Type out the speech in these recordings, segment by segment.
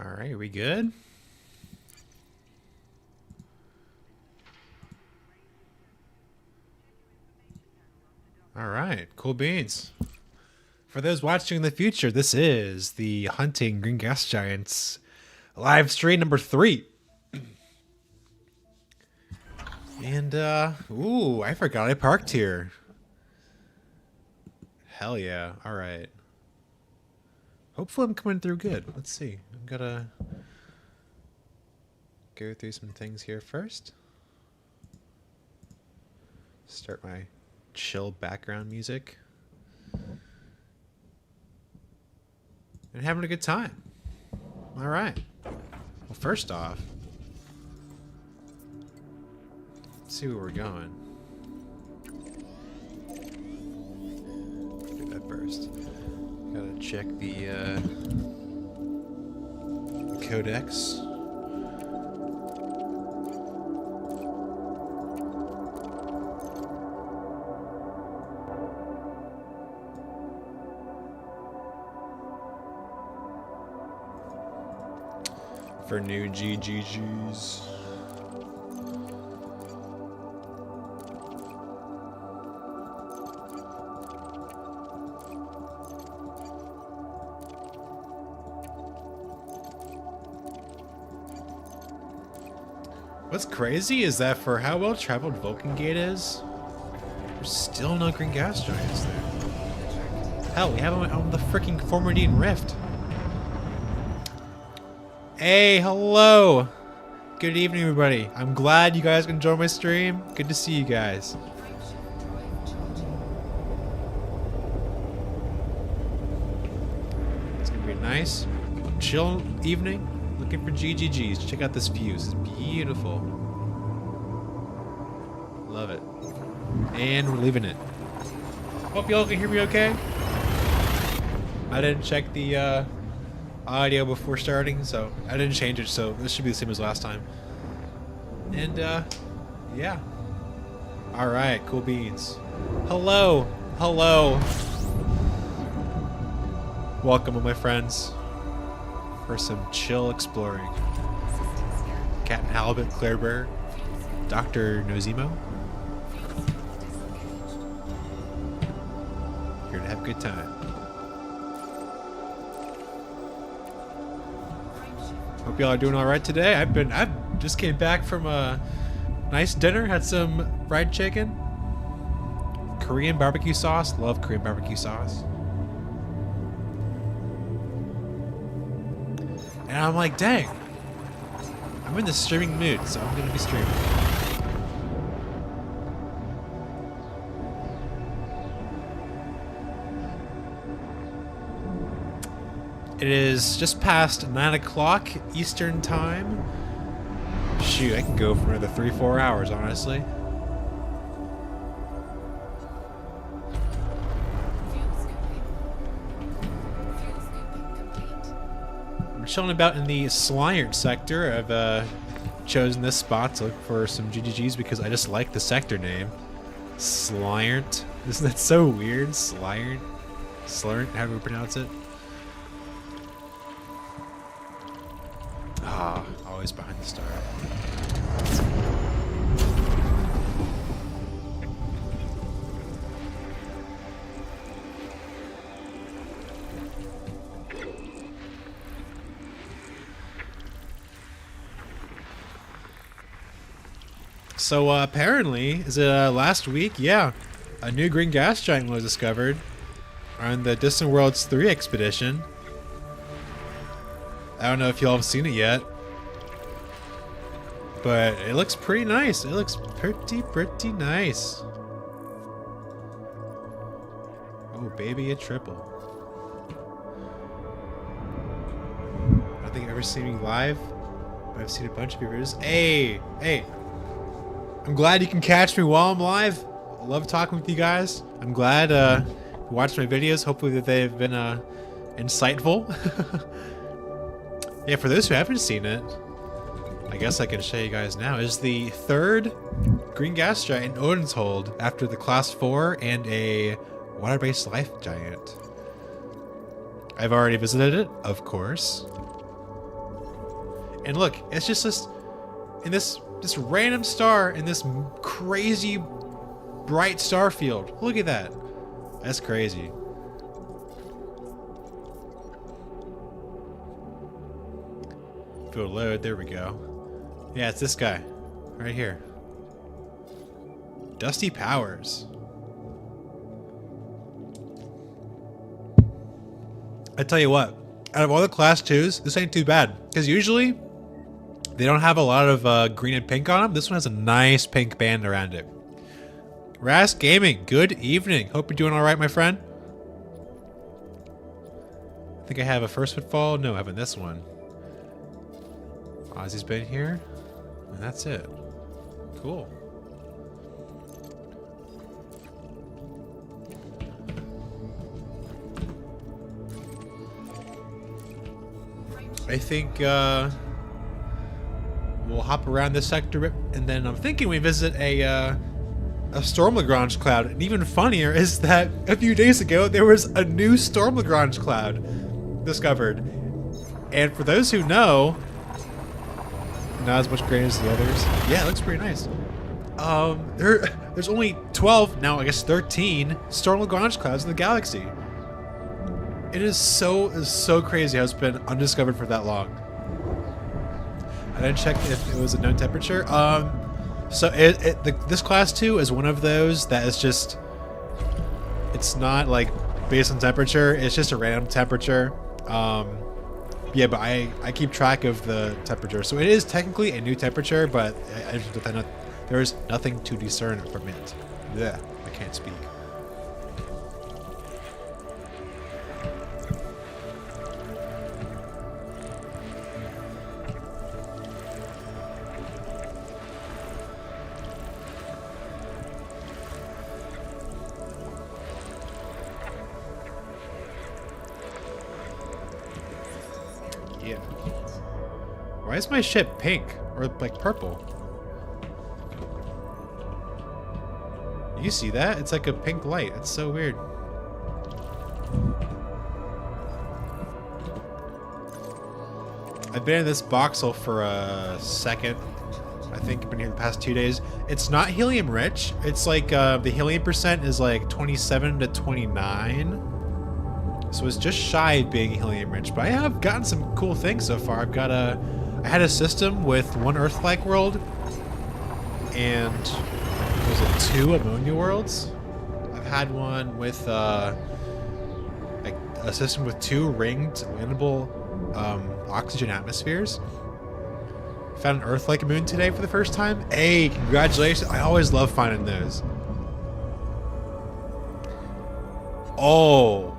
All right, we good? All right, cool beans. For those watching in the future, this is the Hunting Green Gas Giants live stream number 3. And, ooh, I forgot I parked here. Hell yeah. All right. Hopefully I'm coming through good. Let's see. I'm gonna go through some things here first. Start my chill background music. And having a good time. All right. Well, first off, let's see where we're going. Do that first. Gotta check the codex. For new GGGs. What's crazy is that for how well traveled Vulcan Gate is, there's still no green gas giants there. Hell, we have them on the freaking Formidine Rift. Hey, hello! Good evening, everybody. I'm glad you guys can join my stream. Good to see you guys. It's gonna be a nice, chill evening. Looking for GGGs. Check out this view. This is beautiful. Love it. And we're leaving it. Hope y'all can hear me okay. I didn't check the audio before starting, so I didn't change it, so this should be the same as last time. And yeah. Alright, cool beans. Hello! Hello! Welcome, all my friends, for some chill exploring. Captain Halibut, Claire Bear, Dr. Nozimo. Here to have a good time. Hope y'all are doing all right today. I just came back from a nice dinner. Had some fried chicken, Korean barbecue sauce. Love Korean barbecue sauce. And I'm like, dang, I'm in the streaming mood, so I'm gonna be streaming. It is just past 9 o'clock Eastern time. Shoot, I can go for another 3-4 hours, honestly. I'm chilling about in the Slyard sector. I've chosen this spot to look for some GGGs because I just like the sector name. Slyard. Isn't that so weird? Slyard? Slurnt, how do we pronounce it? Ah, always behind the star. So apparently, is it last week? Yeah, a new green gas giant was discovered on the Distant Worlds 3 expedition. I don't know if y'all have seen it yet, but it looks pretty nice. It looks pretty nice. Oh, baby, a triple. I don't think I've ever seen me live, but I've seen a bunch of your videos. Hey, I'm glad you can catch me while I'm live. I love talking with you guys. I'm glad you watched my videos. Hopefully that they've been insightful. Yeah, for those who haven't seen it, I guess I can show you guys now, is the 3rd green gas giant in Odin's Hold after the Class 4 and a water-based life giant. I've already visited it, of course. And look, it's just this, in this random star in this crazy bright star field. Look at that. That's crazy. Go load. There we go. Yeah, it's this guy right here. Dusty Powers. I tell you what, out of all the class 2s, this ain't too bad. Because usually, they don't have a lot of green and pink on them. This one has a nice pink band around it. Ras Gaming, good evening. Hope you're doing all right, my friend. I think I have a first footfall. No, I haven't this one. Ozzy's been here, and that's it. Cool. I think we'll hop around this sector, and then I'm thinking we visit a Storm Lagrange cloud. And even funnier is that a few days ago there was a new Storm Lagrange cloud discovered. And for those who know, not as much green as the others. Yeah, it looks pretty nice. There's only 12 now, I guess 13 Storm Lagrange clouds in the galaxy. It is so crazy how it's been undiscovered for that long. I didn't check if it was a known temperature. So this class 2 is one of those that is just, it's not like based on temperature. It's just a random temperature. Yeah, but I keep track of the temperature, so it is technically a new temperature, but there's nothing to discern from it. Yeah, I can't speak. Yeah. Why is my ship pink or like purple? You see that? It's like a pink light. It's so weird. I've been in this voxel for a second. I think I've been here the past 2 days. It's not helium rich. It's like the helium percent is like 27 to 29. So it's just shy of being helium rich, but I have gotten some cool things so far. I had a system with one Earth-like world, and was it 2 ammonia worlds? I've had one with like a system with 2 ringed landable oxygen atmospheres. Found an Earth-like moon today for the first time. Hey, congratulations! I always love finding those. Oh.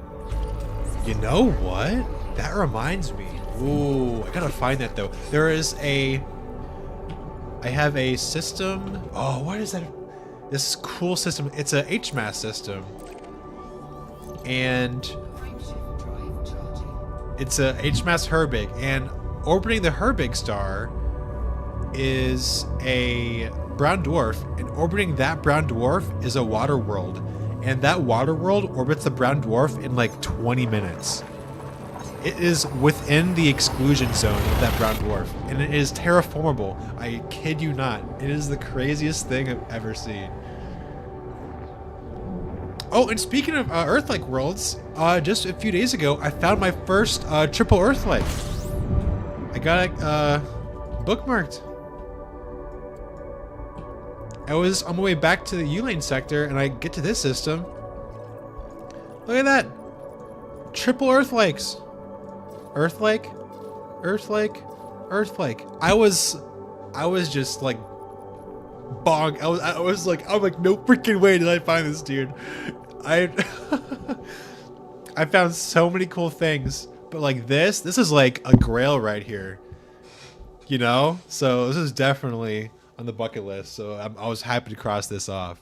You know what? That reminds me. Ooh, I gotta find that though. I have a system. Oh, what is that? This cool system. It's a HMAS system. And it's a HMAS Herbig. And orbiting the Herbig star is a brown dwarf. And orbiting that brown dwarf is a water world. And that water world orbits the brown dwarf in like 20 minutes. It is within the exclusion zone of that brown dwarf, and it is terraformable. I kid you not. It is the craziest thing I've ever seen. Oh, and speaking of Earth-like worlds, just a few days ago, I found my first triple Earth-like. I got it bookmarked. I was on my way back to the U-Lane sector, and I get to this system. Look at that. Triple Earth-likes. Earth-like, Earth-like, Earth-like. I was just like bog. I was like, no freaking way did I find this, dude. I found so many cool things, but like this is like a grail right here. You know? So this is definitely on the bucket list, so I was happy to cross this off.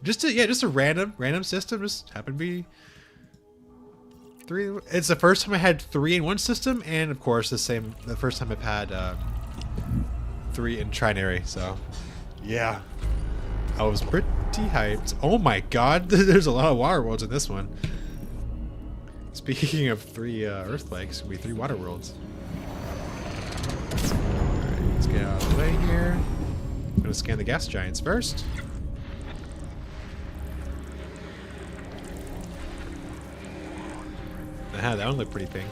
Just a random system. Just happened to be 3. It's the first time I had 3 in one system, and of course the first time I've had 3 in trinary. So yeah, I was pretty hyped. Oh my god, there's a lot of water worlds in this one. Speaking of 3 Earth-likes, we 3 water worlds. Alright, let's get out of the way here. I'm gonna scan the gas giants first. Aha, that one looked pretty pink.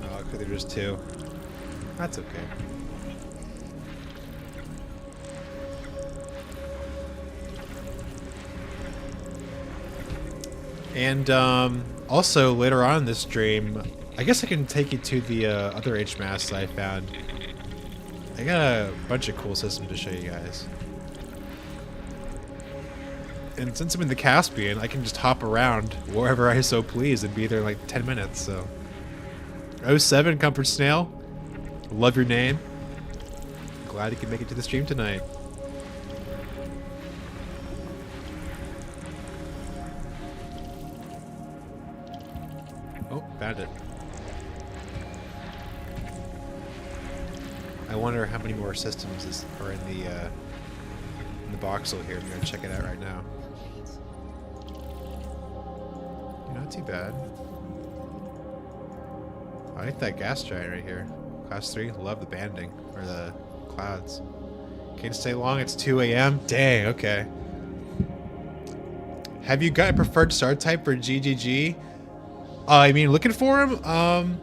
Oh, okay, there's two. That's okay. And also later on in this stream, I guess I can take you to the other HMAS that I found. I got a bunch of cool systems to show you guys. And since I'm in the Caspian, I can just hop around wherever I so please and be there in like 10 minutes, so. 07 Comfort Snail, love your name. Glad you can make it to the stream tonight. Oh, found it. I wonder how many more systems are in the voxel here. I'm gonna check it out right now. Not too bad. I like that gas giant right here. Class 3, love the banding or the clouds. Can't stay long. It's 2 a.m. Dang. Okay. Have you got a preferred star type for GGG? I mean, looking for him,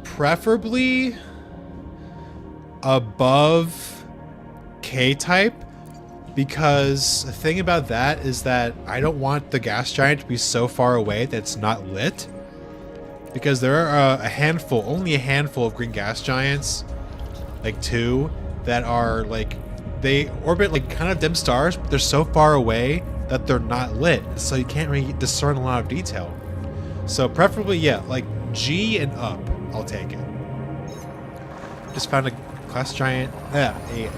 preferably above K-type, because the thing about that is that I don't want the gas giant to be so far away that it's not lit, because there are only a handful of green gas giants, like 2, that are like, they orbit like kind of dim stars, but they're so far away that they're not lit, so you can't really discern a lot of detail. So preferably, yeah, like G and up, I'll take it. Just found a gas giant with life.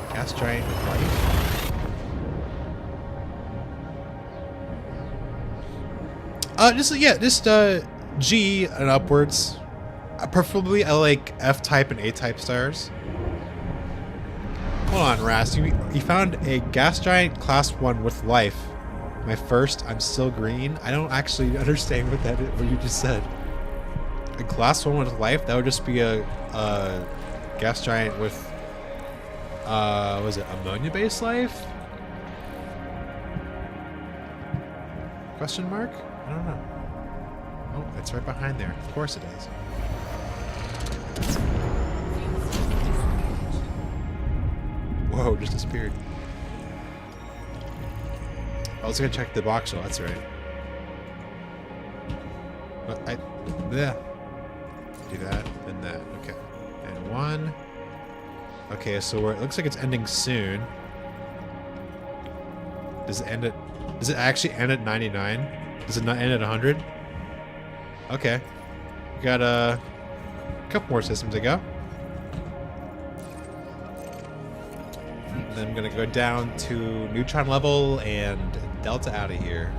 Just G and upwards. Preferably I like F-type and A-type stars. Hold on, Ras, you found a gas giant class 1 with life. My first, I'm still green. I don't actually understand what you just said. A class 1 with life, that would just be a gas giant with, was it ammonia-based life? Question mark? I don't know. Oh, it's right behind there. Of course it is. Whoa, just disappeared. I was gonna check the box, so that's right. But yeah. Do that, and that. Okay. And 1. Okay, so it looks like it's ending soon. Does it actually end at 99? Does it not end at 100? Okay. We got a couple more systems to go. And then I'm gonna go down to neutron level and delta out of here.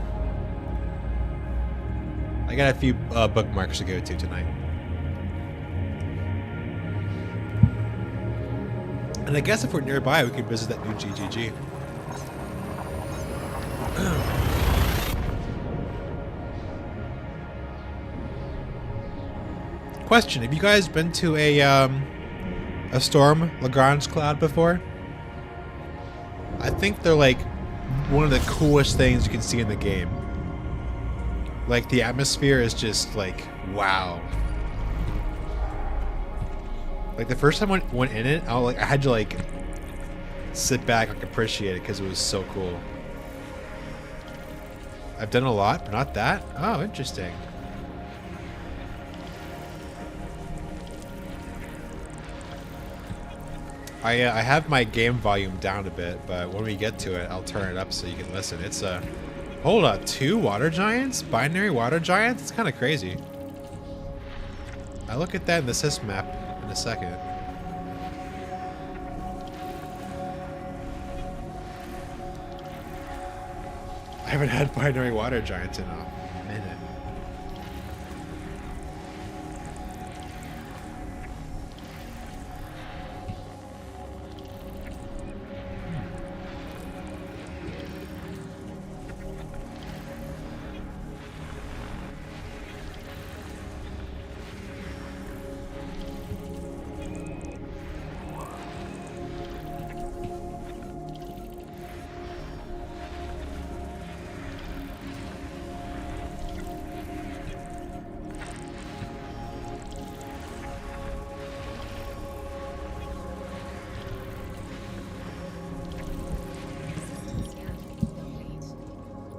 I got a few bookmarks to go to tonight. And I guess if we're nearby, we can visit that new GGG. Question: have you guys been to a storm Lagrange cloud before? I think they're like one of the coolest things you can see in the game. Like the atmosphere is just like wow. Like the first time I went in it, I had to like sit back and appreciate it because it was so cool. I've done a lot, but not that. Oh, interesting. I have my game volume down a bit, but when we get to it, I'll turn it up so you can listen. It's hold on, 2 water giants? Binary water giants? It's kind of crazy. I'll look at that in the sys map in a second. I haven't had binary water giants in a minute.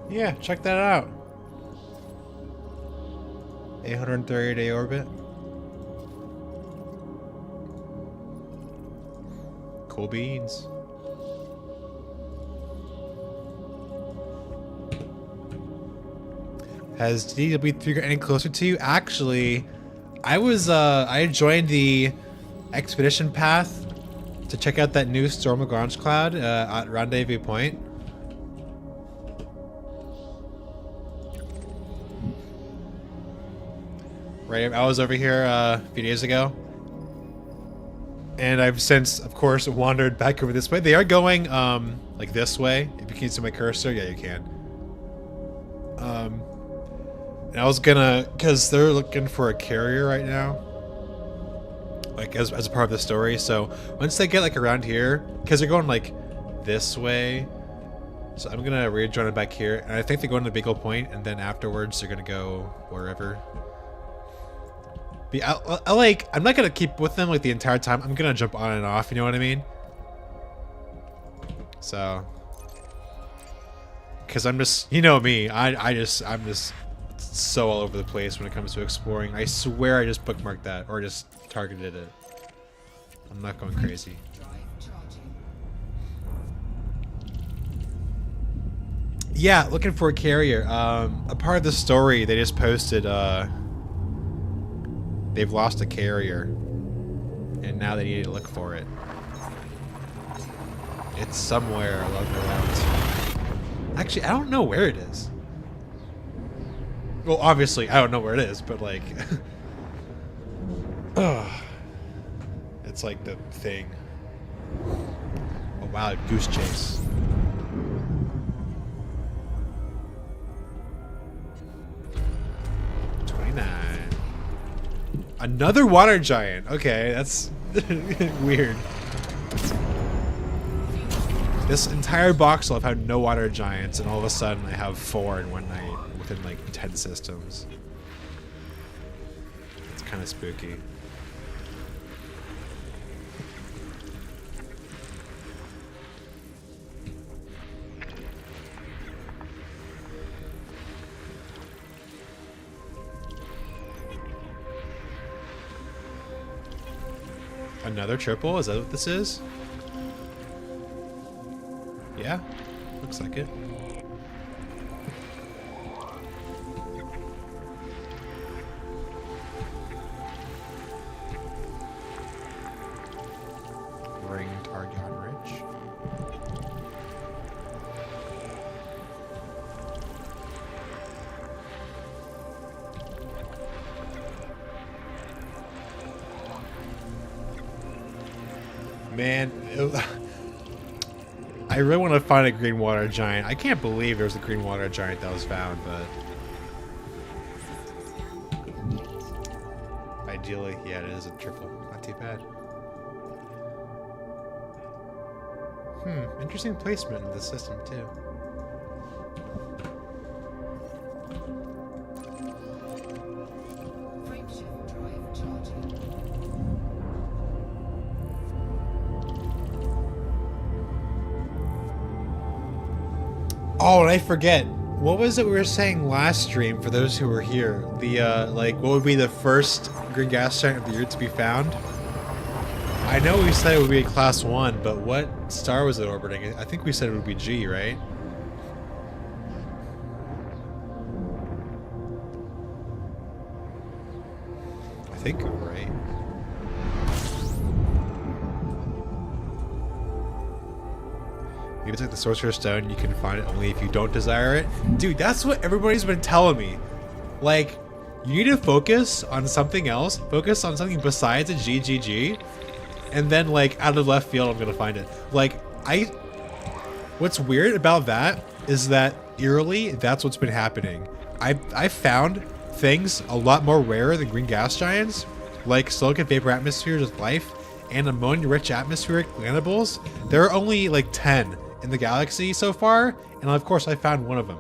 Yeah, check that out. 830-day orbit. Cool beans. Has DW3 got any closer to you? Actually, I joined the expedition path to check out that new Storm Lagrange cloud at Rendezvous Point. Right, I was over here a few days ago. And I've since, of course, wandered back over this way. They are going, like this way. If you can see my cursor, yeah, you can. And I was gonna, because they're looking for a carrier right now. Like, as a part of the story. So, once they get, like, around here, because they're going, like, this way. So, I'm gonna rejoin it back here. And I think they're going to Beagle Point, and then afterwards, they're gonna go wherever. I'm not gonna keep with them like the entire time. I'm gonna jump on and off, you know what I mean? So, because I'm just, you know me, I'm just so all over the place when it comes to exploring. I swear I just bookmarked that or just targeted it. I'm not going crazy. Yeah, looking for a carrier. A part of the story they just posted. They've lost a carrier, and now they need to look for it. It's somewhere along the route. Actually, I don't know where it is. Well, obviously, I don't know where it is, but like... it's like the thing. Oh wow, goose chase. Another water giant. Okay, that's weird. This entire box will have had no water giants, and all of a sudden I have 4 in one night within like 10 systems. It's kind of spooky. Another triple? Is that what this is? Yeah, looks like it. Ring target on Rich. Man, I really want to find a green water giant. I can't believe there's a green water giant that was found, but ideally, yeah, it is a triple. Not too bad. Interesting placement in the system too. Oh, and I forget. What was it we were saying last stream for those who were here? The, like, what would be the first green gas giant of the year to be found? I know we said it would be a class 1, but what star was it orbiting? I think we said it would be G, right? I think we were right. Maybe it's like the Sorcerer's Stone, you can find it only if you don't desire it. Dude, that's what everybody's been telling me. Like, you need to focus on something else. Focus on something besides a GGG. And then, like, out of left field, I'm gonna find it. Like, what's weird about that is that, eerily, that's what's been happening. I found things a lot more rare than green gas giants, like silicon vapor atmospheres with life, and ammonia-rich atmospheric planetables. There are only, like, 10 in the galaxy so far, and of course I found one of them.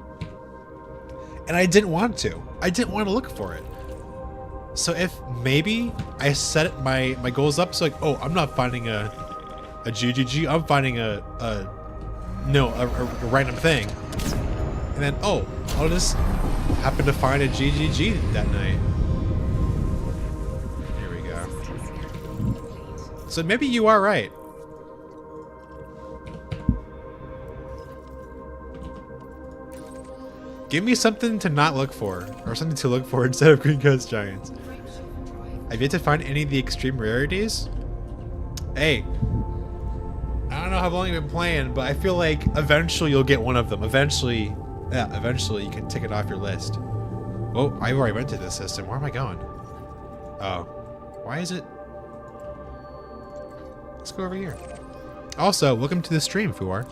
And I didn't want to. I didn't want to look for it. So if maybe I set my goals up, so like, oh, I'm not finding a GGG, I'm finding a random thing. And then, oh, I'll just happen to find a GGG that night. Here we go. So maybe you are right. Give me something to not look for, or something to look for instead of green ghost giants. I've yet to find any of the extreme rarities. Hey, I don't know how long you've been playing, but I feel like eventually you'll get one of them. Eventually, yeah, eventually you can tick it off your list. Oh, I already went to this system. Where am I going? Oh, why is it? Let's go over here. Also, welcome to the stream, Fuar.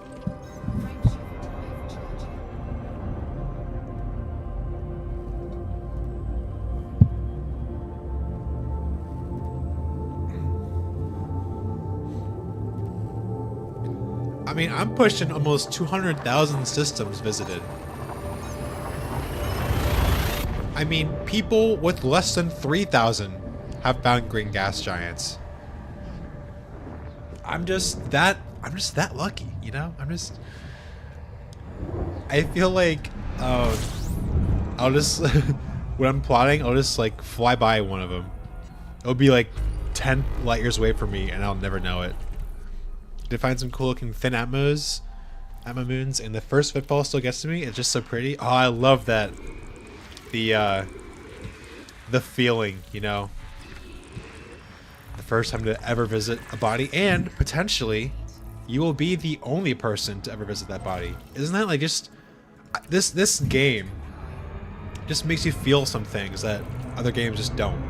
I mean, I'm pushing almost 200,000 systems visited. I mean, people with less than 3,000 have found green gas giants. I'm just that lucky, you know? I feel like, I'll just, when I'm plotting, I'll just like fly by one of them. It'll be like 10 light years away from me and I'll never know it. Did find some cool looking thin Atmos moons, and the first football still gets to me. It's just so pretty. Oh, I love that. The feeling, you know. The first time to ever visit a body, and potentially, you will be the only person to ever visit that body. Isn't that like just this game just makes you feel some things that other games just don't.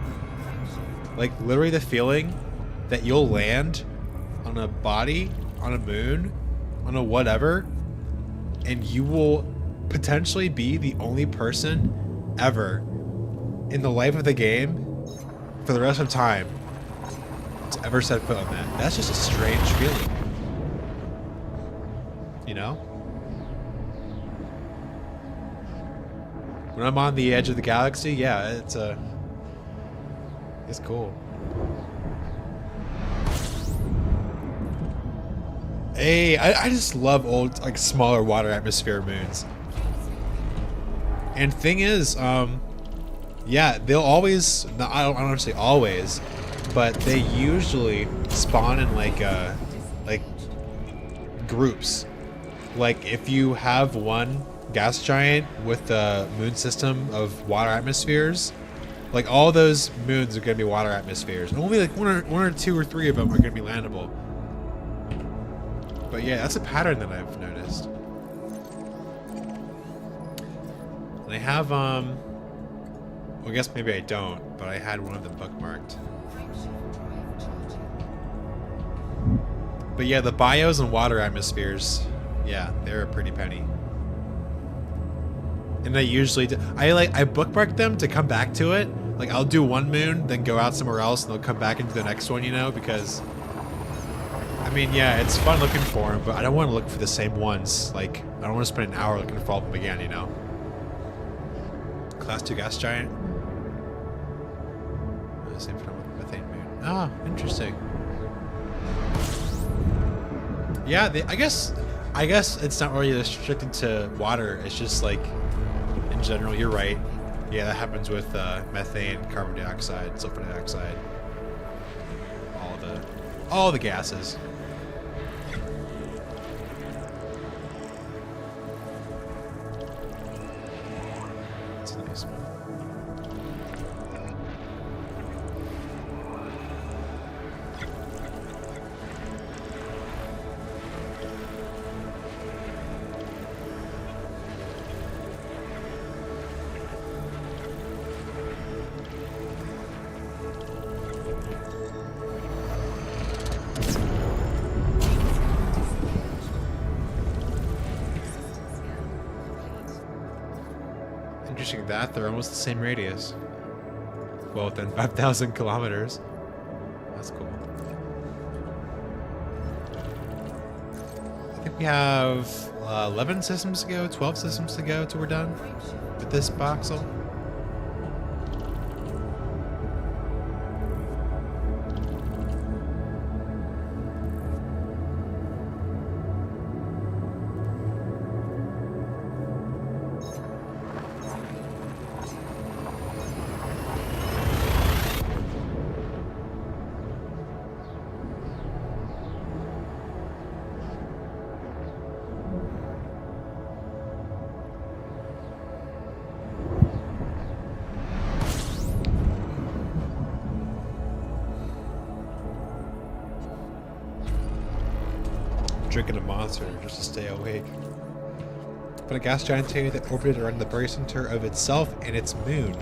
Like literally the feeling that you'll land on a body, on a moon, on a whatever, and you will potentially be the only person ever in the life of the game for the rest of time to ever set foot on that. That's just a strange feeling. You know? When I'm on the edge of the galaxy, yeah, it's cool. Hey, I just love old, like, smaller water atmosphere moons. And thing is, yeah, they'll always, no, I don't want to say always, but they usually spawn in like groups. Like if you have one gas giant with a moon system of water atmospheres, like all those moons are going to be water atmospheres. And only like one or two or three of them are going to be landable. But yeah, that's a pattern that I've noticed. And I have, well, I guess maybe I don't, but I had one of them bookmarked. But yeah, the bios and water atmospheres, yeah, they're a pretty penny. And I usually do, I bookmark them to come back to it. Like I'll do one moon, then go out somewhere else, and they'll come back into the next one, you know, because I mean, yeah, it's fun looking for them, but I don't want to look for the same ones. Like, I don't want to spend an hour looking for all of them again, you know? Class 2 gas giant. Same phenomenon with methane moon. Ah, interesting. Yeah, I guess it's not really restricted to water. It's just like, in general, you're right. Yeah, that happens with methane, carbon dioxide, sulfur dioxide. All the gases. That's a nice one. Interesting that they're almost the same radius. Well, within 5,000 kilometers. That's cool. I think we have 11 systems to go, 12 systems to go till we're done with this voxel. drinking a monster just to stay awake. But a gas giant that orbited around the very center of itself and its moon.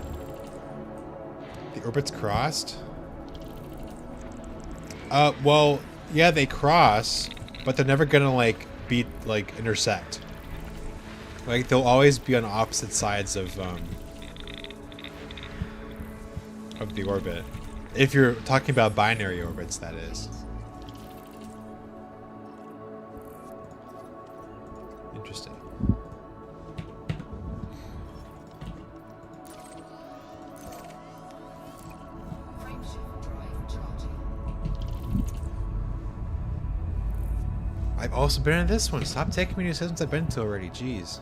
The orbits crossed? Well, yeah, they cross, but they're never gonna, like, be, like, intersect. Like, they'll always be on opposite sides of the orbit. If you're talking about binary orbits, that is. Interesting. I've also been in this one. Stop taking me to systems I've been to already. Jeez.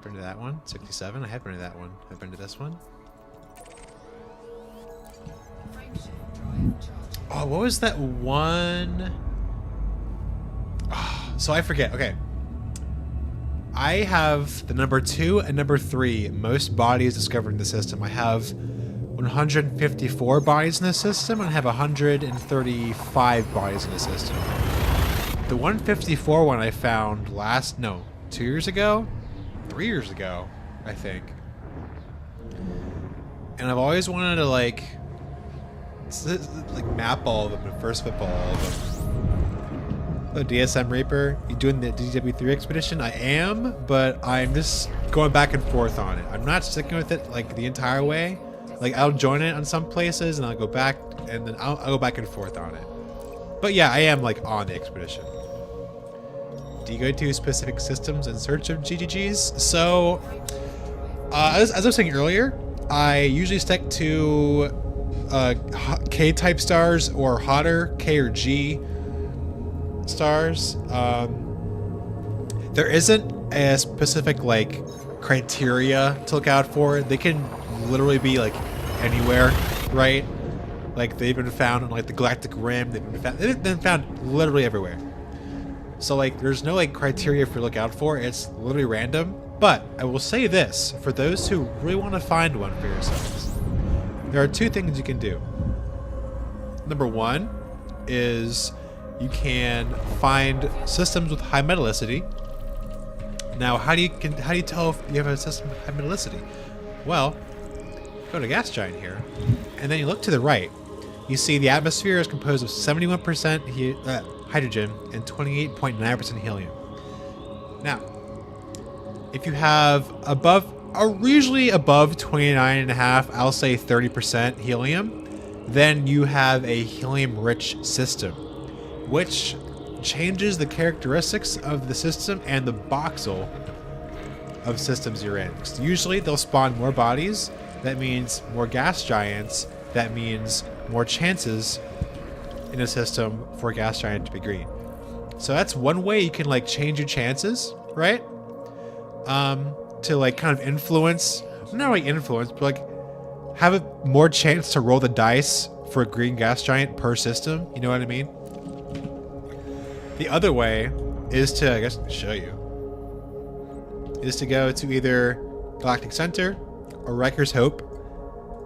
Been to that one. 67. I have been to that one. I've been to this one. Oh, what was that one? Oh, so I forget. Okay. I have the number 2 and number 3 most bodies discovered in the system. I have 154 bodies in the system, and I have 135 bodies in the system. The 154 one I found 2 years ago? 3 years ago, I think. And I've always wanted to, like map all of them and first football all of them. The DSM Reaper, you doing the DW3 expedition? I am, but I'm just going back and forth on it. I'm not sticking with it like the entire way. Like, I'll join it on some places and I'll go back, and then I'll go back and forth on it. But yeah, I am like on the expedition. Do you go to specific systems in search of GGGs? So, as I was saying earlier, I usually stick to K-type stars or hotter K or G stars. There isn't a specific like criteria to look out for. They can literally be like anywhere, right? Like they've been found on like the galactic rim. They've been found literally everywhere. So like there's no like criteria for look out for. It's literally random. But I will say this, for those who really want to find one for yourselves, there are 2 things you can do. Number 1 is you can find systems with high metallicity. Now, how do you tell if you have a system with high metallicity? Well, go to gas giant here, and then you look to the right. You see the atmosphere is composed of 71% hydrogen and 28.9% helium. Now, if you have usually above 29.5, I'll say 30% helium, then you have a helium-rich system, which changes the characteristics of the system and the voxel of systems you're in. Usually they'll spawn more bodies. That means more gas giants. That means more chances in a system for a gas giant to be green. So that's one way you can like change your chances, right? To like kind of influence, not really influence, but like have a more chance to roll the dice for a green gas giant per system. You know what I mean? The other way is to, I guess, show you, is to go to either Galactic Center or Riker's Hope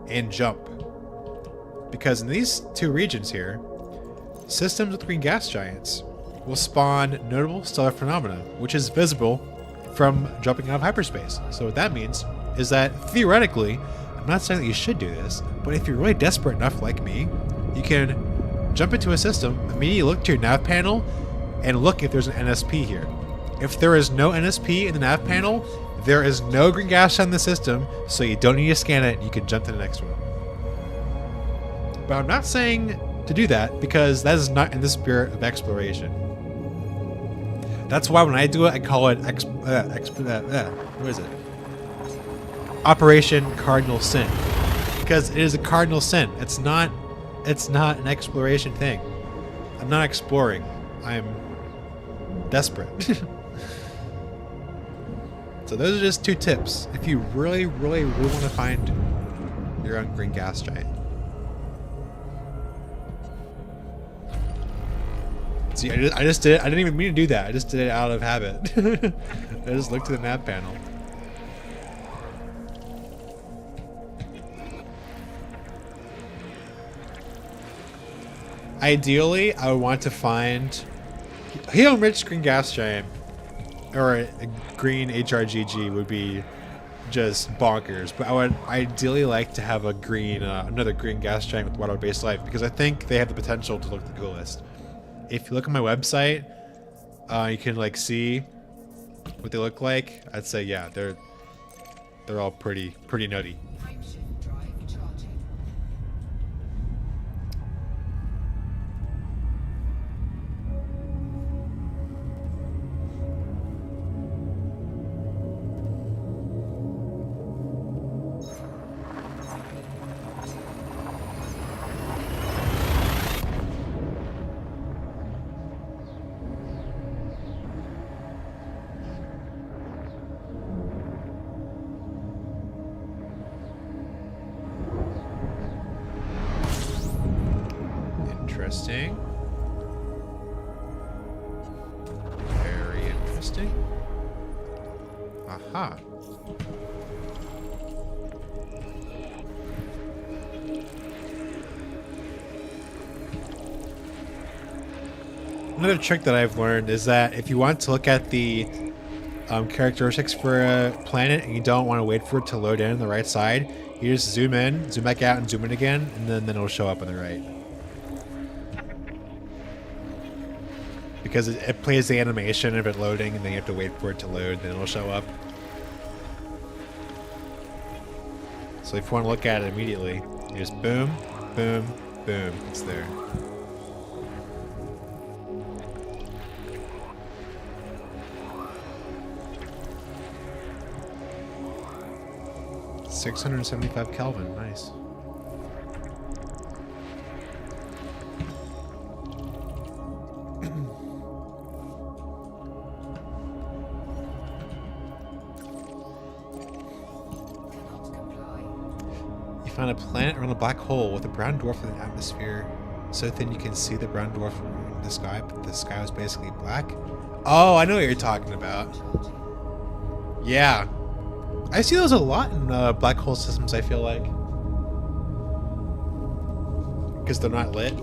and jump. Because in these 2 regions here, systems with green gas giants will spawn notable stellar phenomena, which is visible from jumping out of hyperspace. So what that means is that theoretically, I'm not saying that you should do this, but if you're really desperate enough like me, you can jump into a system, immediately look to your nav panel, and look if there's an NSP here. If there is no NSP in the nav panel, there is no green gas giant in the system, so you don't need to scan it, you can jump to the next one. But I'm not saying to do that, because that is not in the spirit of exploration. That's why when I do it, I call it what is it? Operation Cardinal Sin, because it is a cardinal sin. It's not an exploration thing. I'm not exploring. I'm desperate. So those are just 2 tips if you really want to find your own green gas giant. See, I just did it. I didn't even mean to do that. I just did it out of habit. I just looked at the nav panel. Ideally, I would want to find Helium-rich green gas giant, or a green HRGG would be just bonkers. But I would ideally like to have a green, another green gas giant with water-based life, because I think they have the potential to look the coolest. If you look at my website, you can like see what they look like. I'd say yeah, they're all pretty nutty. Interesting. Very interesting. Aha. Another trick that I've learned is that if you want to look at the characteristics for a planet and you don't want to wait for it to load in on the right side, you just zoom in, zoom back out, and zoom in again, and then it'll show up on the right. Because it plays the animation of it loading, and then you have to wait for it to load, then it'll show up. So if you want to look at it immediately, you just boom, boom, boom, it's there. $675 Kelvin, nice. Found a planet around a black hole with a brown dwarf in the atmosphere. So thin you can see the brown dwarf from the sky, but the sky was basically black. Oh, I know what you're talking about. Yeah. I see those a lot in black hole systems, I feel like. Because they're not lit.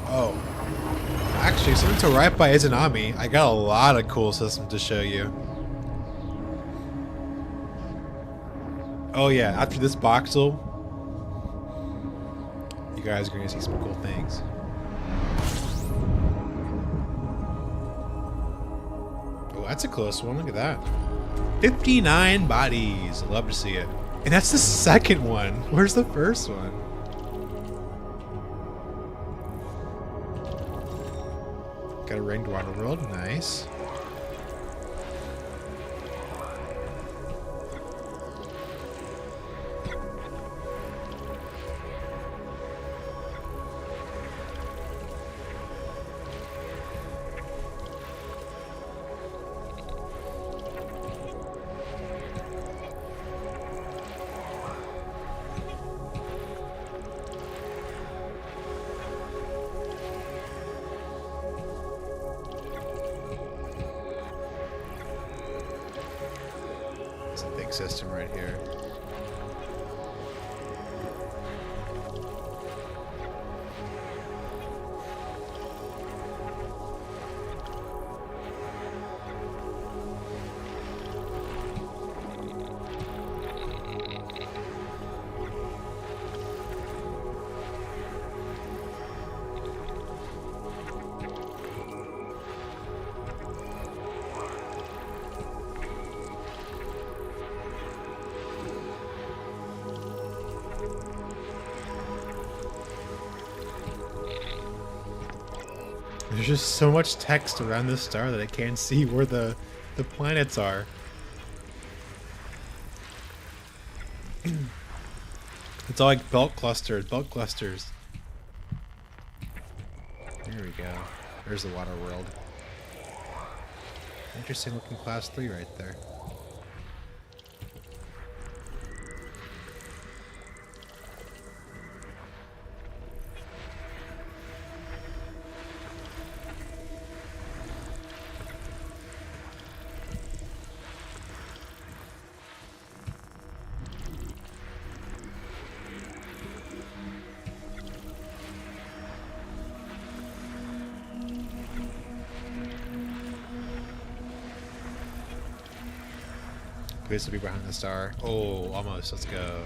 Oh. Actually, since we're right by Izanami, I got a lot of cool systems to show you. Oh yeah, after this voxel, you guys are going to see some cool things. Oh, that's a close one. Look at that. 59 bodies. Love to see it. And that's the second one. Where's the first one? Got a ringed water world, nice. System right here. There's just so much text around this star that I can't see where the planets are. It's all like belt clusters, belt clusters. There we go. There's the water world. Interesting looking class 3 right there. Please be behind the star. Oh, almost. Let's go.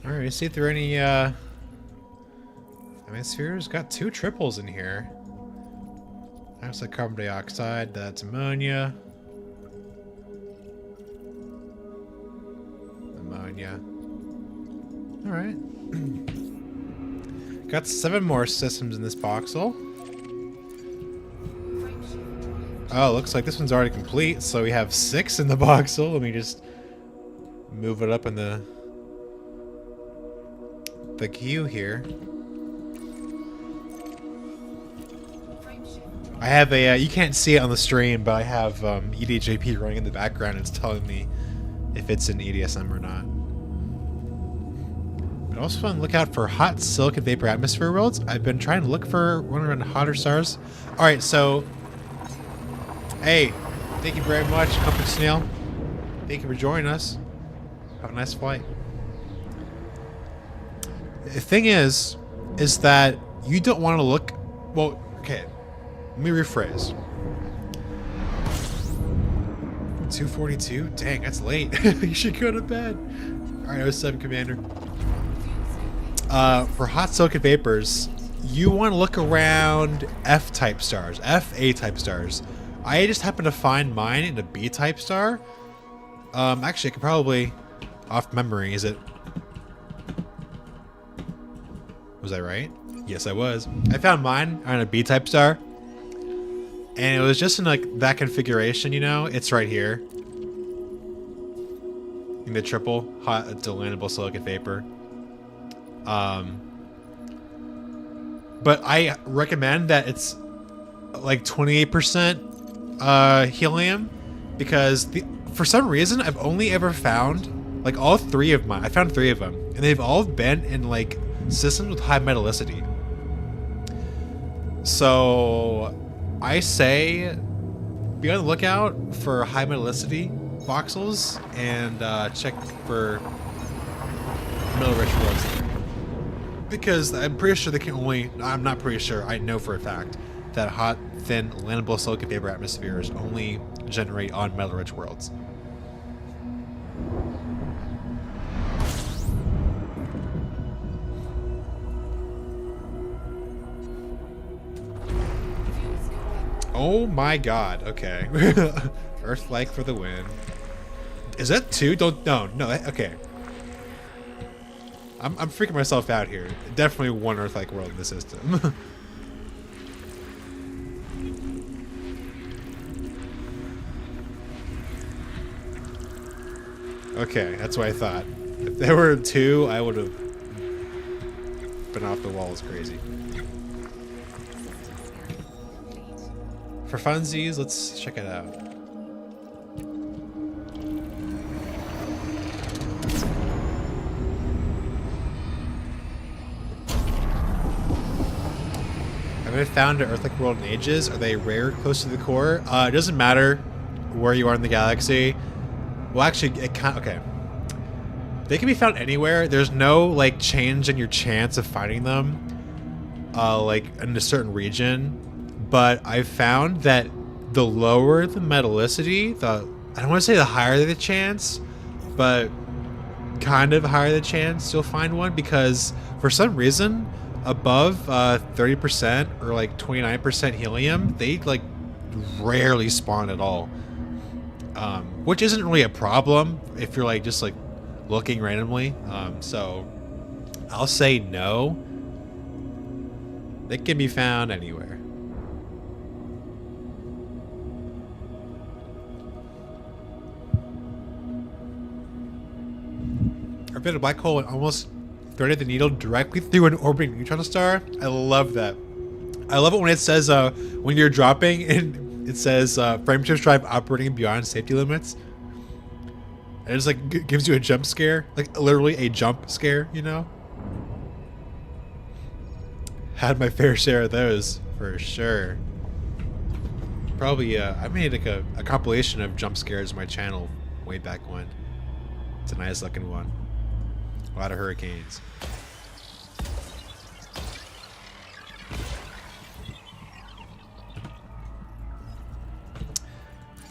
Alright, see if there are any hemispheres. Got 2 triples in here. That's like carbon dioxide, that's ammonia. Ammonia. Alright. Got 7 more systems in this voxel. Oh, looks like this one's already complete, so we have 6 in the voxel. Let me just move it up in the queue here. I have a, you can't see it on the stream, but I have EDJP running in the background. It's telling me if it's in EDSM or not. But also on the lookout for hot silicon vapor atmosphere worlds. I've been trying to look for one around hotter stars. Alright, so... Hey, thank you very much, Comfort Snail. Thank you for joining us. Have a nice flight. The thing is that you don't want to look... Well, okay. Let me rephrase. 2:42? Dang, that's late. You should go to bed. Alright, 07 Commander. For hot silicon vapors, you want to look around F-type stars. F-A-type stars. I just happened to find mine in a B-type star. Actually, I could probably... Off memory, is it... Was I right? Yes, I was. I found mine on a B-type star. And it was just in like that configuration, you know? It's right here. In the triple hot delandable silicon vapor. But I recommend that it's like 28% helium, because for some reason I've only ever found like all 3 of mine. I found 3 of them, and they've all been in like systems with high metallicity. So I say be on the lookout for high metallicity voxels and check for metal-rich worlds there. Because I'm pretty sure they can only... I'm not pretty sure. I know for a fact that hot, thin, landable silicon vapor atmospheres only generate on metal-rich worlds. Oh my god, okay. Earth-like for the win. Is that 2? No, okay. I'm freaking myself out here. Definitely 1 Earth-like world in the system. Okay, that's what I thought. If there were 2, I would have been off the walls crazy. For funsies, let's check it out. I haven't found an Earth-like world in ages. Are they rare, close to the core? It doesn't matter where you are in the galaxy. Well, actually, it can't. Okay, they can be found anywhere. There's no like change in your chance of finding them, like in a certain region. But I've found that the lower the metallicity, I don't want to say the higher the chance, but kind of higher the chance you'll find one, because for some reason above 30% or like 29% helium, they like rarely spawn at all. Which isn't really a problem if you're like just like looking randomly. So I'll say no. They can be found anywhere. I've been a black hole and almost threaded the needle directly through an orbiting neutron star. I love that. I love it when it says when you're dropping and it says frameshift drive operating beyond safety limits. And it just like gives you a jump scare, like literally a jump scare, you know? Had my fair share of those for sure. Probably, I made like a compilation of jump scares on my channel way back when. It's a nice looking one. A lot of hurricanes.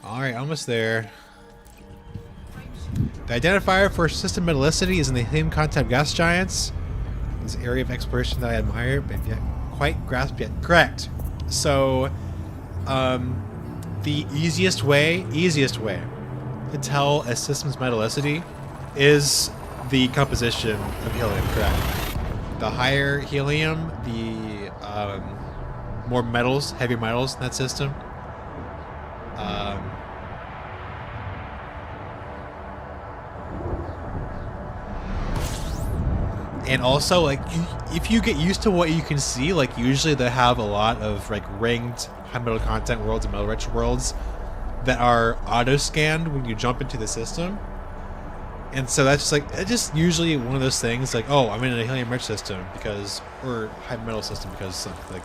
Alright, almost there. The identifier for system metallicity is in the helium content gas giants. This area of exploration that I admire, but yet quite grasp yet. Correct. So, the easiest way to tell a system's metallicity is the composition of helium. Correct. The higher helium, the more metals, heavy metals in that system. And also, like, if you get used to what you can see, like, usually they have a lot of, like, ringed high metal content worlds and metal rich worlds that are auto-scanned when you jump into the system. And so that's just, like, it's just usually one of those things, like, oh, I'm in a helium rich system because, or high metal system because, like,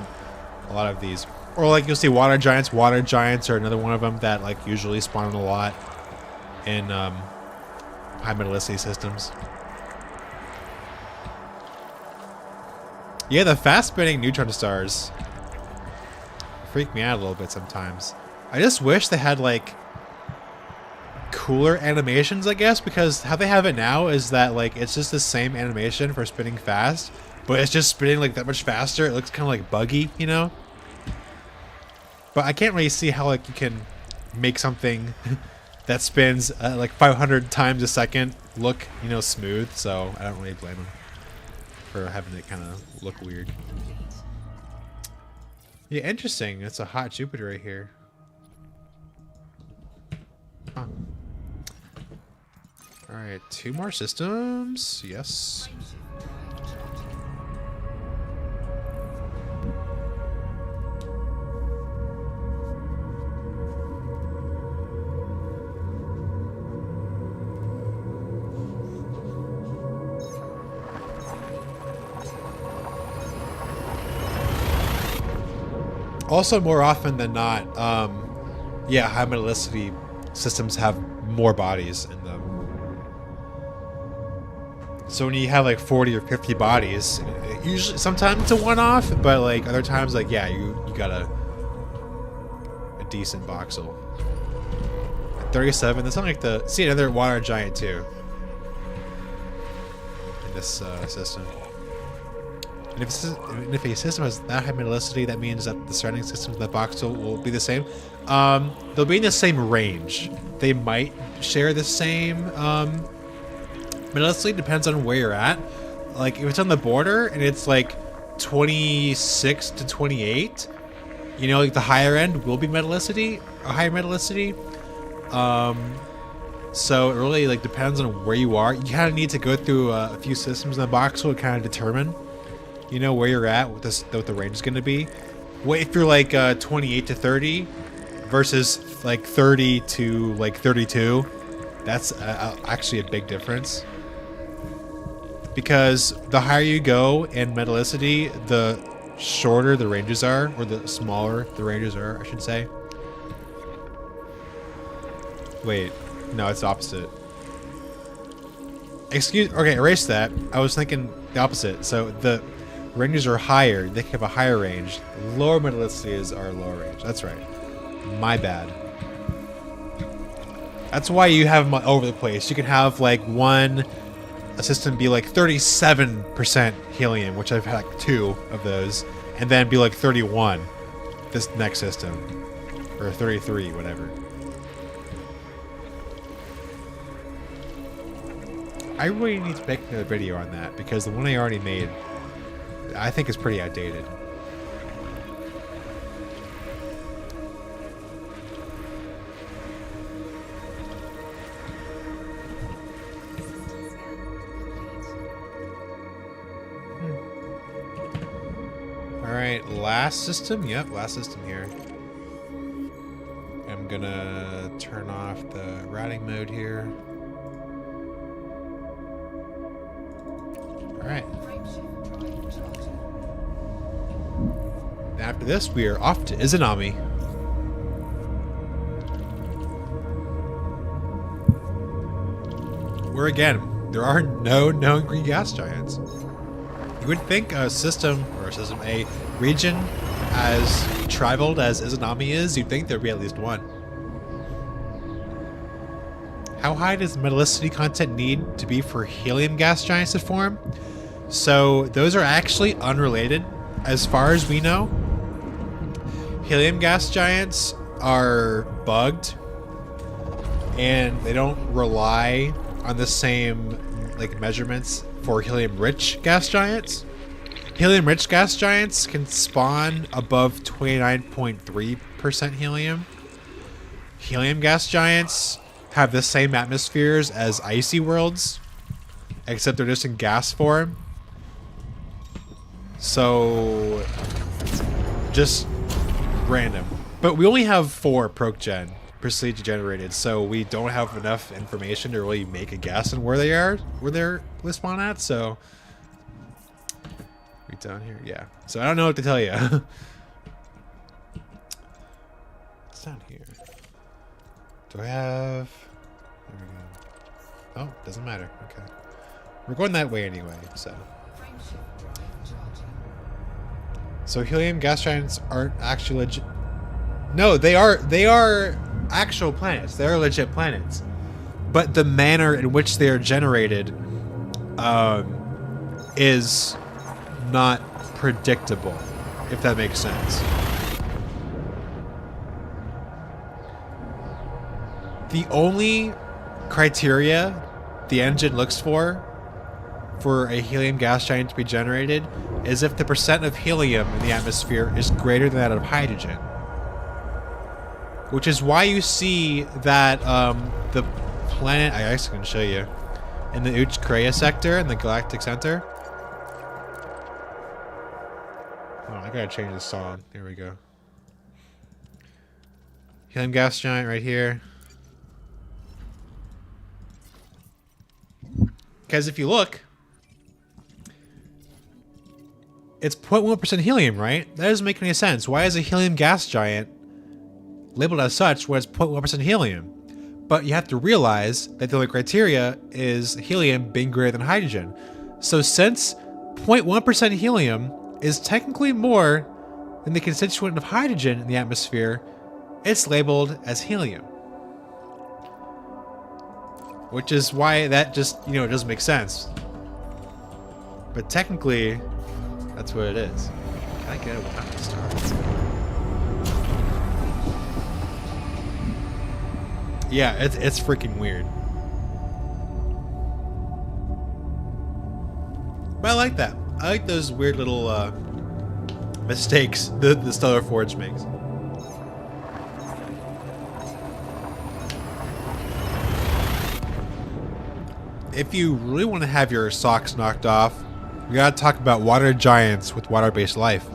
a lot of these. Or, like, you'll see water giants. Water giants are another one of them that, like, usually spawn a lot in high metallicity systems. Yeah, the fast-spinning neutron stars freak me out a little bit sometimes. I just wish they had, like, cooler animations, I guess, because how they have it now is that, like, it's just the same animation for spinning fast, but it's just spinning, like, that much faster. It looks kind of, like, buggy, you know? But I can't really see how, like, you can make something that spins, like, 500 times a second look, you know, smooth, so I don't really blame them for having it kind of look weird. Yeah, interesting. It's a hot Jupiter right here. Huh. Alright, 2 more systems. Yes. Also, more often than not, yeah, high metallicity systems have more bodies in them. So when you have like 40 or 50 bodies, usually, sometimes it's a one-off, but like other times, like, yeah, you got a decent voxel. At 37, that's not like the, see another water giant too in this system. And if a system has that high metallicity, that means that the surrounding systems of that voxel will be the same. They'll be in the same range. They might share the same metallicity, depends on where you're at. Like, if it's on the border and it's like 26 to 28, you know, like the higher end will be metallicity, a higher metallicity. So it really, like, depends on where you are. You kind of need to go through a few systems in the voxel to kind of determine, you know, where you're at, what the range is going to be. What if you're like 28 to 30 versus like 30 to like 32? That's actually a big difference. Because the higher you go in metallicity, the shorter the ranges are, or the smaller the ranges are, I should say. Wait, no, it's the opposite. Okay, erase that. I was thinking the opposite. So the ranges are higher, they have a higher range. Lower metallicities are lower range. That's right. My bad. That's why you have them over the place. You can have like a system be like 37% helium, which I've had like 2 of those, and then be like 31 this next system, or 33, whatever. I really need to make another video on that because the one I already made, I think, is pretty outdated. Alright, last system? Yep, last system here. I'm gonna turn off the routing mode here. Alright. After this, we are off to Izanami. where again, there are no known green gas giants. You would think a system, a region as traveled as Izanami is, you'd think there'd be at least one. How high does metallicity content need to be for helium gas giants to form? So those are actually unrelated as far as we know. Helium gas giants are bugged and they don't rely on the same like measurements for helium-rich gas giants. Helium-rich gas giants can spawn above 29.3% helium. Helium gas giants have the same atmospheres as icy worlds, except they're just in gas form. So, just random. But we only have 4 proc-gen procedure generated, so we don't have enough information to really make a guess on where they're spawn at. So, we down here, yeah. So I don't know what to tell you. What's down here? Do I have? There we go. Oh, doesn't matter. Okay, we're going that way anyway. So helium gas giants aren't actually legit. No, they are actual planets. They are legit planets. But the manner in which they are generated is not predictable, if that makes sense. The only criteria the engine looks for a helium gas giant to be generated is if the percent of helium in the atmosphere is greater than that of hydrogen. Which is why you see that the planet, I actually can show you, in the Uch Kreia sector, in the galactic center. Oh, I gotta change the song. There we go. Helium gas giant right here. Because if you look, it's 0.1% helium, right? That doesn't make any sense. Why is a helium gas giant labeled as such when it's 0.1% helium? But you have to realize that the only criteria is helium being greater than hydrogen. So since 0.1% helium is technically more than the constituent of hydrogen in the atmosphere, it's labeled as helium. Which is why that just, it doesn't make sense. But technically, that's what it is. Can I get it without the stars? Yeah, it's freaking weird. But I like that. I like those weird little mistakes the Stellar Forge makes. If you really want to have your socks knocked off, we gotta talk about water giants with water-based life.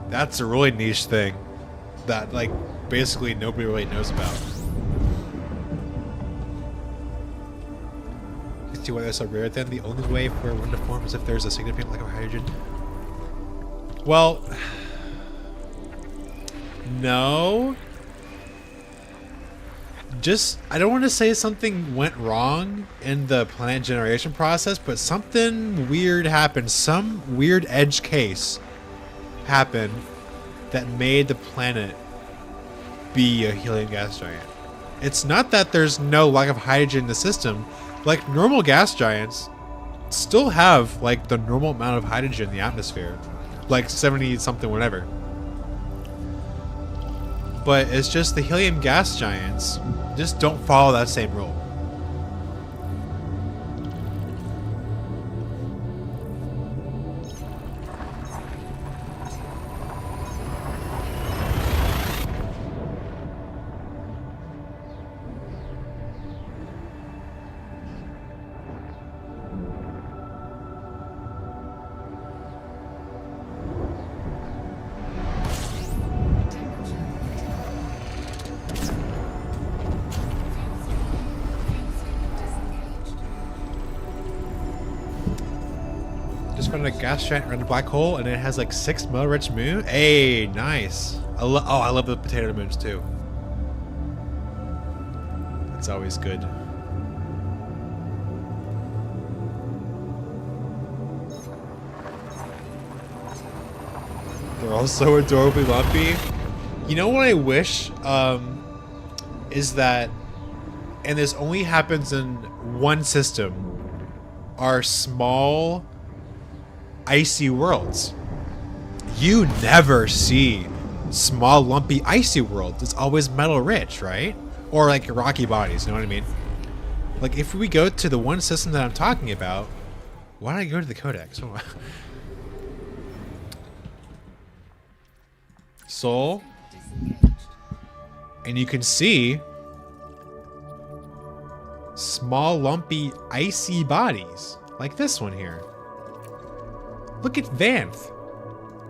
That's a really niche thing that, basically nobody really knows about. You see why they're so rare then? The only way for one to form is if there's a significant lack of hydrogen. Well, no. I don't want to say something went wrong in the planet generation process, but something weird happened. Some weird edge case happened that made the planet be a helium gas giant. It's not that there's no lack of hydrogen in the system. Like normal gas giants still have the normal amount of hydrogen in the atmosphere, 70 something whatever. But it's just the helium gas giants just don't follow that same rule. Just found a gas giant around a black hole, and it has 6 metal-rich moons. Hey, nice. I love the potato moons too. That's always good. They're all so adorably lumpy. You know what I wish is that, and this only happens in one system, are small icy worlds. You never see small lumpy icy worlds. It's always metal rich, right? Or like rocky bodies, you know what I mean? Like if we go to the one system that I'm talking about, why don't I go to the codex? Soul. And you can see small lumpy icy bodies like this one here. Look at Vanth.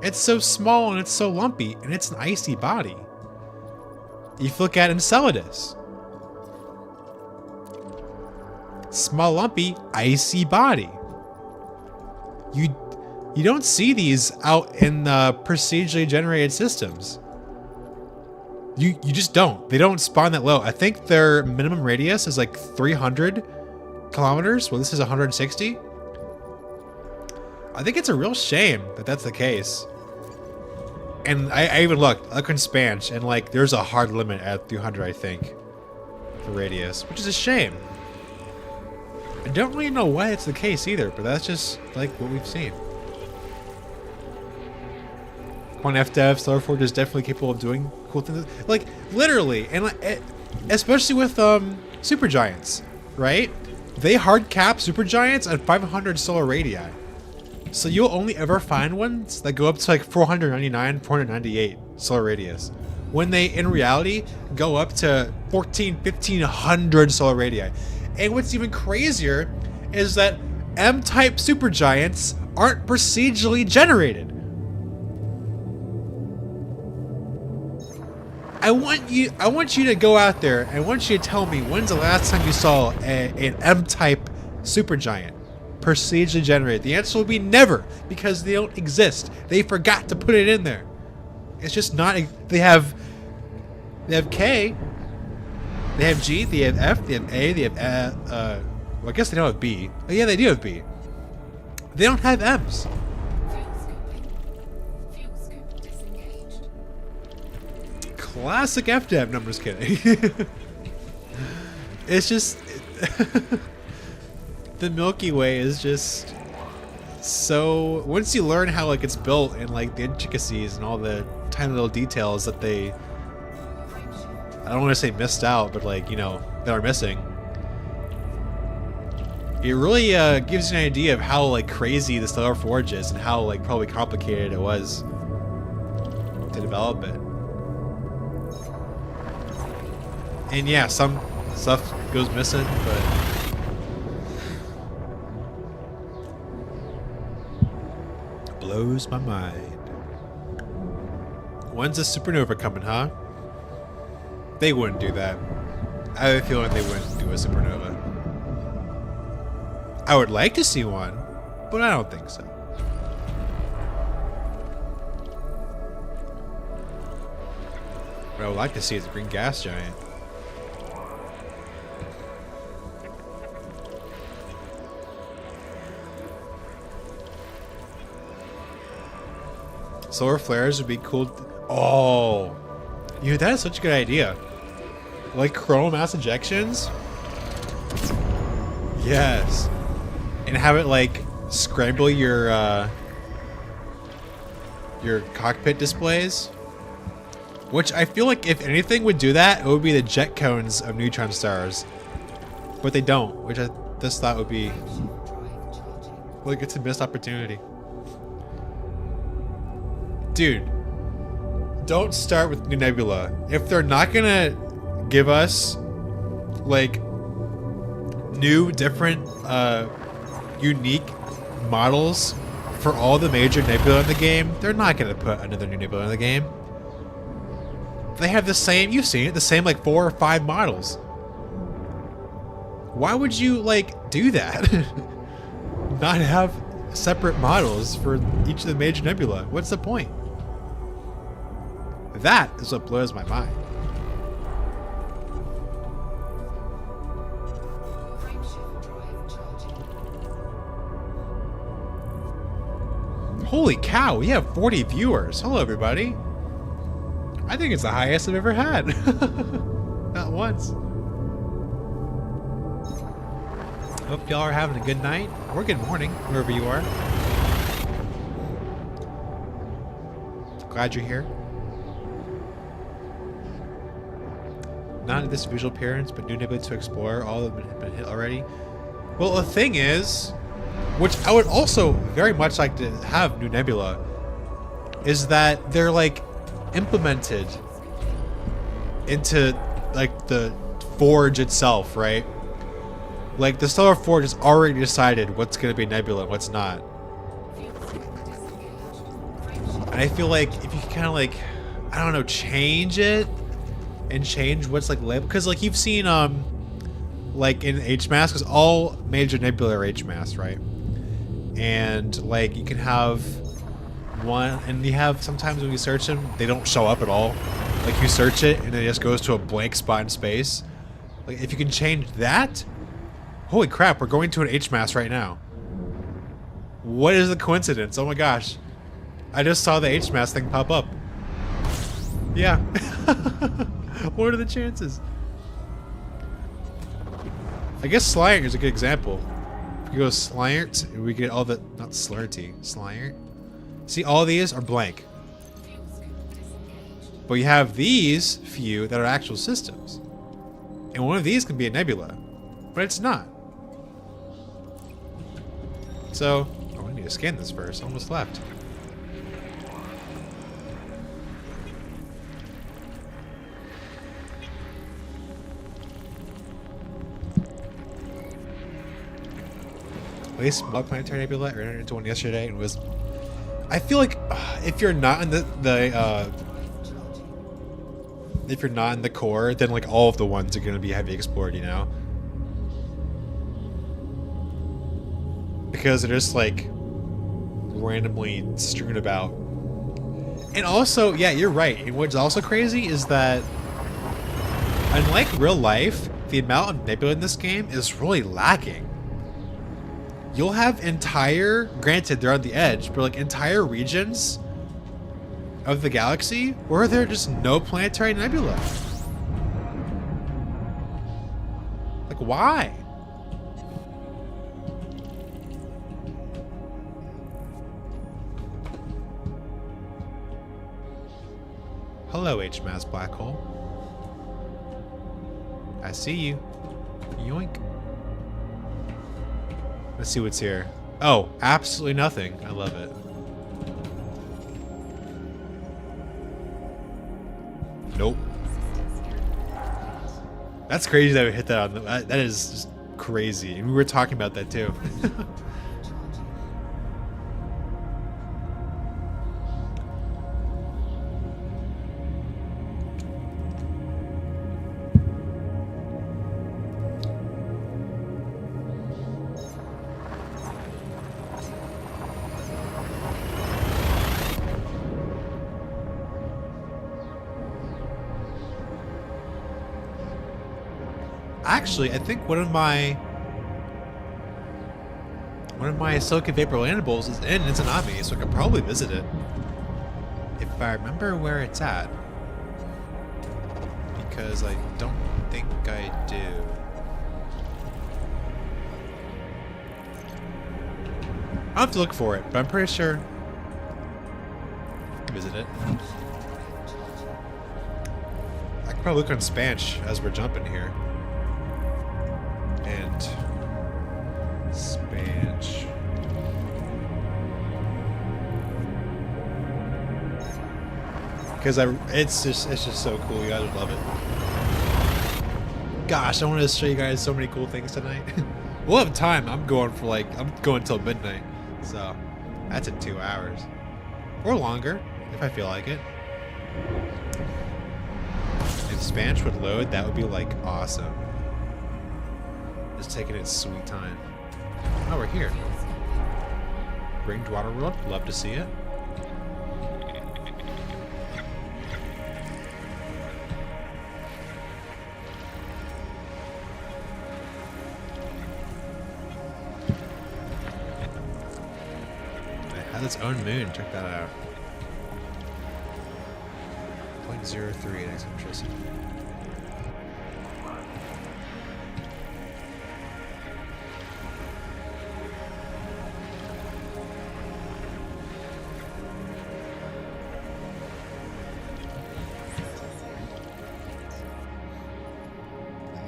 It's so small and it's so lumpy and it's an icy body. If you look at Enceladus, small lumpy icy body. You don't see these out in procedurally generated systems. You just don't. They don't spawn that low. I think their minimum radius is like 300 kilometers. Well, this is 160. I think it's a real shame that that's the case. And I even looked. I looked in Spanch, and like there's a hard limit at 300, I think, for radius, which is a shame. I don't really know why it's the case either, but that's just like what we've seen. One FDev, Starforge is definitely capable of doing cool things. Like literally, and like, especially with supergiants, right? They hard cap supergiants at 500 solar radii. So you'll only ever find ones that go up to like 499, 498 solar radius, when they in reality go up to 1500 solar radii. And what's even crazier is that M-type supergiants aren't procedurally generated. I want you to go out there and I want you to tell me when's the last time you saw an M-type supergiant procedurally generated. The answer will be never, because they don't exist. They forgot to put it in there. It's just not. They have K, they have G, they have F, they have A, they have well, I guess they don't have B. Oh yeah, they do have B. They don't have M's. Classic FDev. No, I'm just kidding. It's just the Milky Way is just so. Once you learn how like it's built and like the intricacies and all the tiny little details that they, I don't want to say missed out, but like, you know, that are missing. It really gives you an idea of how like crazy the Stellar Forge is and how like probably complicated it was to develop it. And yeah, some stuff goes missing, but blows my mind. When's the supernova coming, huh? They wouldn't do that. I have a feeling they wouldn't do a supernova. I would like to see one, but I don't think so. What I would like to see is a green gas giant. Solar flares would be cool. Oh, you, that is such a good idea. Like coronal mass ejections. Yes, and have it like scramble your cockpit displays. Which I feel like if anything would do that, it would be the jet cones of neutron stars. But they don't, which I just thought would be like it's a missed opportunity. Dude, don't start with New Nebula. If they're not gonna give us like new, different, unique models for all the major nebula in the game, they're not gonna put another new nebula in the game. They have the same, you've seen it, the same like 4 or 5 models. Why would you like do that? Not have separate models for each of the major nebula. What's the point? That is what blows my mind. Holy cow, we have 40 viewers. Hello, everybody. I think it's the highest I've ever had. Not once. Hope y'all are having a good night or good morning, wherever you are. Glad you're here. Not this visual appearance, but new neighborhood to explore. All have been hit already. Well, the thing is, which I would also very much like to have New Nebula, is that they're like implemented into like the Forge itself, right? Like the Stellar Forge has already decided what's going to be Nebula and what's not. And I feel like if you kind of like, I don't know, change it and change what's like labeled, because like you've seen like in HMAS, because all major nebula are HMAS, right? And like you can have one, and you have sometimes when you search them, they don't show up at all. Like you search it and it just goes to a blank spot in space. Like if you can change that, holy crap, we're going to an HMAS right now. What is the coincidence? Oh my gosh. I just saw the HMAS thing pop up. Yeah. What are the chances? I guess Slyert is a good example. If we go Slyert, we get all the, not Slurty, Slyert. See, all these are blank. But you have these few that are actual systems. And one of these can be a nebula, but it's not. So, oh, I need to scan this first. Almost left. At least Planetary Nebula, I ran into one yesterday and was. I feel like if you're not in if you're not in the core, then like all of the ones are gonna be heavy explored, you know? Because they're just like randomly strewn about. And also, yeah, you're right. And what's also crazy is that unlike real life, the amount of nebula in this game is really lacking. You'll have entire, granted they're on the edge, but like entire regions of the galaxy where there are just no planetary nebula. Like why? Hello, HMAS black hole. I see you. Yoink. Let's see what's here. Oh, absolutely nothing. I love it. Nope. That's crazy that we hit that on the, that is just crazy. And we were talking about that too. Actually, I think one of my Silicon Vapor Landables is in Izanami, so I could probably visit it. If I remember where it's at. Because I don't think I do. I'll have to look for it, but I'm pretty sure I can visit it. I could probably look on Spanch as we're jumping here. And Spanch. Because it's just so cool. You guys would love it. Gosh, I want to show you guys so many cool things tonight. We'll have time. I'm going till midnight. So that's in 2 hours. Or longer, if I feel like it. If Spanch would load, that would be like awesome. Just taking its sweet time. Oh, we're here. Ringed Water World. Love to see it. its own moon. Check that out. 0.03 eccentricity.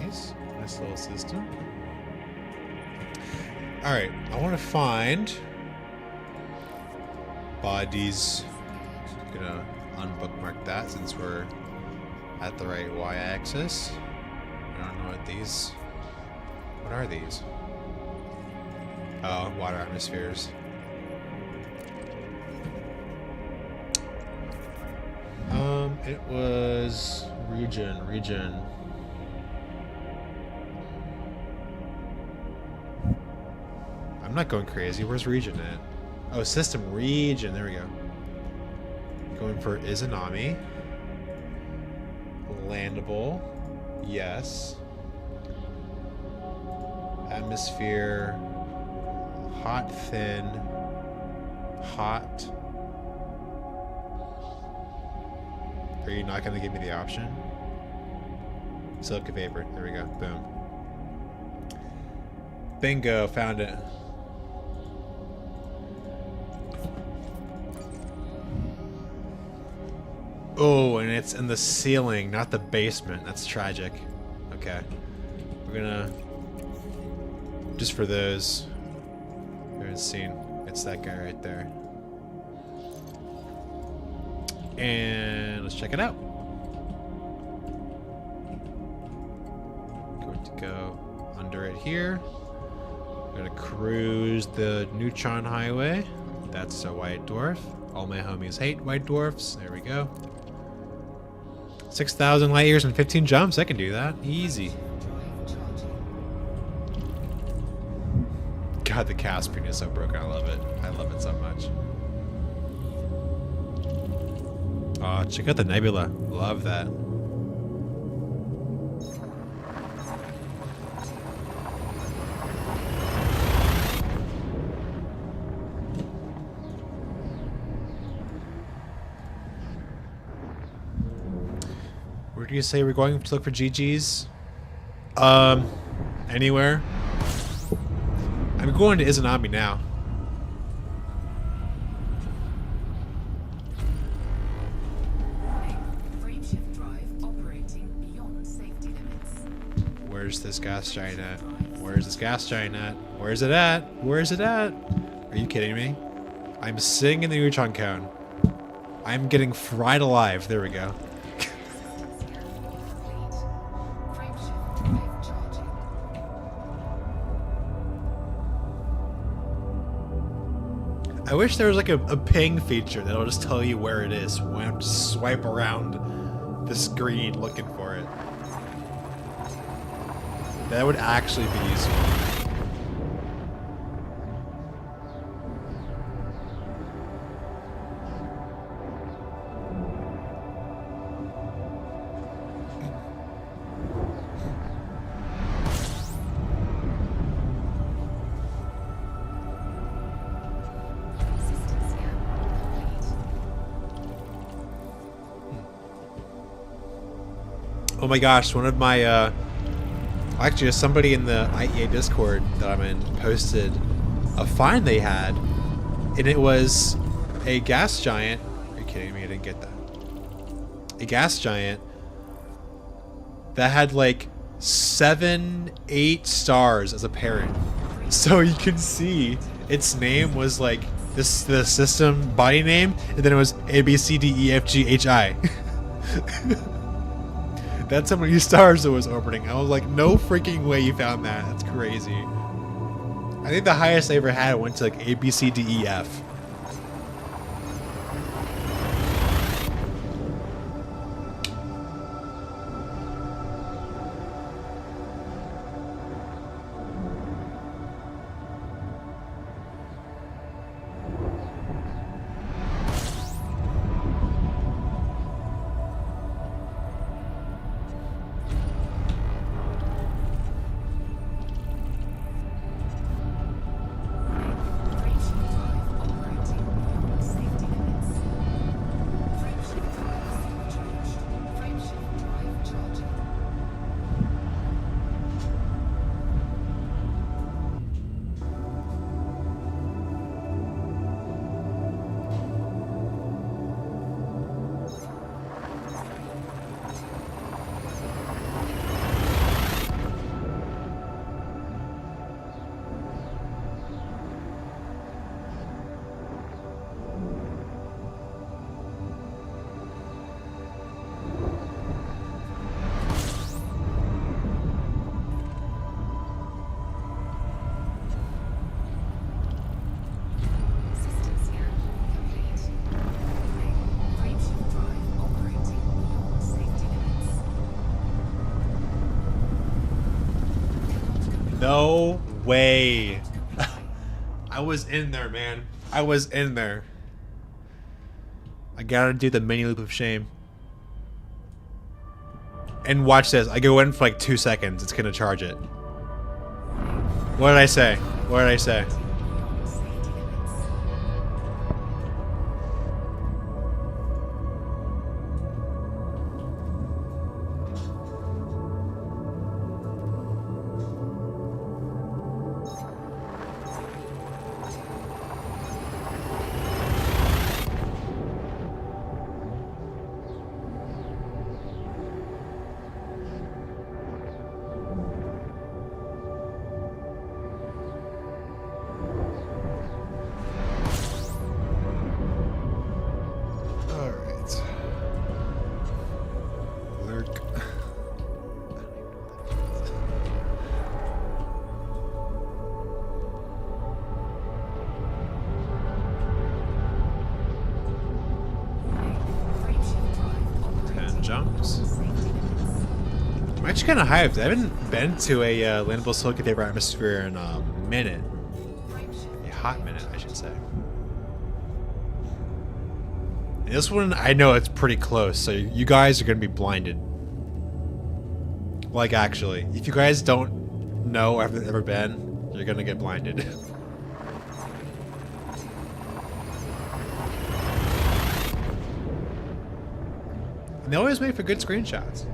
Nice. Nice little system. Alright, I want to find bodies. Gonna unbookmark that since we're at the right y-axis. I don't know what these... What are these? Oh, water atmospheres. It was region. I'm not going crazy. Where's region at? Oh, system region. There we go. Going for Izanami. Landable. Yes. Atmosphere. Hot, thin. Hot. Are you not going to give me the option? Silica vapor. There we go. Boom. Bingo. Found it. Oh, and it's in the ceiling, not the basement. That's tragic. Okay. We're gonna... Just for those who haven't seen, it's that guy right there. And let's check it out. Going to go under it here. We're gonna cruise the neutron highway. That's a white dwarf. All my homies hate white dwarfs. There we go. 6,000 light years and 15 jumps. I can do that. Easy. God, the Caspian is so broken. I love it. I love it so much. Oh, check out the nebula. Love that. Where do you say we're going to look for GGs? Anywhere. I'm going to Izanami now. Frameshift drive operating beyond safety limits. Where's this gas giant at? Where's this gas giant at? Where's it at? Where's it at? Are you kidding me? I'm sitting in the neutron cone. I'm getting fried alive. There we go. I wish there was like a ping feature that'll just tell you where it is when I have to swipe around the screen looking for it. That would actually be useful. Oh my gosh, one of my, actually somebody in the IEA Discord that I'm in posted a find they had, and it was a gas giant. Are you kidding me? I didn't get that. A gas giant that had like 7, 8 stars as a parent. So you can see its name was like the system body name, and then it was A, B, C, D, E, F, G, H, I. That's how many stars it was orbiting. I was like, no freaking way you found that. That's crazy. I think the highest I ever had went to like A, B, C, D, E, F. No way. I was in there, man. I was in there. I gotta do the mini loop of shame. And watch this. I go in for like 2 seconds. It's gonna charge it. What did I say? What did I say? Jumps. I'm actually kind of hyped. I haven't been to a landable silicon vapor atmosphere in a minute. A hot minute, I should say. And this one, I know it's pretty close, so you guys are going to be blinded. Like, actually. If you guys don't know or have ever been, you're going to get blinded. And they always make for good screenshots.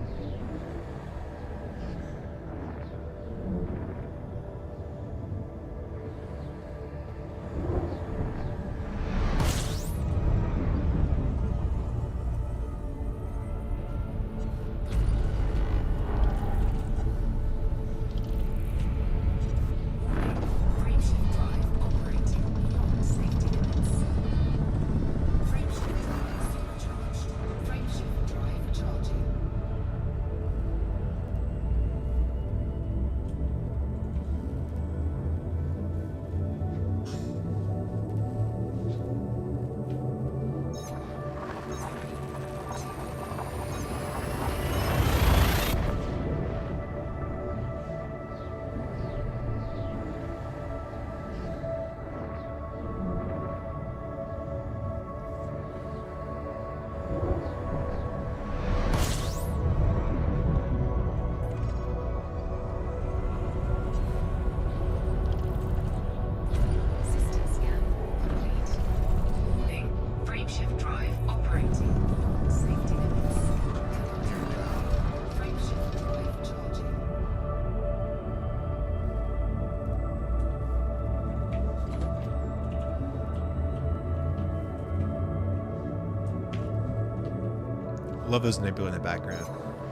Love those nebula in the background.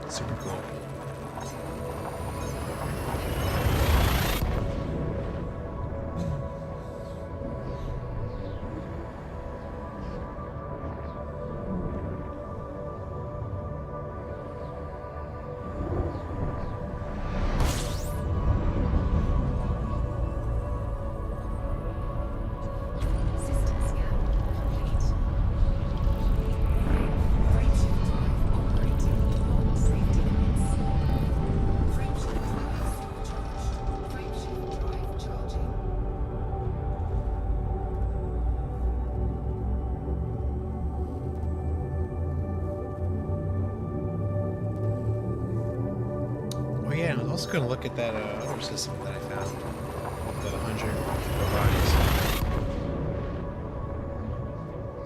Super cool. Yeah, I was also going to look at that other system that I found. The 100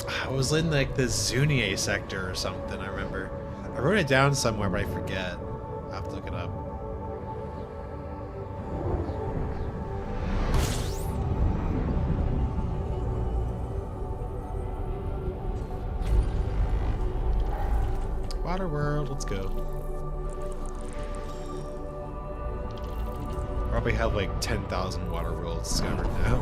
bodies. I was in like the Zunier sector or something, I remember. I wrote it down somewhere, but I forget. I'll have to look it up. Water World, let's go. Probably have like 10,000 water worlds discovered now.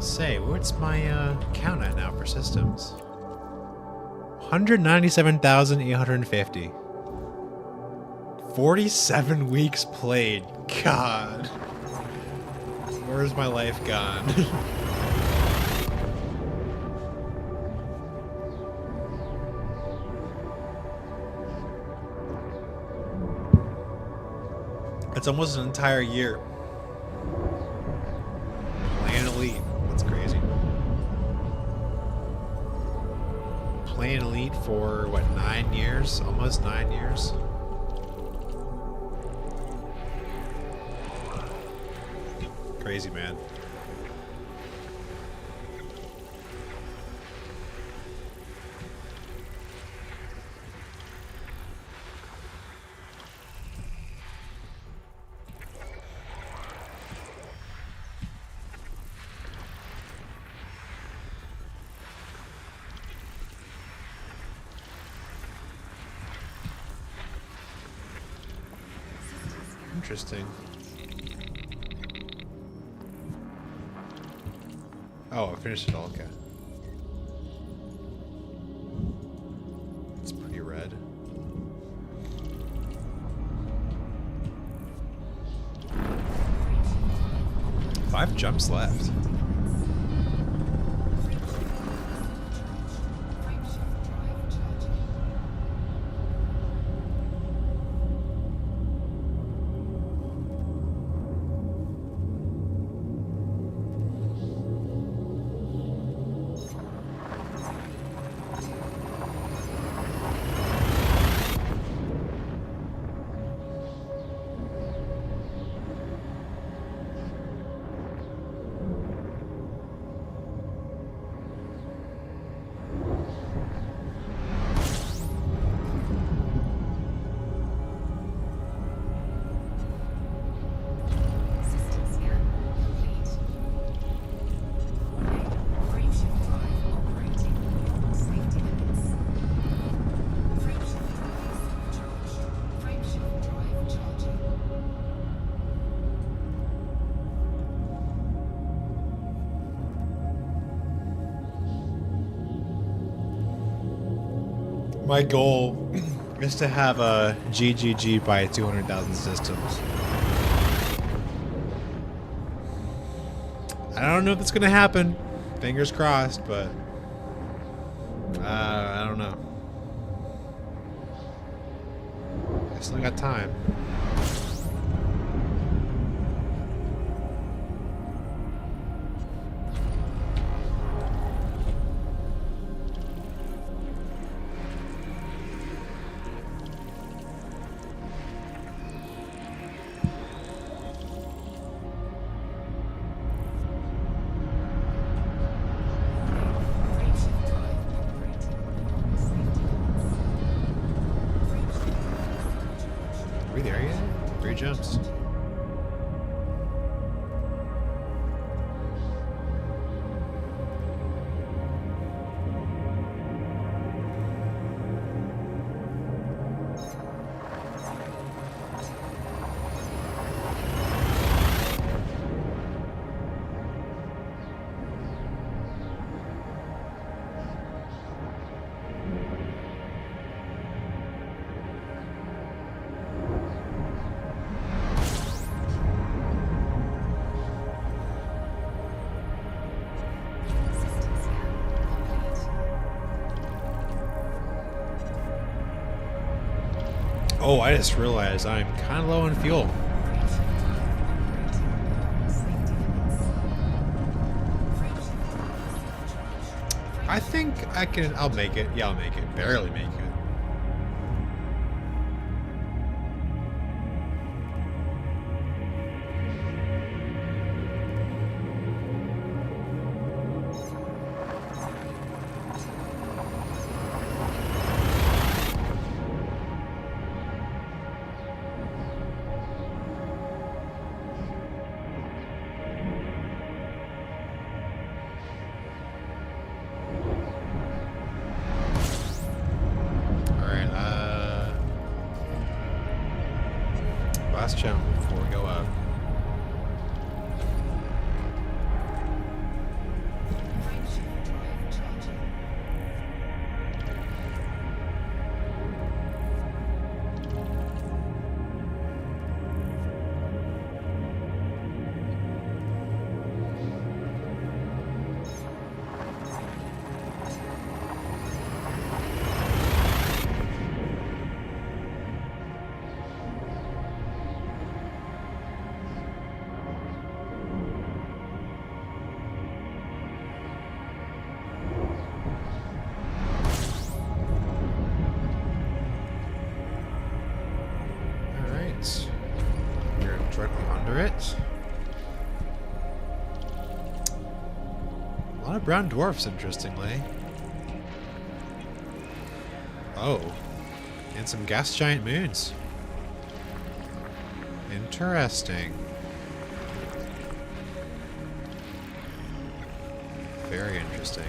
Say, what's my count at now for systems? 197,850. 47 weeks played. God. Where's my life gone? That's almost an entire year. Playing Elite. That's crazy. Playing Elite for, what, 9 years? Almost 9 years? Crazy, man. Interesting. Oh, I finished it all. Okay. It's pretty red. Five jumps left. My goal is to have a GGG by 200,000 systems. I don't know if that's gonna happen. Fingers crossed, but I don't know. I still got time. Are we there yet? 3 jumps. Oh, I just realized I'm kind of low on fuel. I think I'll make it. Yeah, I'll make it. Barely make it. lot of brown dwarfs, interestingly. Oh. And some gas giant moons. Interesting. Very interesting.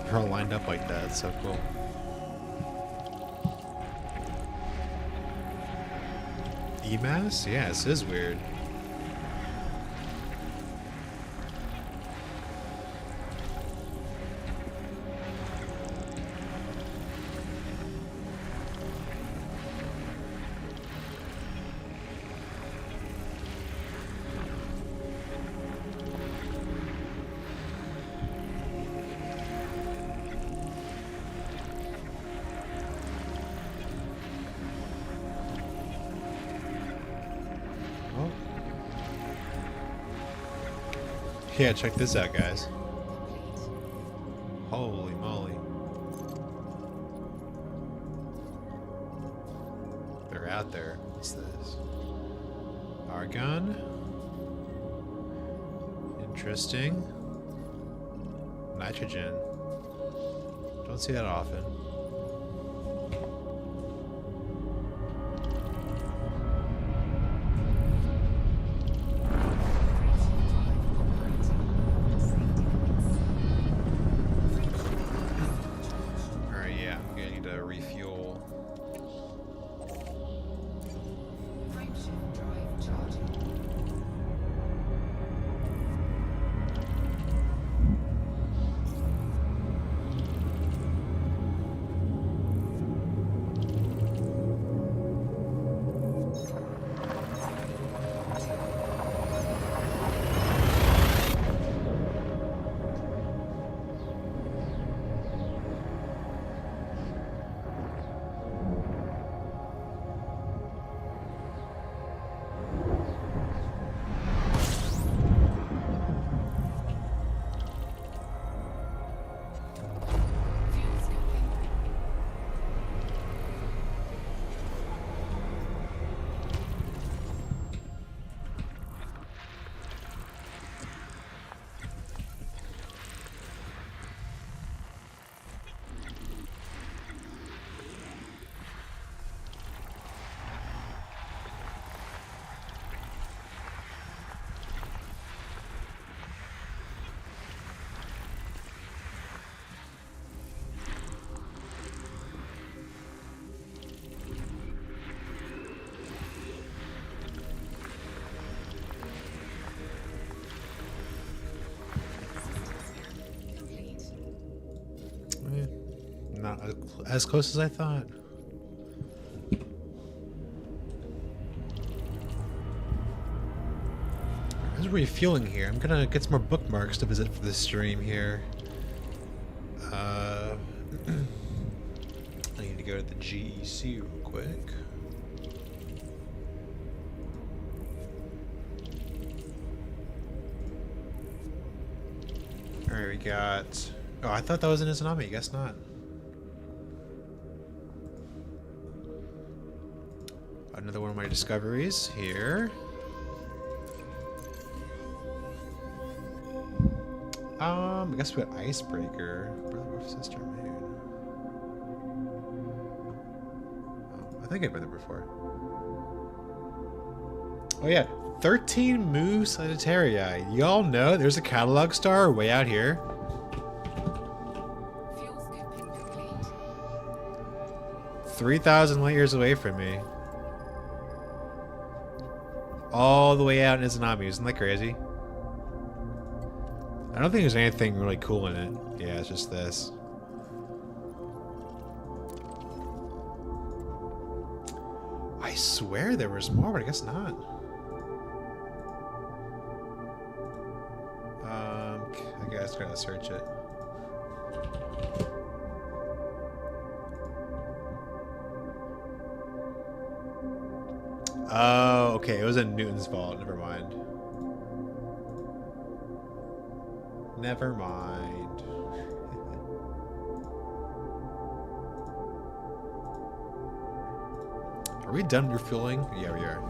They're all lined up like that. It's so cool. EMAS? Yeah, this is weird. Yeah, check this out, guys. Holy moly. They're out there. What's this? Argon. Interesting. Nitrogen. Don't see that often. Not as close as I thought. How's refueling here? I'm gonna get some more bookmarks to visit for this stream here. I need to go to the GEC real quick. Alright, we got... Oh, I thought that was in Izanami. Guess not. Another one of my discoveries here. I guess we got Icebreaker. Brother, Wolf, Sister, Moon. Oh, I think I've been there before. Oh yeah, 13 Mu Sagittarii. Y'all know there's a catalog star way out here. Fuel scooping complete. 3,000 light years away from me. All the way out in Izanami. Isn't that crazy? I don't think there's anything really cool in it. Yeah, it's just this. I swear there was more, but I guess not. I guess I gotta search it. Oh, okay. It was in Newton's fault. Never mind. Never mind. Are we done refueling? Yeah, we are.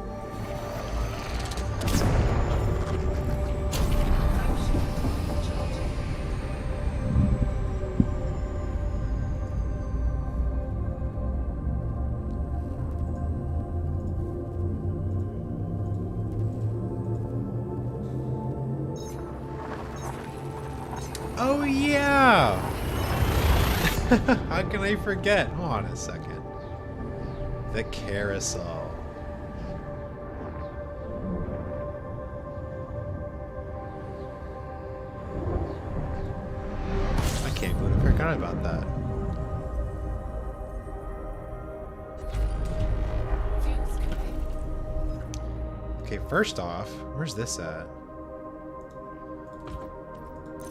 Oh yeah! How can I forget? Hold on a second. The carousel. I can't believe I forgot about that. Okay, first off, where's this at?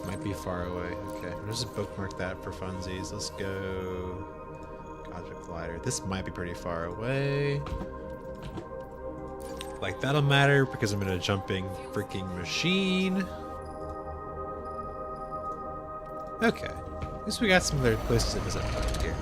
Might be far away. Okay, I'll just bookmark that for funsies. Let's go. Object glider. This might be pretty far away. Like, that'll matter because I'm in a jumping freaking machine. Okay. At least we got some other places to visit here.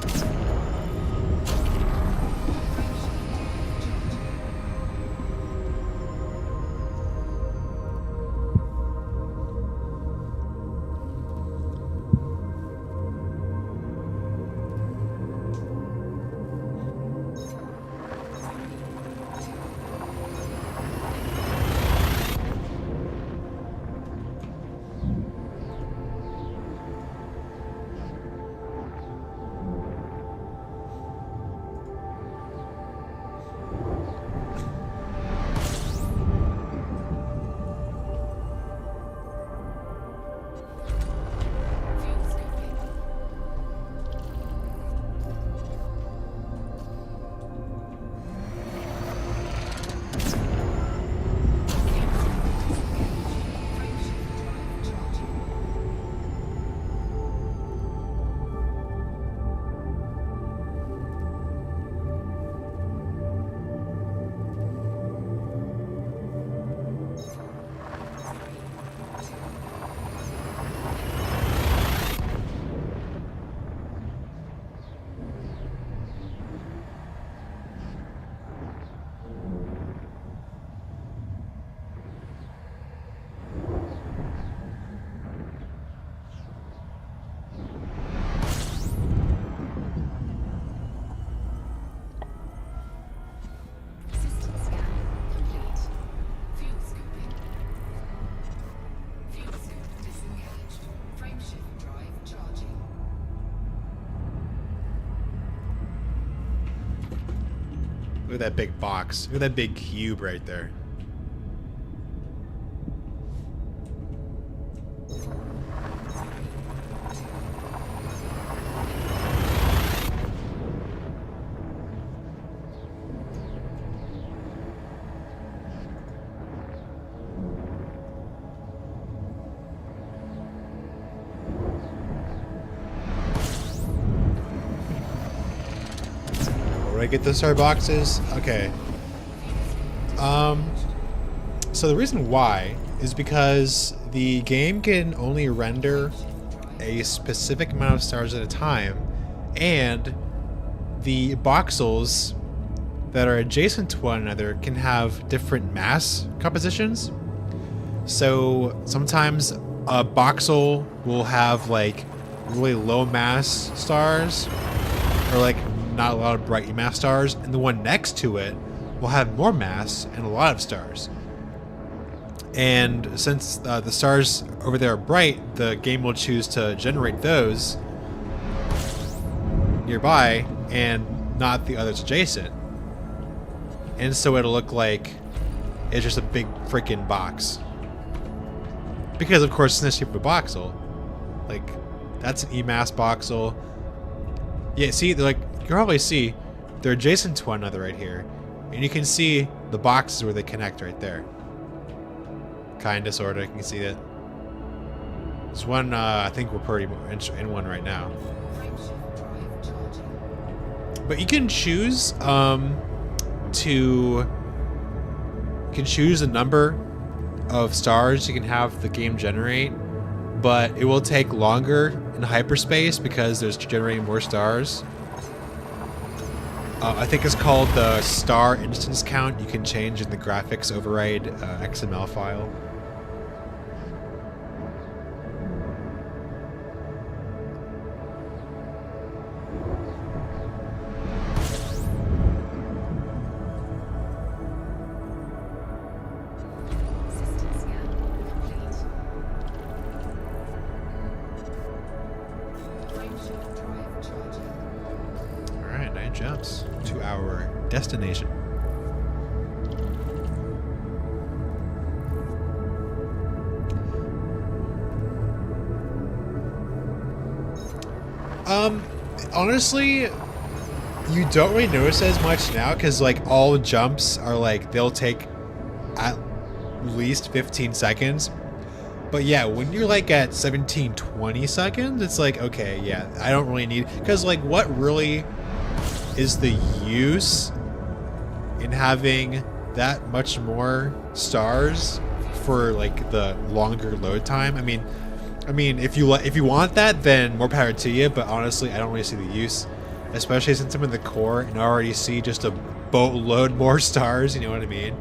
Look at that big box. Look at that big cube right there. Where do I get the star boxes? Okay. So the reason why is because the game can only render a specific amount of stars at a time, and the voxels that are adjacent to one another can have different mass compositions. So sometimes a voxel will have like really low mass stars, or like not a lot of bright mass stars, and the one next to it will have more mass and a lot of stars. And since the stars over there are bright, the game will choose to generate those nearby and not the others adjacent. And so it'll look like it's just a big freaking box. Because of course it's in the shape of a voxel. Like, that's an E-mass voxel. Yeah, see, they're like, you can probably see they're adjacent to one another right here. And you can see the boxes where they connect right there. Kinda, sorta, you can see it. This one, I think we're pretty in one right now. But you can choose, you can choose the number of stars you can have the game generate, but it will take longer in hyperspace because there's generating more stars. I think it's called the star instance count. You can change in the graphics override XML file. 9 jumps to our destination. Honestly, you don't really notice as much now because like all jumps are like they'll take at least 15 seconds. But yeah, when you're like at 17, 20 seconds, it's like, okay, yeah, I don't really need, because like what really is the use in having that much more stars for like the longer load time? I mean, if you want that, then more power to you. But honestly, I don't really see the use, especially since I'm in the core and I already see just a boatload more stars. You know what I mean?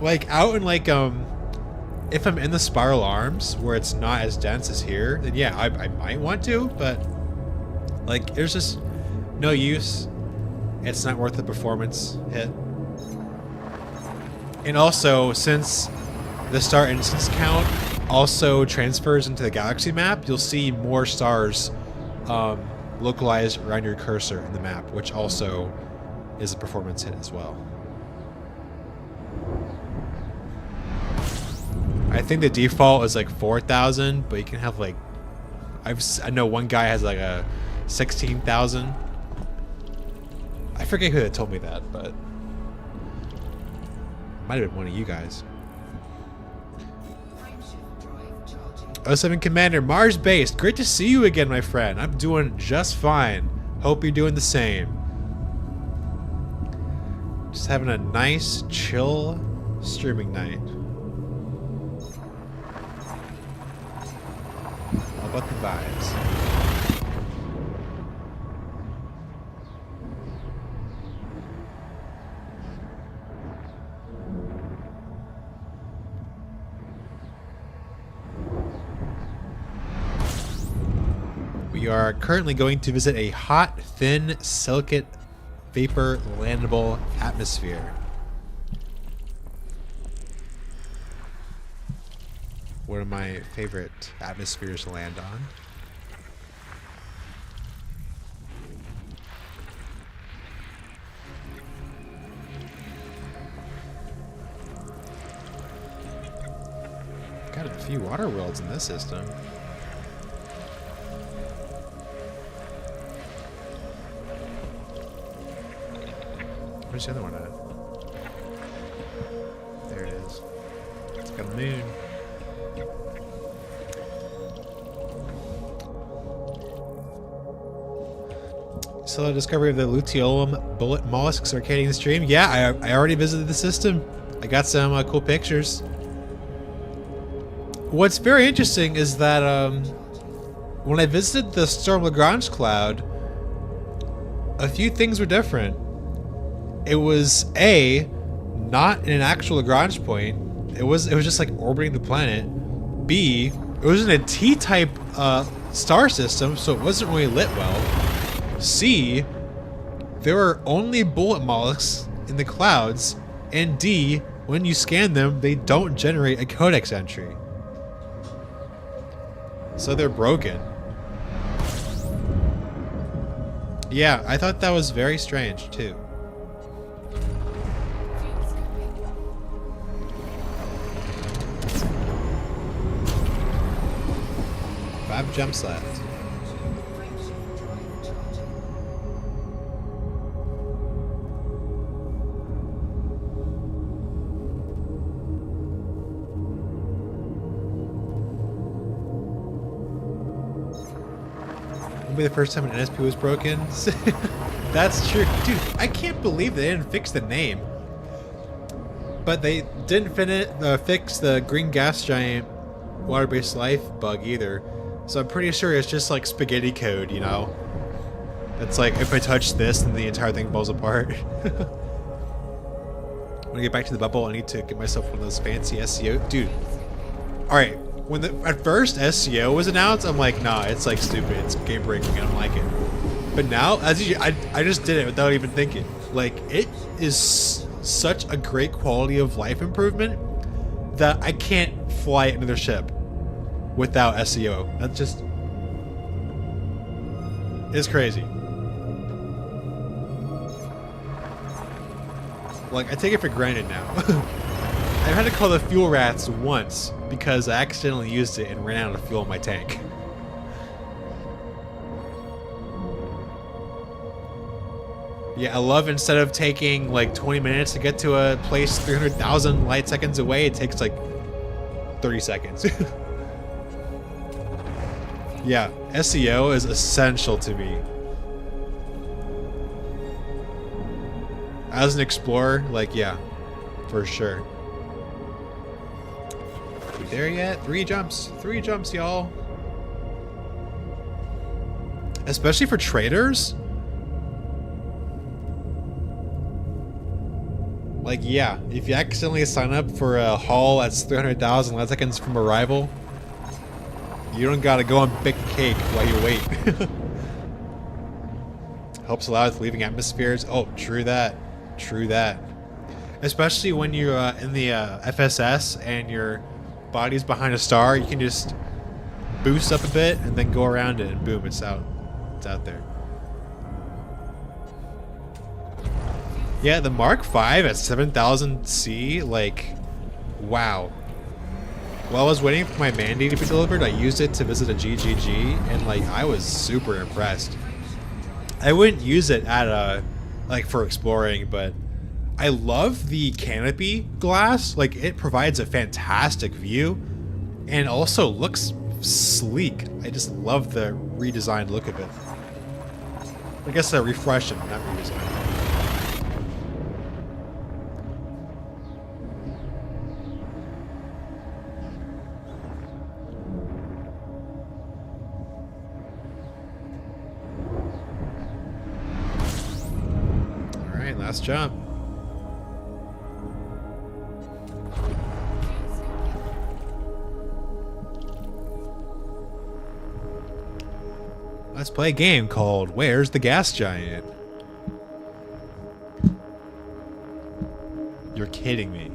Like out in like if I'm in the spiral arms where it's not as dense as here, then yeah, I might want to, but like there's just no use. It's not worth the performance hit. And also, since the star instance count also transfers into the galaxy map, you'll see more stars localized around your cursor in the map, which also is a performance hit as well. I think the default is like 4,000, but you can have like, I know one guy has like a 16,000. I forget who that told me that, but it might have been one of you guys. 07 Commander, Mars based. Great to see you again, my friend. I'm doing just fine. Hope you're doing the same. Just having a nice, chill streaming night. All about the vibes. We are currently going to visit a hot, thin, silicate, vapor landable atmosphere. One of my favorite atmospheres to land on. Got a few water worlds in this system. Where's the other one at? There it is. It's got a moon. So the discovery of the luteolum bullet mollusk circadian stream. Yeah, I already visited the system. I got some cool pictures. What's very interesting is that when I visited the Storm Lagrange cloud, a few things were different. It was not in an actual Lagrange point. It was just like orbiting the planet. B, it was in a T-type star system, so it wasn't really lit well. C, there were only bullet mollusks in the clouds. And D, when you scan them, they don't generate a codex entry. So they're broken. Yeah, I thought that was very strange too. 5 jumps left. It'll be the first time an NSP was broken. That's true. Dude, I can't believe they didn't fix the name. But they didn't fix the green gas giant water-based life bug either. So I'm pretty sure it's just like spaghetti code, you know? It's like, if I touch this, then the entire thing falls apart. When I get back to the bubble, I need to get myself one of those fancy SEO. Dude, alright, at first SEO was announced, I'm like, nah, it's like stupid, it's game breaking, I don't like it. But now, I just did it without even thinking. Like, it is such a great quality of life improvement that I can't fly another ship without SEO. That's just... It's crazy. Like, I take it for granted now. I've had to call the fuel rats once because I accidentally used it and ran out of fuel in my tank. Yeah, I love instead of taking like 20 minutes to get to a place 300,000 light seconds away, it takes like 30 seconds. Yeah, SEO is essential to me. As an explorer, like, yeah, for sure. We there yet? 3 jumps, y'all. Especially for traders. Like, yeah, if you accidentally sign up for a haul that's 300,000 light seconds from arrival, you don't gotta go and bake a cake while you wait. Helps a lot with leaving atmospheres. Oh, true that. True that. Especially when you're in the FSS and your body's behind a star, you can just boost up a bit and then go around it and boom, it's out. It's out there. Yeah, the Mark V at 7000 C, like, wow. While I was waiting for my Mandy to be delivered, I used it to visit a GGG, and like, I was super impressed. I wouldn't use it at like for exploring, but I love the canopy glass. Like, it provides a fantastic view and also looks sleek. I just love the redesigned look of it. I guess a refreshing, not redesign. Alright, last jump. Let's play a game called Where's the Gas Giant? You're kidding me.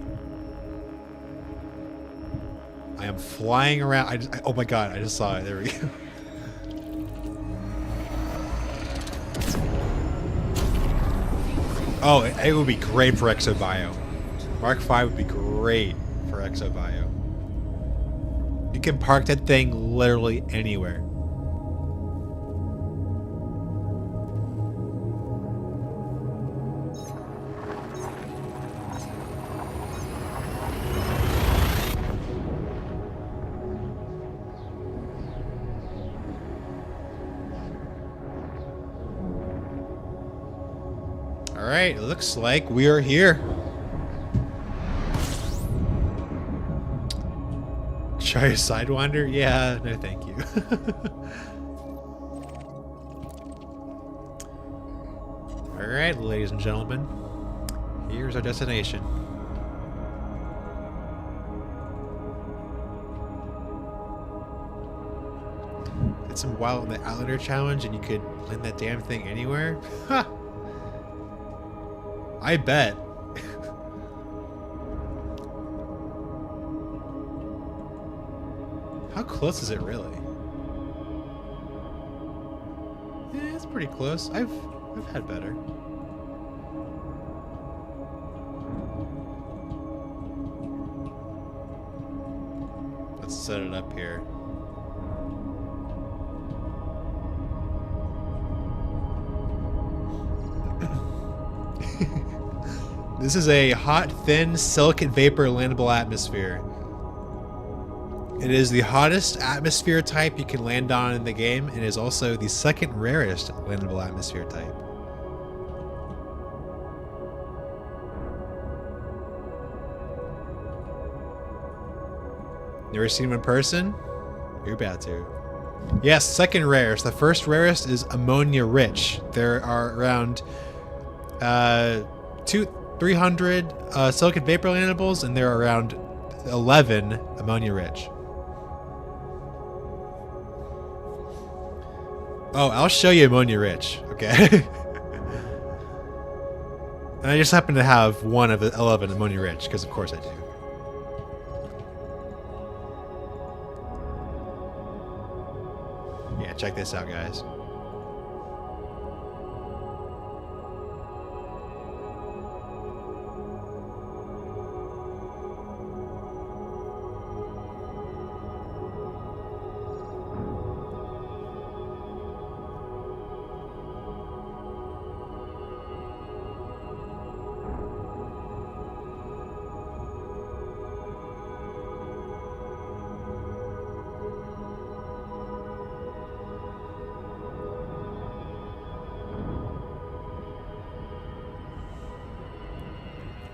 I am flying around. Oh my god, I just saw it. There we go. Oh, it would be great for Exobio. Mark V would be great for Exobio. You can park that thing literally anywhere. Alright, it looks like we are here. Try a Sidewinder? Yeah, no thank you. Alright, ladies and gentlemen. Here's our destination. Did some wild on the Outlander challenge and you could land that damn thing anywhere? Ha! I bet. How close is it really? Yeah, it's pretty close. I've had better. Let's set it up here. This is a hot, thin, silicate vapor landable atmosphere. It is the hottest atmosphere type you can land on in the game, and is also the second rarest landable atmosphere type. Never seen them in person? You're about to. Yes, second rarest. The first rarest is ammonia rich. There are around 300 silicate vapor landables, and there are around 11 ammonia rich. Oh, I'll show you ammonia rich, okay? And I just happen to have one of the 11 ammonia rich, because of course I do. Yeah, check this out, guys.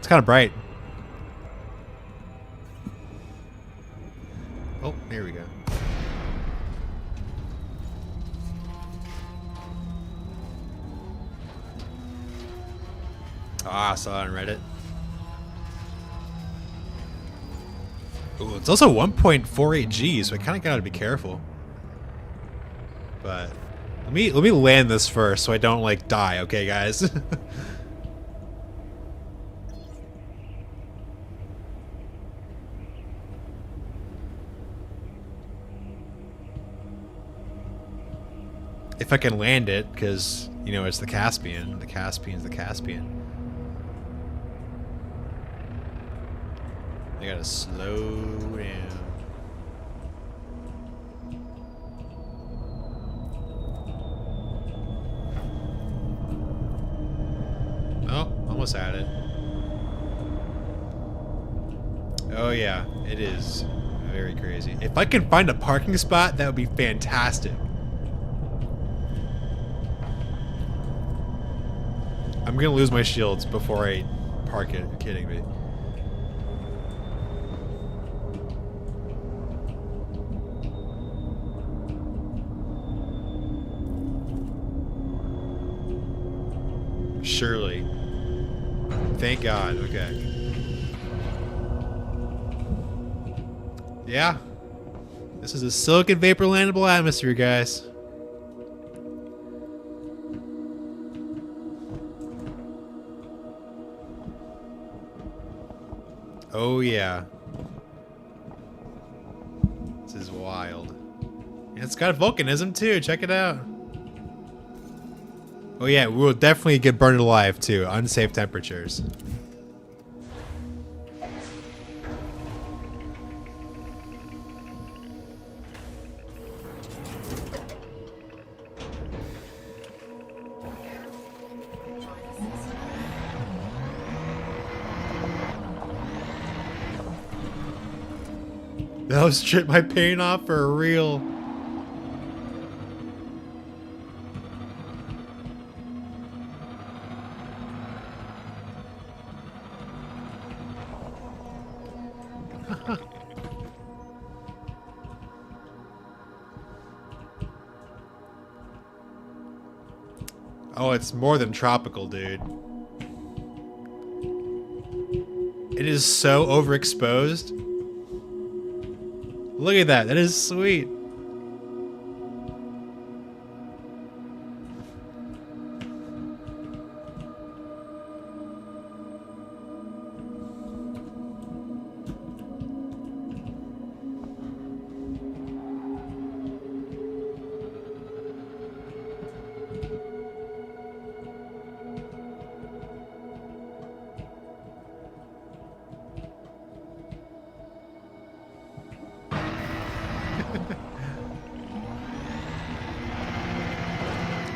It's kind of bright. Oh, here we go. Ah, I saw it on Reddit. Ooh, it's also 1.48 G, so I kind of gotta be careful. But let me land this first so I don't like die, okay, guys? If I can land it, because, you know, it's the Caspian. The Caspian's the Caspian. I gotta slow down. Oh, almost at it. Oh yeah, it is very crazy. If I can find a parking spot, that would be fantastic. I'm gonna lose my shields before I park it. You're kidding me. Surely. Thank God. Okay. Yeah. This is a silicon vapor landable atmosphere, guys. Oh yeah. This is wild. And it's got volcanism too, check it out. Oh yeah, we will definitely get burned alive too, unsafe temperatures. That'll strip my paint off for real. Oh, it's more than tropical, dude. It is so overexposed. Look at that. That is sweet.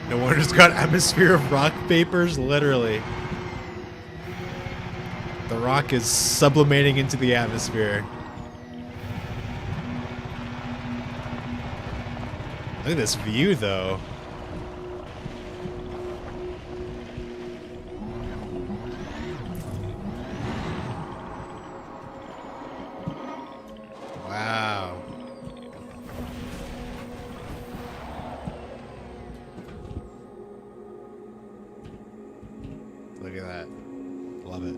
No wonder it's got atmosphere of rock vapors, literally. The rock is sublimating into the atmosphere. Look at this view, though. Wow. Look at that. Love it.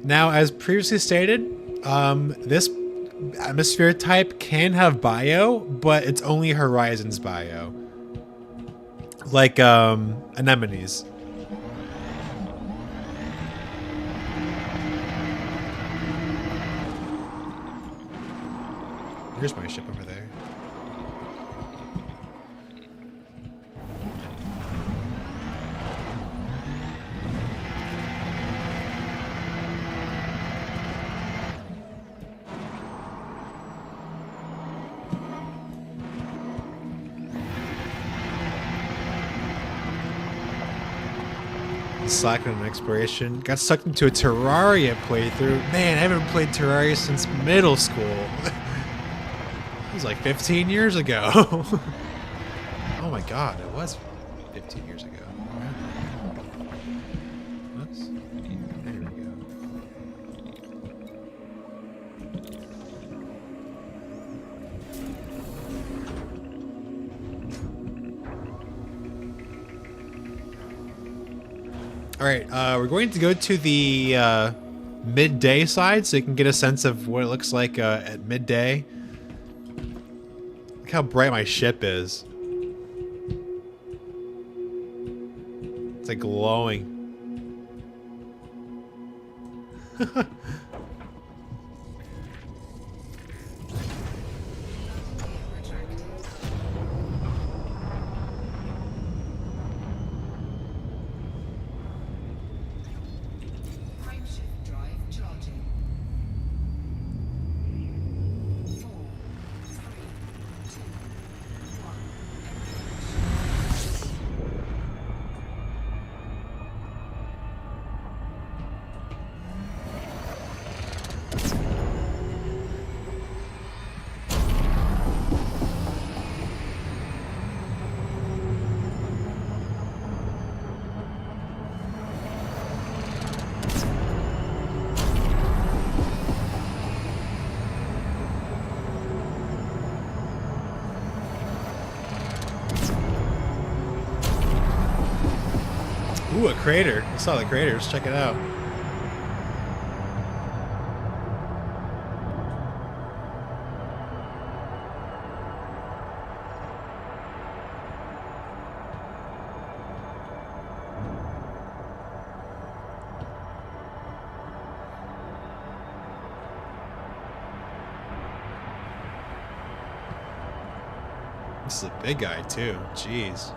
Now, as previously stated, this atmosphere type can have bio, but it's only Horizons bio. Like, anemones. Here's my ship over there. Slacking on exploration. Got sucked into a Terraria playthrough. Man, I haven't played Terraria since middle school. It was like 15 years ago. Oh my god, it was 15 years ago. Wow. Oops. There we go. All right, we're going to go to the midday side so you can get a sense of what it looks like at midday. Look how bright my ship is. It's like glowing. Frameshift drive charging. 4, 3, 2, 1. Ooh, a crater. I saw the crater. Let's check it out. This is a big guy too. Jeez.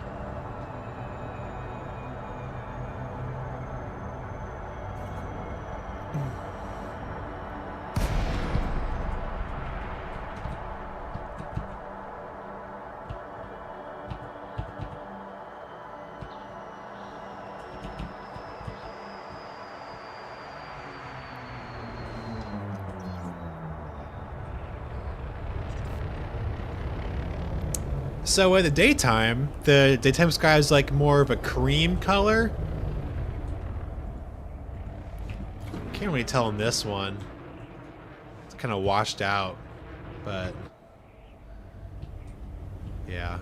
So in the daytime sky is like more of a cream color. Can't really tell in this one. It's kind of washed out, but yeah.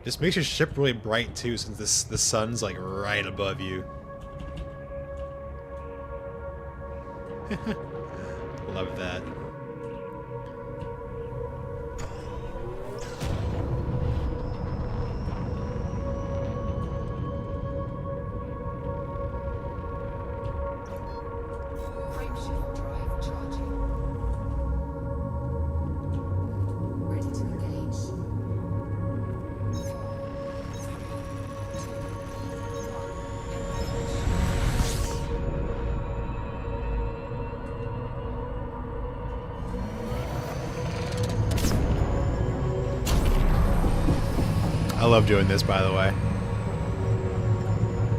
Just makes your ship really bright too, since the sun's like right above you. Love that. Frameshift drive charging. Ready to engage. 4, 3, 2, 1. I love doing this, by the way.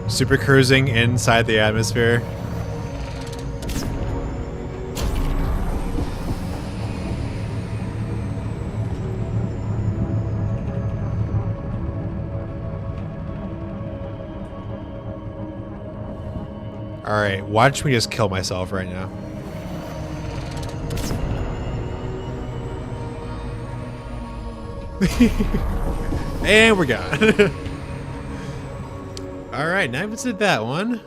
Super cruising inside the atmosphere. Alright, watch me just kill myself right now. And we're gone. Alright, now we did that one.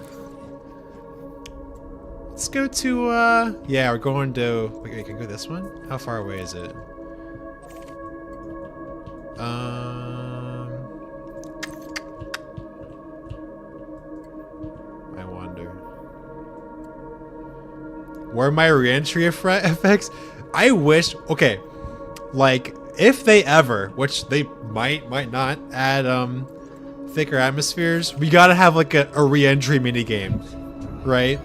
Let's go to, yeah, we're going to, wait, we can go this one? How far away is it? I wonder. Where are my re-entry effects? I wish, okay, like, if they ever, which they might not, add thicker atmospheres, we gotta have like a re-entry minigame, right?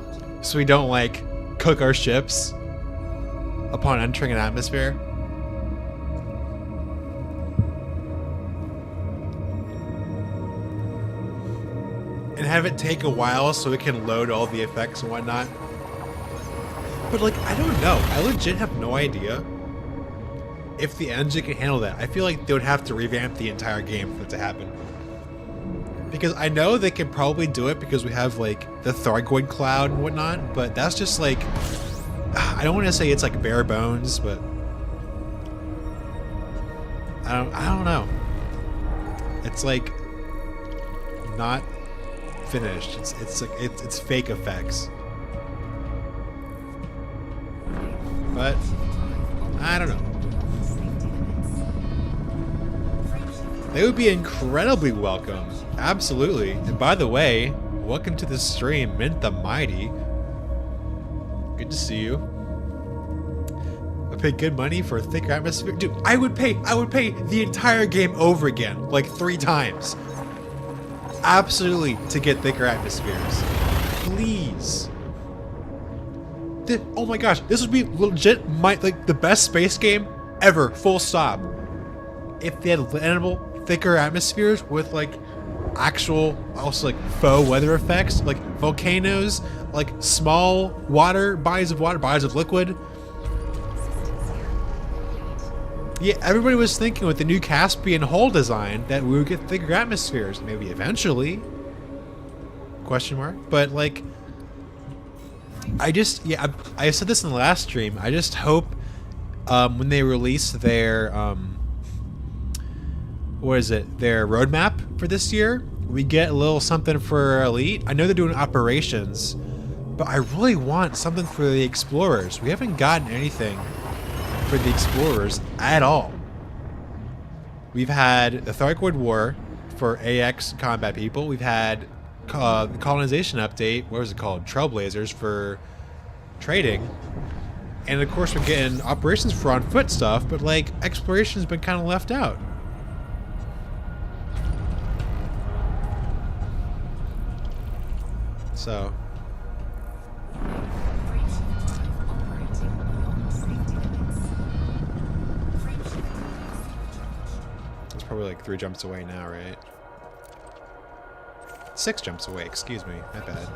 So we don't like cook our ships upon entering an atmosphere. And have it take a while so it can load all the effects and whatnot. But like, I don't know. I legit have no idea if the engine can handle that. I feel like they would have to revamp the entire game for it to happen. Because I know they can probably do it because we have like the Thargoid cloud and whatnot, but that's just like, I don't want to say it's like bare bones, but I don't know. It's like not finished. It's fake effects. But I don't know. They would be incredibly welcome. Absolutely. And by the way, welcome to the stream, Mint the Mighty. Good to see you. I pay good money for a thicker atmosphere. Dude, I would pay the entire game over again, like 3 times. Absolutely, to get thicker atmospheres. Please. Oh my gosh, this would be legit like the best space game ever, full stop. If they had landable, thicker atmospheres with like actual, also like faux weather effects, like volcanoes, like small bodies of liquid. Yeah, everybody was thinking with the new Caspian hull design that we would get thicker atmospheres, maybe eventually. Question mark. But like, I said this in the last stream. I just hope when they release their their roadmap for this year, we get a little something for Elite. I know they're doing operations, but I really want something for the Explorers. We haven't gotten anything for the Explorers at all. We've had the Thargoid War for AX combat people. We've had the colonization update. What was it called? Trailblazers for trading. And of course we're getting operations for on foot stuff, but like exploration's been kind of left out. So it's probably like 3 jumps away now, right? 6 jumps away, excuse me, my bad.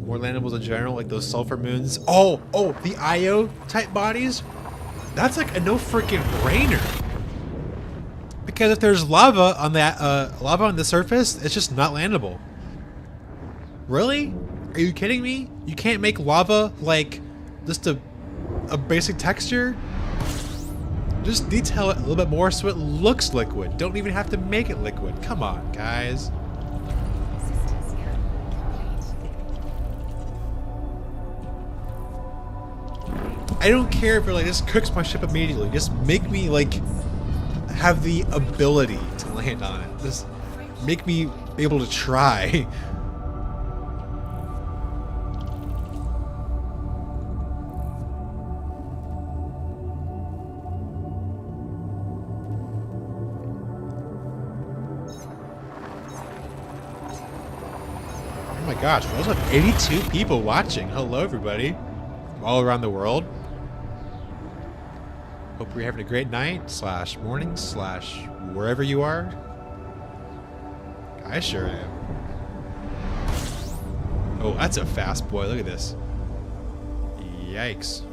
More landables in general, like those sulfur moons. Oh, the IO type bodies? That's like a no freaking brainer. Because if there's lava on the surface, it's just not landable. Really? Are you kidding me? You can't make lava like just a basic texture? Just detail it a little bit more so it looks liquid. Don't even have to make it liquid. Come on, guys. I don't care if it like just cooks my ship immediately. Just make me like have the ability to land on it. Just make me able to try. Oh my gosh, we also have 82 people watching. Hello everybody. From all around the world. Hope you're having a great night, / morning, / wherever you are. I sure am. Oh, that's a fast boy. Look at this. Yikes.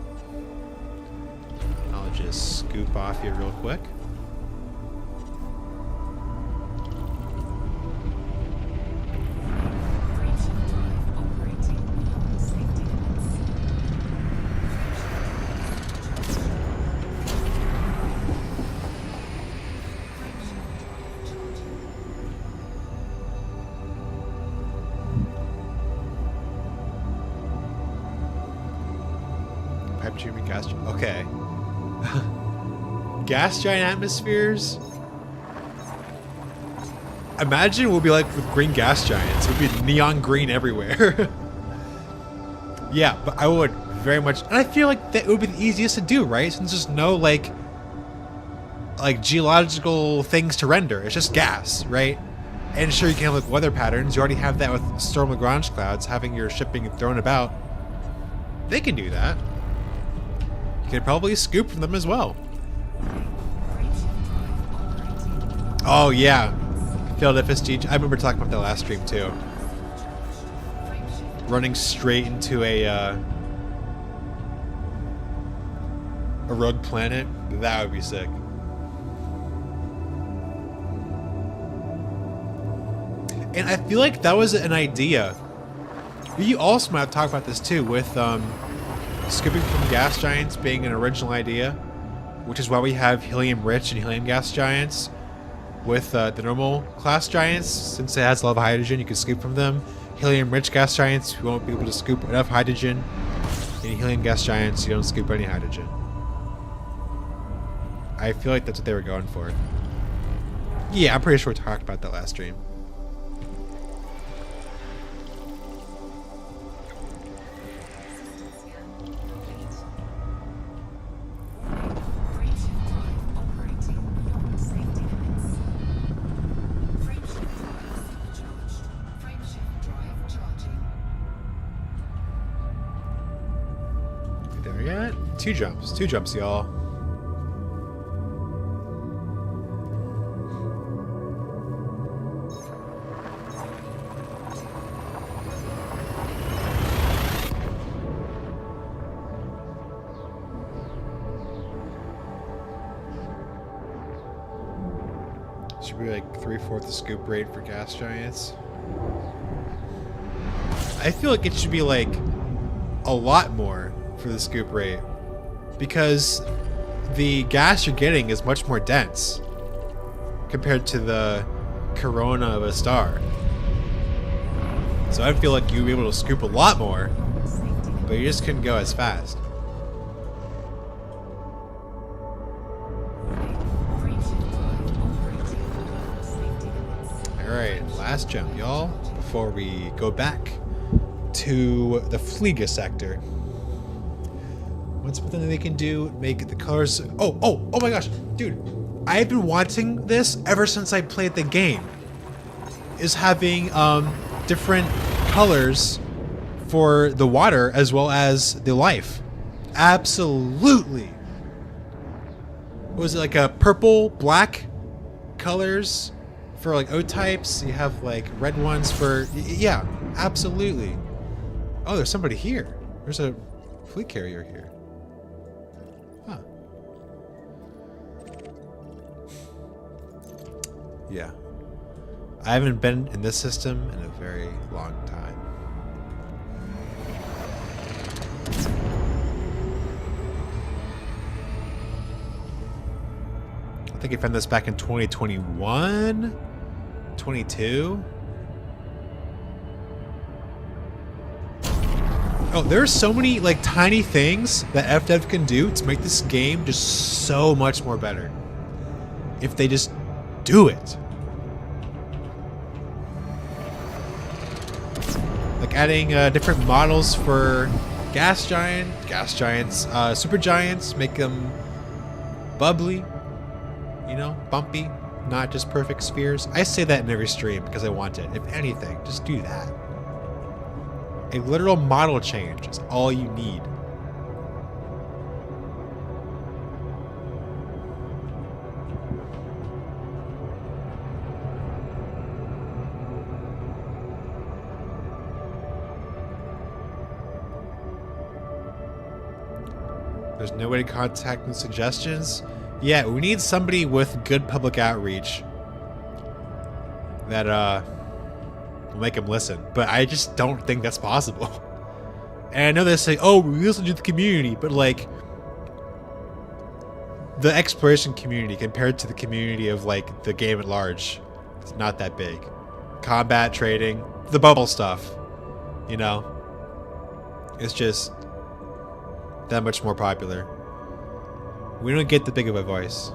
I'll just scoop off here real quick. Okay. Gas giant atmospheres? Imagine we'll be like with green gas giants. It would be neon green everywhere. Yeah, but I would very much, and I feel like that would be the easiest to do, right? Since there's no like geological things to render. It's just gas, right? And sure, you can have like weather patterns. You already have that with storm Lagrange clouds, having your ship being thrown about. They can do that. You could probably scoop from them as well. Oh yeah, failed FSG. I remember talking about that last stream too. Running straight into a rogue planet. That would be sick. And I feel like that was an idea. We also might have talked about this too, with scooping from gas giants being an original idea, which is why we have helium-rich and helium gas giants. With the normal class giants, since it has a lot of hydrogen, you can scoop from them. Helium-rich gas giants, you won't be able to scoop enough hydrogen. And helium gas giants, you don't scoop any hydrogen. I feel like that's what they were going for. Yeah, I'm pretty sure we talked about that last stream. There we go. Two jumps, y'all. Should be like 3/4 the scoop rate for gas giants. I feel like it should be like a lot more for the scoop rate, because the gas you're getting is much more dense compared to the corona of a star. So I feel like you'd be able to scoop a lot more, but you just couldn't go as fast. Alright, last jump, y'all, before we go back to the Fliega sector. What's something they can do? Make the colors. Oh my gosh, dude! I've been wanting this ever since I played the game. Is having different colors for the water as well as the life. Absolutely. What was it, like a purple, black colors for like O types? You have like red ones for yeah, absolutely. Oh, there's somebody here. There's a fleet carrier here. Huh. Yeah. I haven't been in this system in a very long time. I think I found this back in 2021, 22. Oh, there are so many like tiny things that FDev can do to make this game just so much more better. If they just do it. Like adding different models for gas giants, super giants, make them bubbly, you know, bumpy, not just perfect spheres. I say that in every stream because I want it. If anything, just do that. A literal model change is all you need. There's no way to contact with suggestions? Yeah, we need somebody with good public outreach that will make them listen. But I just don't think that's possible. And I know they say, oh, we listen to the community, but like the exploration community compared to the community of like the game at large, it's not that big. Combat, trading, the bubble stuff, you know, it's just that much more popular. We don't get the big of a voice.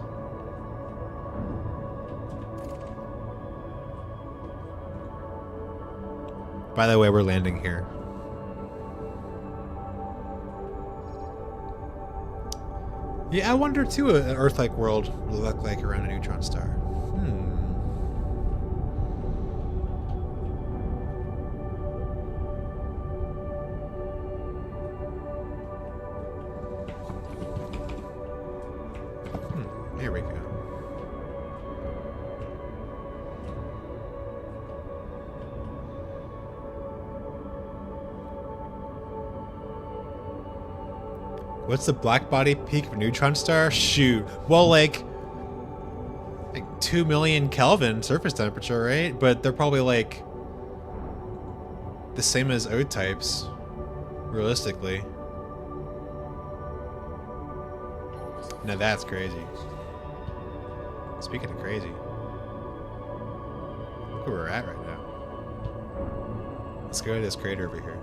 By the way, we're landing here. Yeah, I wonder too an Earth-like world will look like around a neutron star. Here we go. What's the black body peak of a neutron star? Shoot. Well, like 2 million Kelvin surface temperature, right? But they're probably like the same as O types, realistically. Now that's crazy. Speaking of crazy, look where we're at right now. Let's go to this crater over here.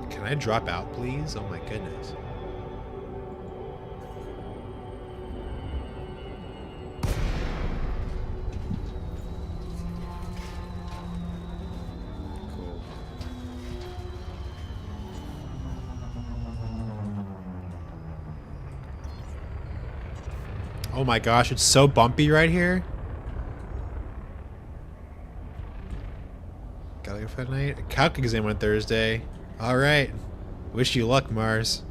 Can I drop out, please? Oh my goodness. Cool. Oh my gosh, it's so bumpy right here. Gotta go for the night. A calc exam on Thursday. Alright. Wish you luck, Mars.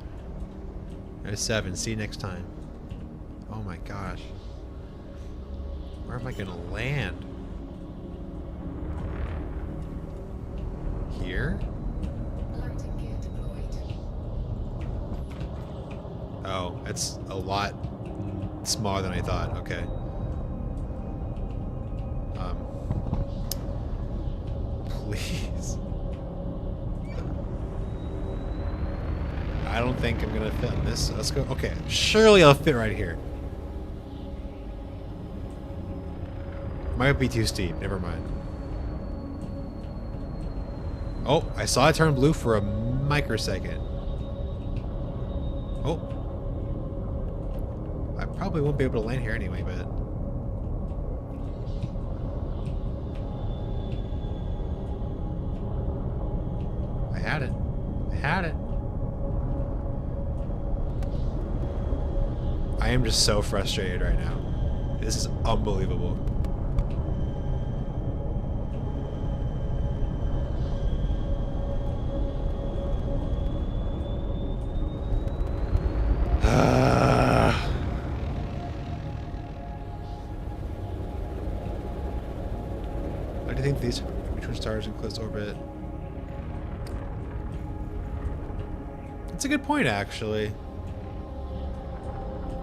There's 7. See you next time. Oh my gosh. Where am I gonna land? Here? Landing gear deployed. Oh, that's a lot smaller than I thought. Okay. Please. I don't think I'm gonna fit in this. Let's go. Okay, surely I'll fit right here. Might be too steep. Never mind. Oh, I saw it turn blue for a microsecond. Oh. I probably won't be able to land here anyway, but... I had it. I had it. I am just so frustrated right now. This is unbelievable. Why do you think these neutron stars in close orbit? That's a good point, actually.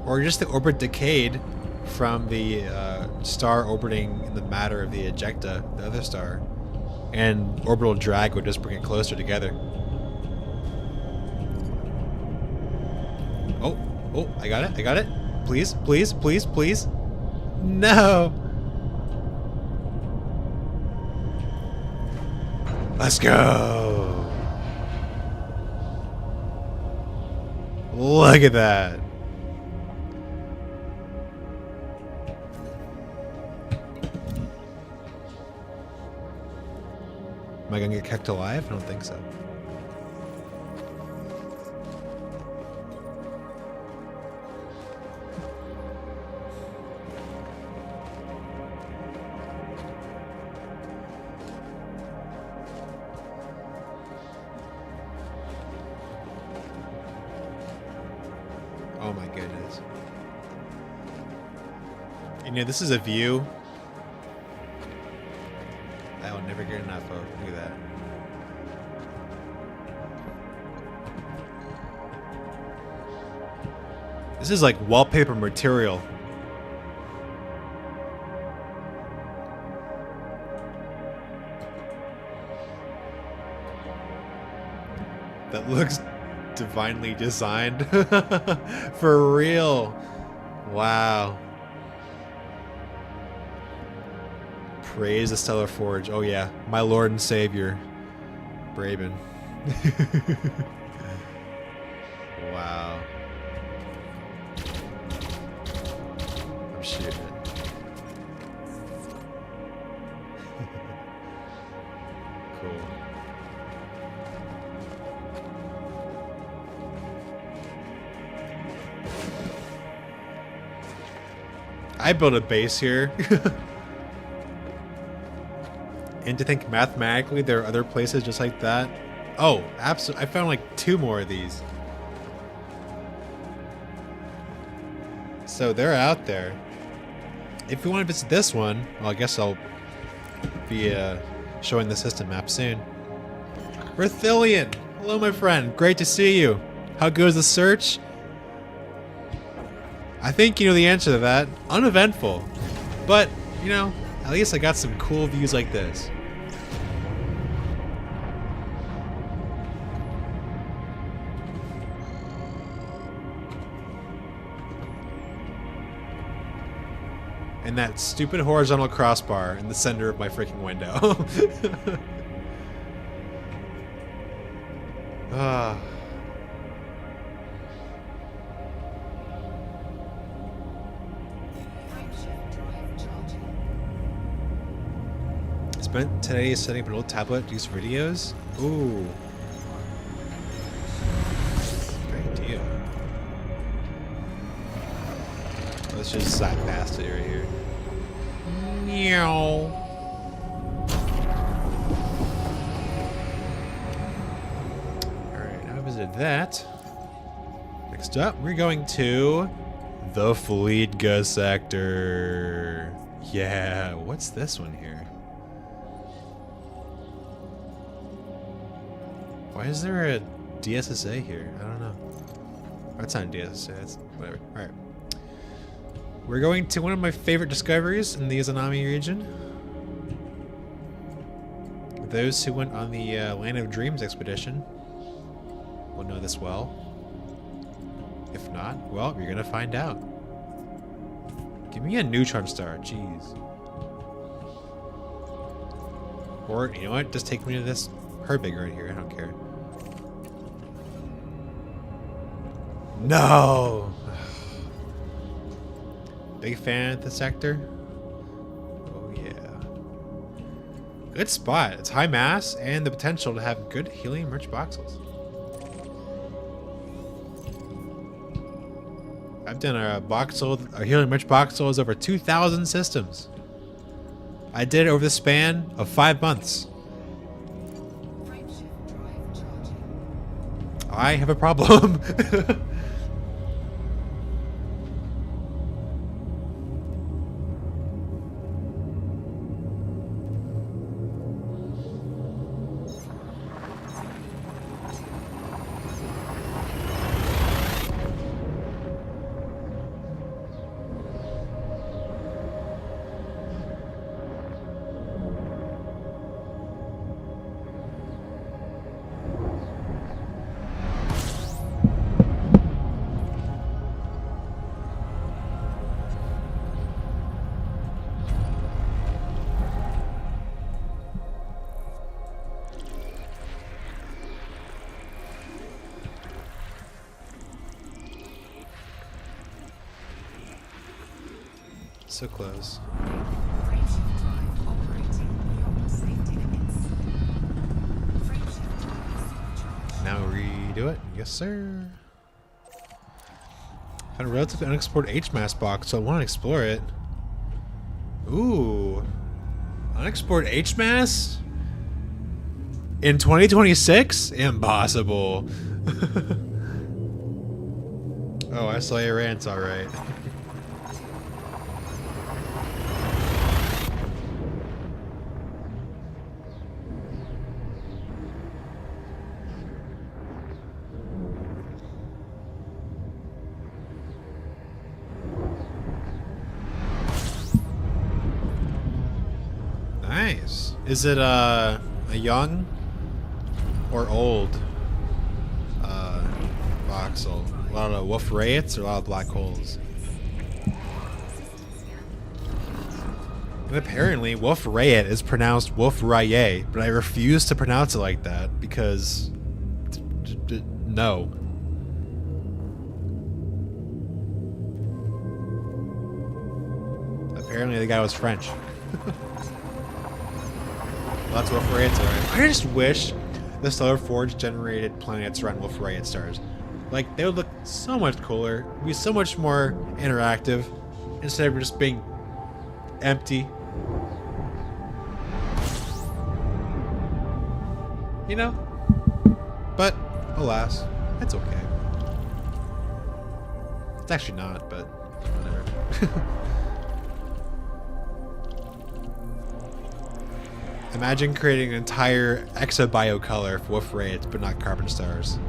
Or just the orbit decayed from the star orbiting in the matter of the ejecta, the other star, and orbital drag would just bring it closer together. Oh, oh, I got it, I got it. Please, please, please, please. No. Let's go. Look at that. Am I gonna get kept alive? I don't think so. Oh my goodness. You know, this is a view I will never get enough of. Look at that. This is like wallpaper material. That looks divinely designed. For real. Wow. Praise the Stellar Forge. Oh yeah, my Lord and Savior, Braben. Wow. I'm shooting it. cool. I built a base here. And to think mathematically there are other places just like that. Oh, absolutely. I found like 2 more of these. So they're out there. If you want to visit this one, well, I guess I'll be showing the system map soon. Berthillion! Hello, my friend. Great to see you. How goes the search? I think you know the answer to that. Uneventful. But, you know, at least I got some cool views like this. And that stupid horizontal crossbar in the center of my freaking window. Ah. Spent today setting up an old tablet to use videos. Ooh. Great idea. Let's just zap past it right here. Meow. Alright, now I visited that. Next up, we're going to the Fleetga sector. Yeah, what's this one here? Why is there a DSSA here? I don't know. That's not a DSSA, that's whatever. Alright. We're going to one of my favorite discoveries in the Izanami region. Those who went on the Land of Dreams expedition will know this well. If not, well, you're gonna find out. Give me a neutron star, jeez. Or, you know what, just take me to this Herbig right here, I don't care. No! Big fan of the sector. Oh yeah. Good spot. It's high mass and the potential to have good helium-rich voxels. I've done a helium-rich voxels over 2,000 systems. I did it over the span of 5 months. I have a problem. So close. Now redo it. Yes, sir. Found a relatively unexplored H-mass box, so I want to explore it. Ooh. Unexplored H-mass? In 2026? Impossible. Oh, I saw your rants, alright. Nice. Is it a young or old voxel? A lot of wolf rayets or a lot of black holes? And apparently wolf rayet is pronounced wolf rayet, but I refuse to pronounce it like that because no. Apparently the guy was French. Lots of Wolf Rayets. Alright. I just wish the Stellar Forge generated planets around Wolf Rayet stars. Like, they would look so much cooler, be so much more interactive, instead of just being empty. You know? But, alas, it's okay. It's actually not, but whatever. Imagine creating an entire exobio color for Wolf Rayets, but not carbon stars.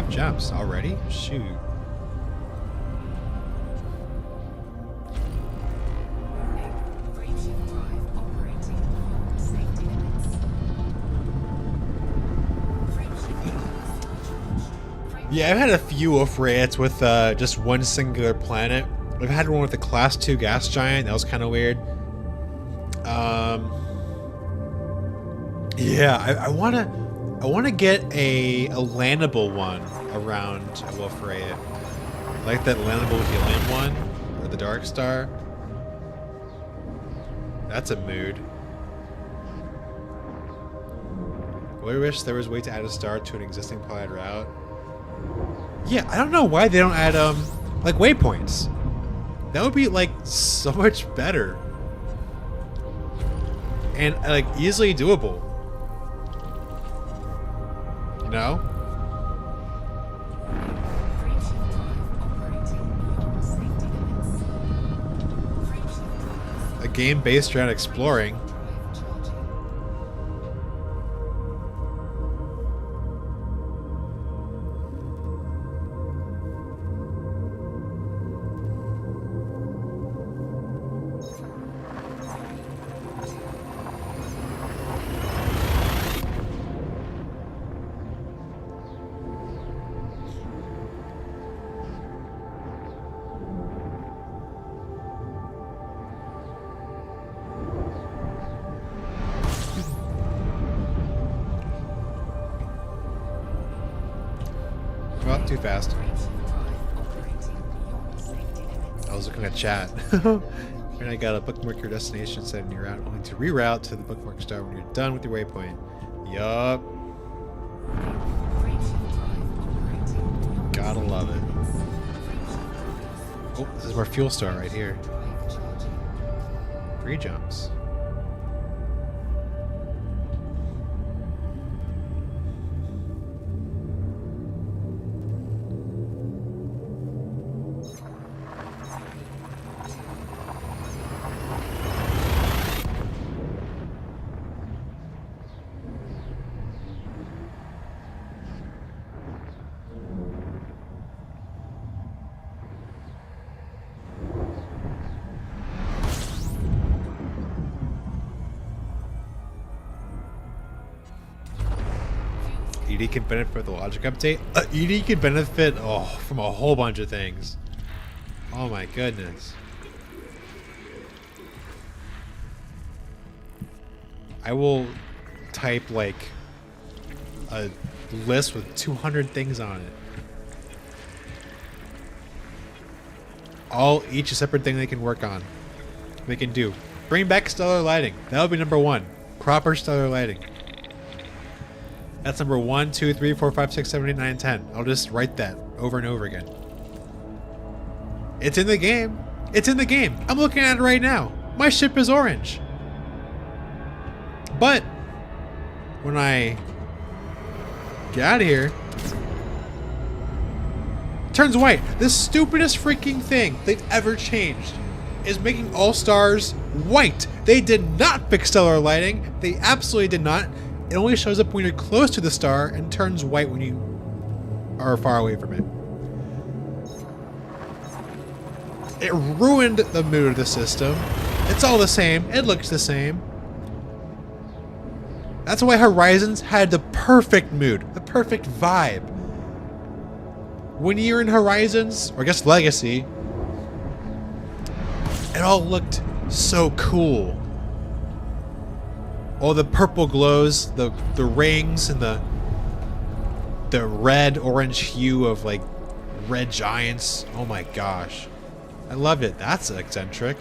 Jumps already? Shoot. Yeah, I've had a few Wolf Rayets with just one singular planet. I've had one with a Class 2 gas giant. That was kind of weird. Yeah, I want to get a landable one around a Wolf Rayet. Like that landable helium one, or the Dark Star. That's a mood. I wish there was a way to add a star to an existing planet route. Yeah, I don't know why they don't add like waypoints. That would be like so much better. And like easily doable. You know? A game based around exploring. Well, too fast. I was looking at chat. And I got a bookmark your destination set in your route, only to reroute to the bookmark star when you're done with your waypoint. Yup. Gotta love it. Oh, this is our fuel star right here. 3 jumps. ED can benefit from the logic update. ED can benefit from a whole bunch of things. Oh my goodness. I will type like a list with 200 things on it. Each a separate thing they can work on. They can do. Bring back stellar lighting. That would be number 1. Proper stellar lighting. That's number 1, 2, 3, 4, 5, 6, 7, 8, 9, 10. I'll just write that over and over again. It's in the game. It's in the game. I'm looking at it right now. My ship is orange. But when I get out of here, it turns white. The stupidest freaking thing they've ever changed is making all stars white. They did not fix stellar lighting. They absolutely did not. It only shows up when you're close to the star and turns white when you are far away from it. It ruined the mood of the system. It's all the same. It looks the same. That's why Horizons had the perfect mood, the perfect vibe. When you're in Horizons, or I guess Legacy, it all looked so cool. All the purple glows, the rings, and the red orange hue of like red giants. Oh my gosh, I loved it. That's eccentric.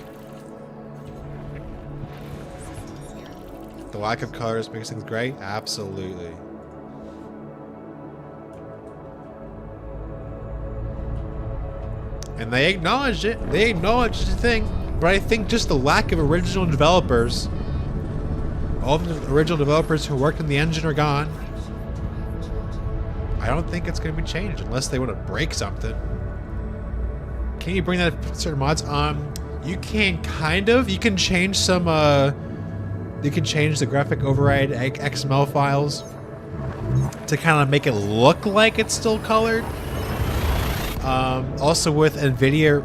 The lack of colors makes things great. Absolutely. And they acknowledged it. They acknowledged the thing. But I think just the lack of original developers, all of the original developers who worked in the engine are gone. I don't think it's going to be changed unless they want to break something. Can you bring that to certain mods? You can kind of. You can change some, you can change the graphic override XML files to kind of make it look like it's still colored. Also with NVIDIA,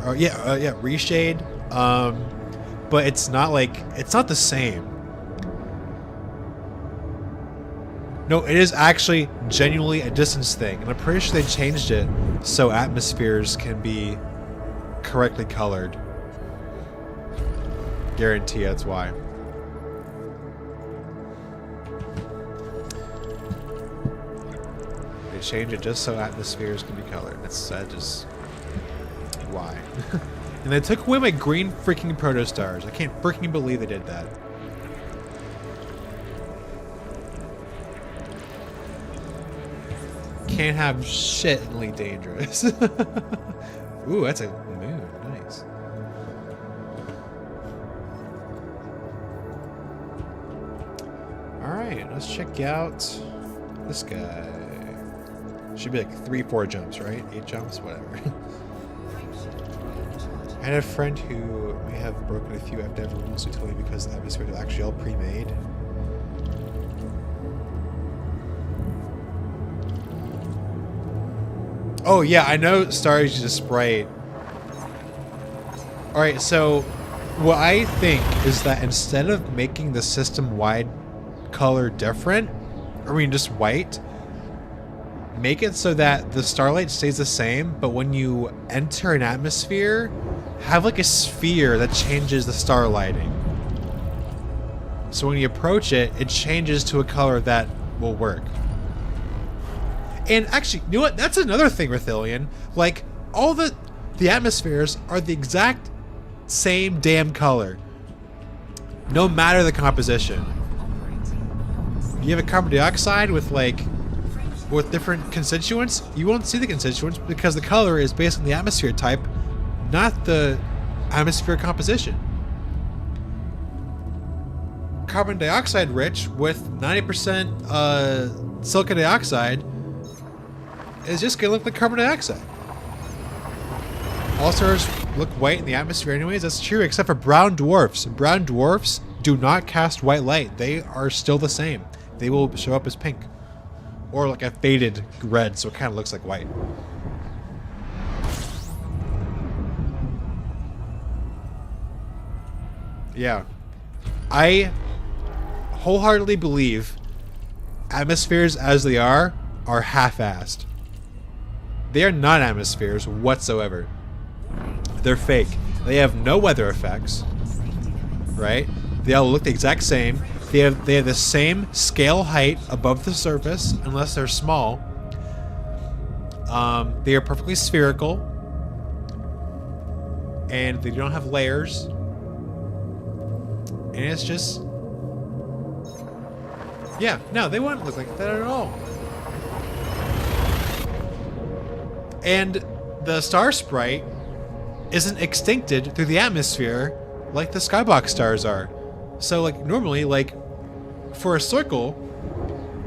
reshade. But it's not like, it's not the same. No, it is actually genuinely a distance thing, and I'm pretty sure they changed it so atmospheres can be correctly colored. Guarantee that's why. They changed it just so atmospheres can be colored. That's just why. And they took away my green freaking protostars. I can't freaking believe they did that. Can't have shit in Elite Dangerous. Ooh, that's a moon. Nice. Alright, let's check out this guy. Should be like 3-4 jumps, right? 8 jumps, whatever. I had a friend who may have broken a few FDev rules who told me because the atmosphere is actually all pre-made. Oh yeah, I know stars use a sprite. Alright, so what I think is that instead of making the system-wide color different, I mean just white, make it so that the starlight stays the same, but when you enter an atmosphere, have like a sphere that changes the star lighting. So when you approach it, it changes to a color that will work. And actually, you know what? That's another thing, Rathilion. Like, all the atmospheres are the exact same damn color. No matter the composition. You have a carbon dioxide with with different constituents, you won't see the constituents because the color is based on the atmosphere type, not the atmosphere composition. Carbon dioxide rich with 90% silicon dioxide is just gonna look like carbon dioxide. All stars look white in the atmosphere anyways, that's true, except for brown dwarfs. Brown dwarfs do not cast white light. They are still the same. They will show up as pink. Or like a faded red, so it kind of looks like white. Yeah. I wholeheartedly believe atmospheres as they are half-assed. They are not atmospheres whatsoever. They're fake. They have no weather effects, right? They all look the exact same. They have the same scale height above the surface, unless they're small. They are perfectly spherical, and they don't have layers. And it's just, yeah, no, they wouldn't look like that at all. And the star sprite isn't extincted through the atmosphere like the skybox stars are. So like normally, like for a circle,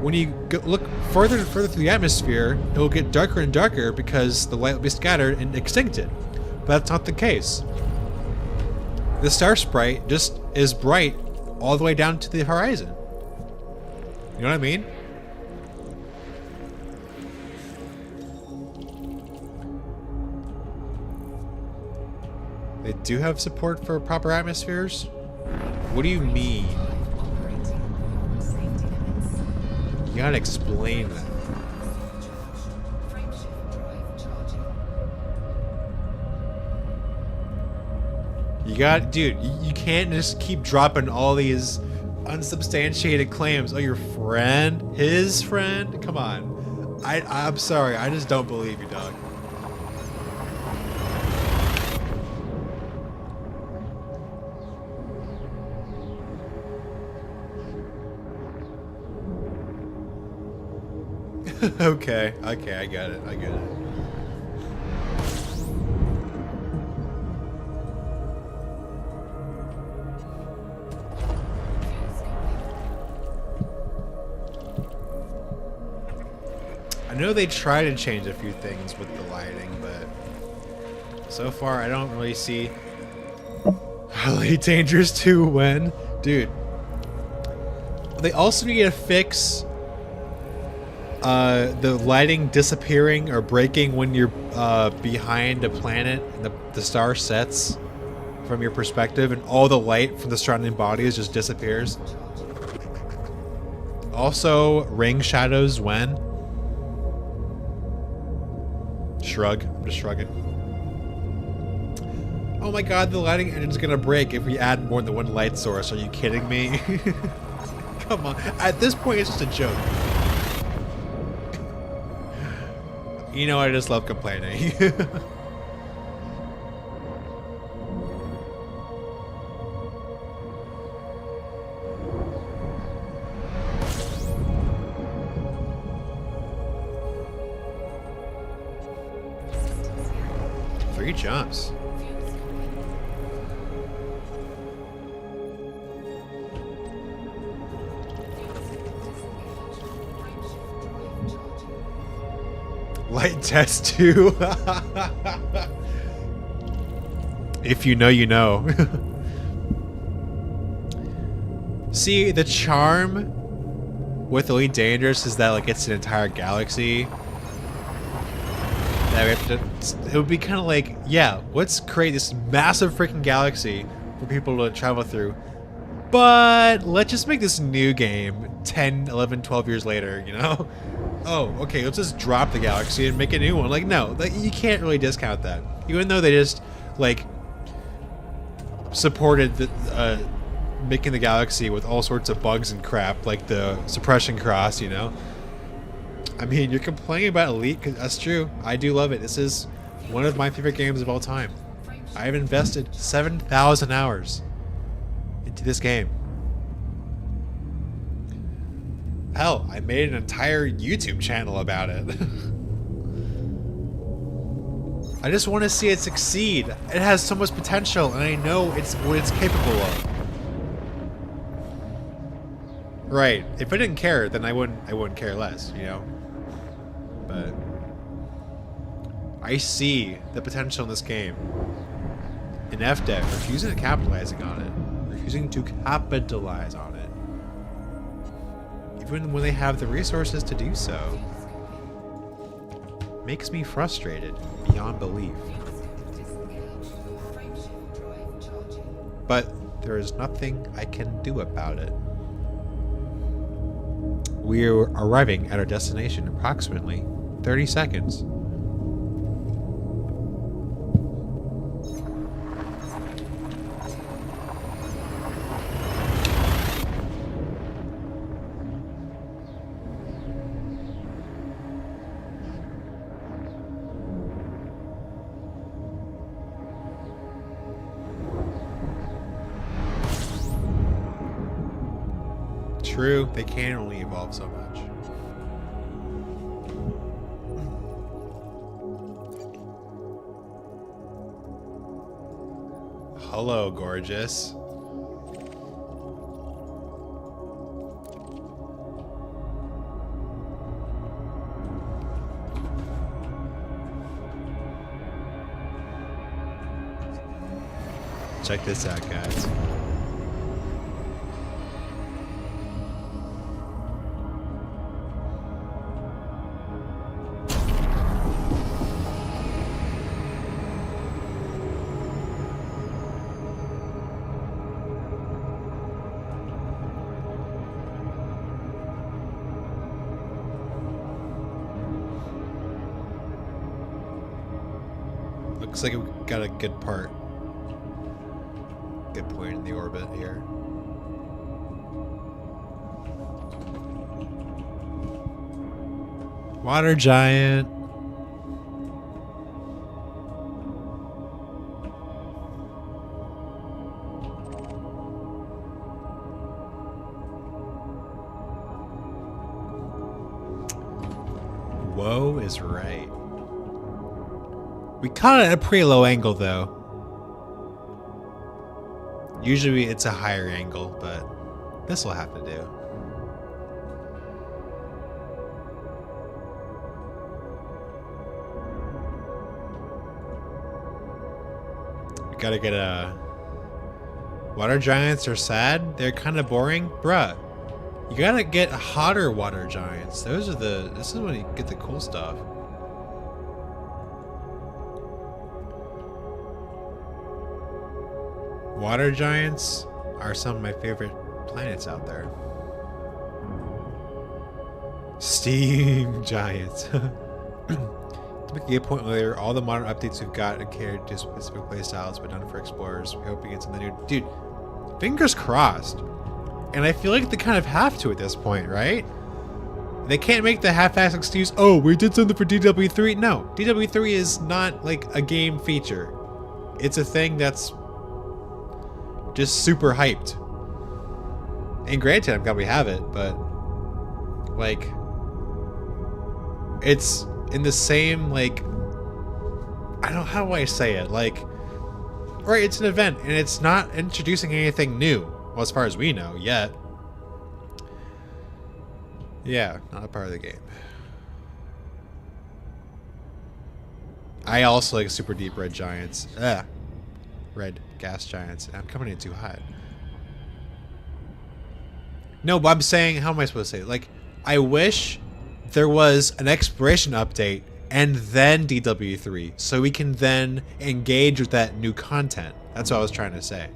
when you look further and further through the atmosphere, it will get darker and darker because the light will be scattered and extincted. But that's not the case. The star sprite just is bright all the way down to the horizon. You know what I mean? They do have support for proper atmospheres? What do you mean? You gotta explain that. You got, dude, you can't just keep dropping all these unsubstantiated claims. Oh, your friend? His friend? Come on. I'm sorry, I just don't believe you, dog. Okay, I get it, I get it. I know they try to change a few things with the lighting, but so far I don't really see highly dangerous to win. Dude, they also need to fix the lighting disappearing or breaking when you're behind a planet and the star sets from your perspective and all the light from the surrounding bodies just disappears. Also, ring shadows when. Shrug. I'm just shrugging. Oh my god, the lighting engine's gonna break if we add more than one light source. Are you kidding me? Come on. At this point, it's just a joke. You know, I just love complaining. Three jumps. Light test 2. If you know, you know. See, the charm with Elite Dangerous is that like it's an entire galaxy. That we have to, it would be kind of like, yeah, let's create this massive freaking galaxy for people to travel through. But let's just make this new game 10, 11, 12 years later, you know? Oh, okay, let's just drop the galaxy and make a new one. Like, no, like, you can't really discount that. Even though they just, like, supported the, making the galaxy with all sorts of bugs and crap, like the suppression cross, you know? I mean, you're complaining about Elite, 'cause that's true. I do love it. This is one of my favorite games of all time. I've invested 7,000 hours into this game. Hell, I made an entire YouTube channel about it. I just want to see it succeed. It has so much potential, and I know it's what it's capable of. Right. If I didn't care, then I wouldn't care less, you know? But I see the potential in this game. And FDev refusing to capitalizing on it. Refusing to capitalize on it. Even when they have the resources to do so. Makes me frustrated beyond belief. But there is nothing I can do about it. We're arriving at our destination in approximately 30 seconds. True, they can only evolve so much. Hello, gorgeous. Check this out, guys. Looks like we got a good part. Good point in the orbit here. Water giant. Whoa is right. We caught it at a pretty low angle though. Usually it's a higher angle, but this will have to do. We gotta get a... Water giants are sad. They're kind of boring. Bruh. You gotta get hotter water giants. Those are the... This is when you get the cool stuff. Water giants are some of my favorite planets out there. Steam giants. To make a good point earlier, all the modern updates we've got are catered to specific playstyles, but none for explorers. We hope we get something new. Dude, fingers crossed. And I feel like they kind of have to at this point, right? They can't make the half-assed excuse, oh, we did something for DW3. No, DW3 is not like a game feature. It's a thing that's just super hyped. And granted, I'm glad we have it, but like, it's in the same, like, I don't know, how do I say it? Like, right, it's an event and it's not introducing anything new. Well, as far as we know, yet. Yeah, not a part of the game. I also like super deep red giants. Red gas giants. I'm coming in too hot. No, but I'm saying, how am I supposed to say it? Like, I wish there was an exploration update and then DW3, so we can then engage with that new content. That's what I was trying to say.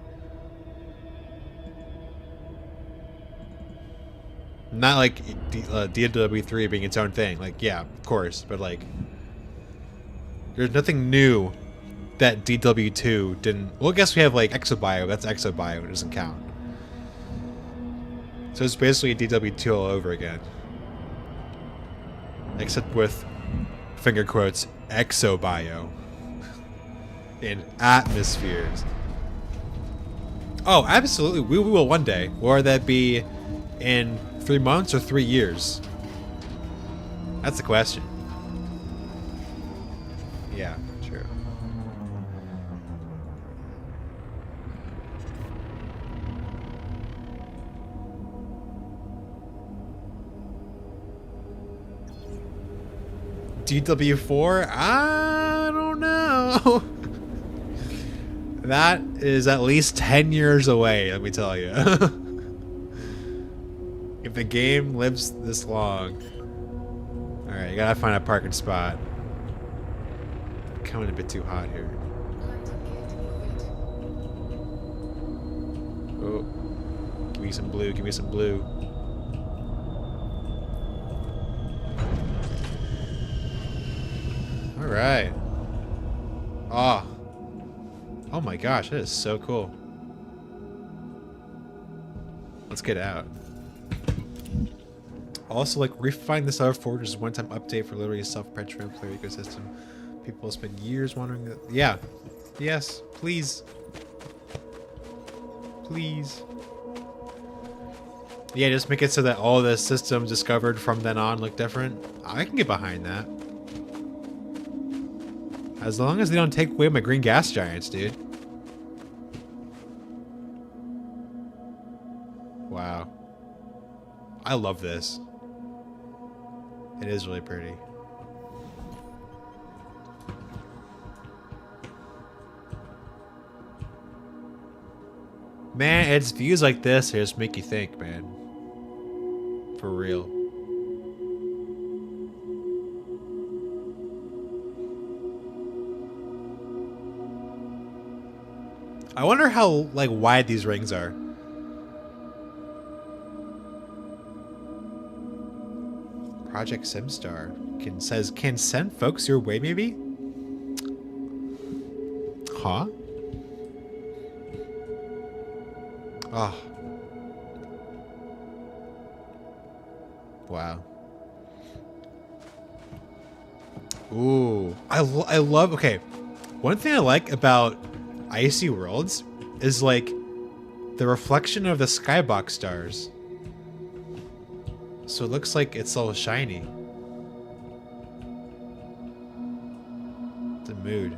Not like DW3 being its own thing. Like, yeah, of course, but like, there's nothing new that DW2 didn't. Well, I guess we have like Exobio. That's Exobio. It doesn't count. So it's basically DW2 all over again. Except with, finger quotes, Exobio. In atmospheres. Oh, absolutely. We will one day. Or that be in 3 months or 3 years? That's the question. Yeah, true. DW4? I don't know. That is at least 10 years away, let me tell you. If the game lives this long. Alright, you gotta find a parking spot. Coming a bit too hot here. Oh. Give me some blue, give me some blue. Alright. Oh. Oh my gosh, that is so cool. Let's get out. Also, like, Refine the Star Forge is a one-time update for literally a self-perpetuating player ecosystem. People spend years wondering that. Yeah. Yes. Please. Please. Yeah, just make it so that all the systems discovered from then on look different. I can get behind that. As long as they don't take away my green gas giants, dude. Wow. I love this. It is really pretty. Man, it's views like this that just make you think, man. For real. I wonder how, like, wide these rings are. Project SimStar says, can send folks your way, maybe? Huh? Oh. Wow. Ooh. I love... Okay. One thing I like about Icy Worlds is, like, the reflection of the skybox stars. So it looks like it's all shiny. The mood.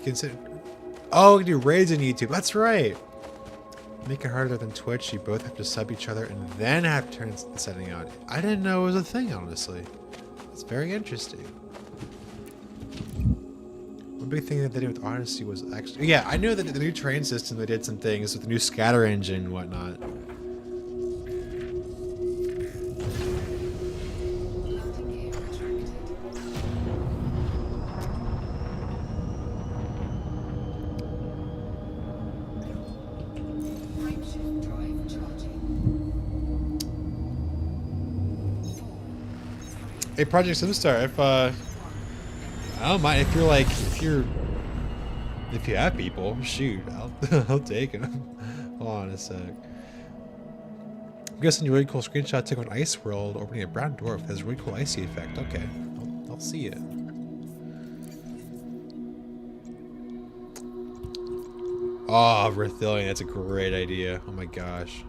Consider. Oh, we can do raids on YouTube. That's right. Make it harder than Twitch. You both have to sub each other and then have to turn the setting on. I didn't know it was a thing, honestly. It's very interesting. One big thing that they did with Odyssey was actually... Yeah, I knew that the new train system, they did some things with the new scatter engine and whatnot. Hey, Project Simstar, if I don't mind if you have people, shoot, I'll take them. Hold on a sec. I'm guessing you really cool screenshot took on Ice World opening a brown dwarf has a really cool icy effect. Okay, I'll see it. Oh, Berthillion, that's a great idea. Oh my gosh.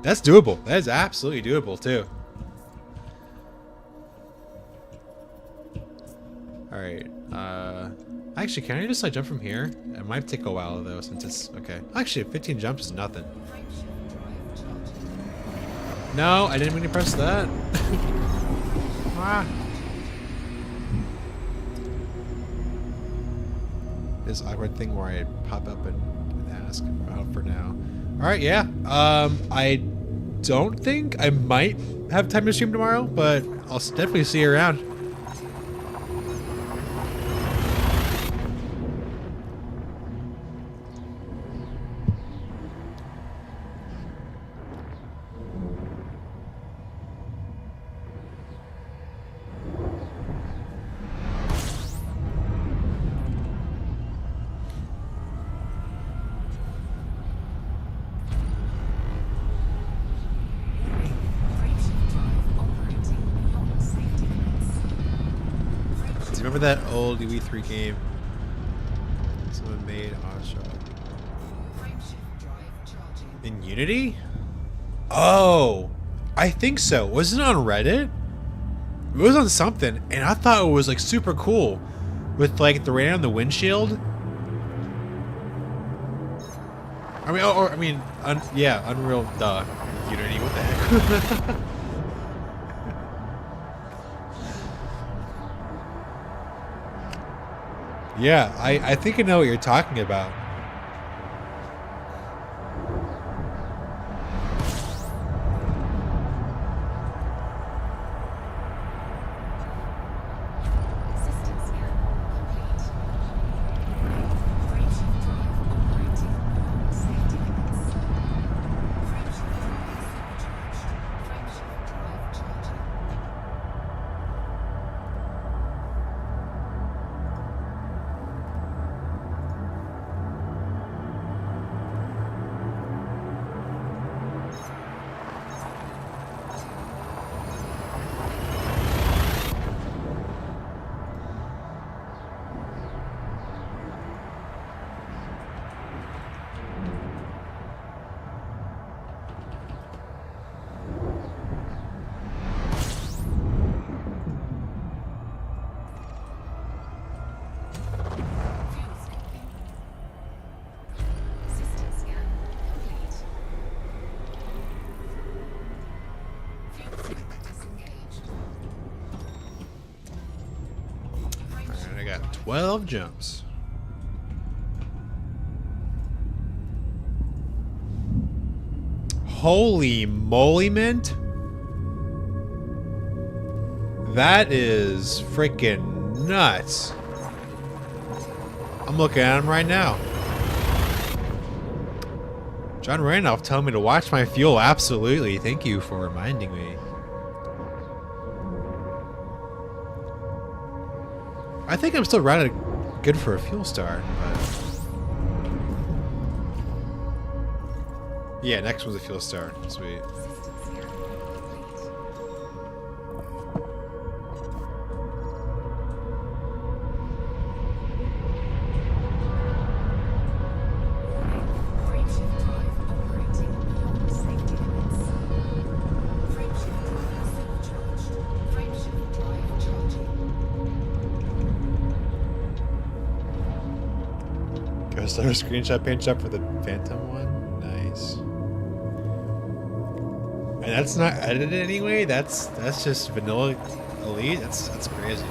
That's doable. That is absolutely doable, too. Alright, actually, can I just, like, jump from here? It might take a while, though, since it's... Okay. Actually, 15 jumps is nothing. No, I didn't mean to press that. Ah. This awkward thing where I pop up and ask out for now. Alright, yeah. I don't think I might have time to stream tomorrow, but I'll definitely see you around. Remember that old Wii3 game? Someone made in Unity? Oh, I think so. Wasn't it on Reddit? It was on something, and I thought it was like super cool, with like the rain on the windshield. I mean, yeah, Unreal, duh, Unity. What the heck? Yeah, I think I know what you're talking about. I got 12 jumps. Holy moly, Mint. That is freaking nuts. I'm looking at him right now. John Randolph telling me to watch my fuel. Absolutely. Thank you for reminding me. I think I'm still rather good for a fuel star, but... Yeah, next one's a fuel star. Sweet. System scan complete. Frameshift drive operating beyond safety limits. Frameshift drive supercharged. Frameshift drive charging. Ghost Star screenshot paint job for the Phantom one? Nice. And that's not edited anyway? That's just vanilla elite? That's crazy.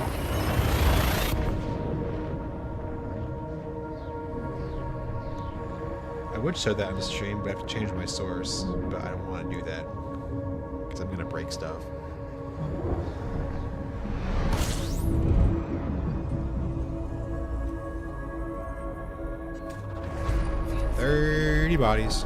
I would show that on the stream, but I have to change my source. But I don't want to do that. Because I'm going to break stuff. Fuel 30 bodies.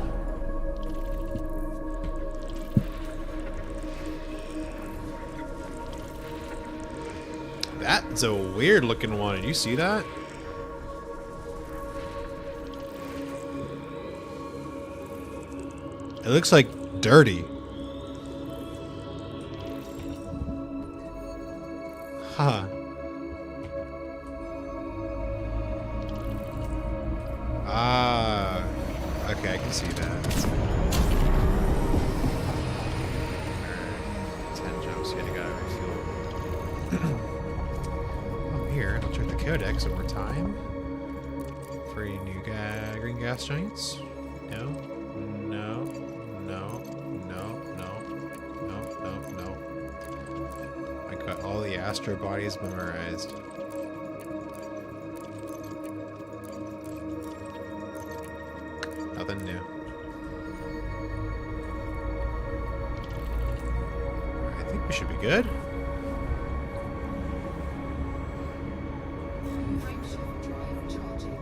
That's a weird looking one. Did you see that? It looks like dirty. Huh. Ah. Okay, I can see that. 10 jumps. Yeah, I gotta refuel. Here, I'll check the codex one more time. For any new green gas giants? No, no, no, no, no, no, no, no. I got all the Astro bodies memorized. Nothing new. I think we should be good. Frameshift drive charging.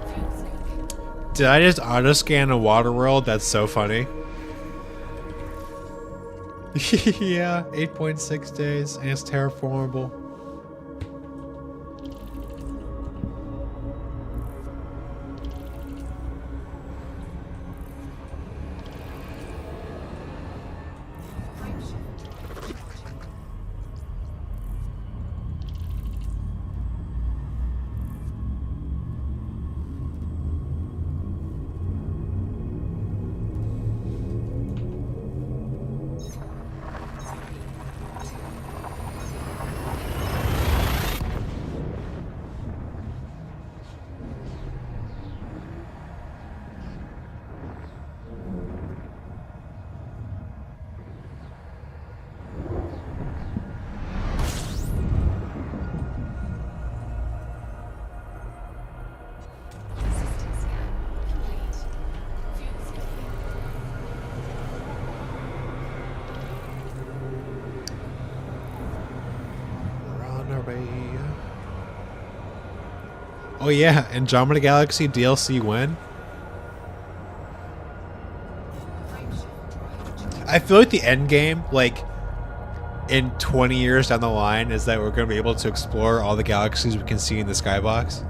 Fuel sink. Did I just auto scan a water world? That's so funny. Yeah, 8.6 days, and it's terraformable. Frameshift charging. System scan complete. Fuel sink. We're on our way. Oh yeah, Andromeda Galaxy DLC when? Frameshift drive charging. I feel like the end game, like in 20 years down the line, is that we're going to be able to explore all the galaxies we can see in the skybox.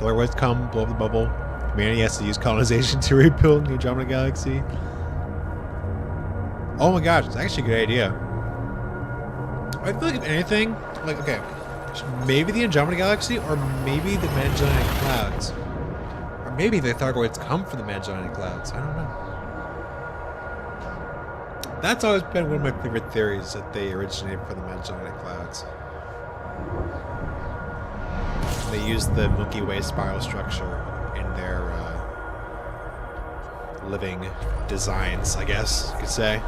Thargoids come, blow up the bubble. Humanity has to use colonization to rebuild the Andromeda Galaxy. Oh my gosh, it's actually a good idea. I feel like if anything, like, okay, maybe the Andromeda Galaxy, or maybe the Magellanic Clouds. Or maybe the Thargoids come from the Magellanic Clouds. I don't know. That's always been one of my favorite theories, that they originate from the Magellanic Clouds. They use the Milky Way spiral structure in their living designs, I guess you could say.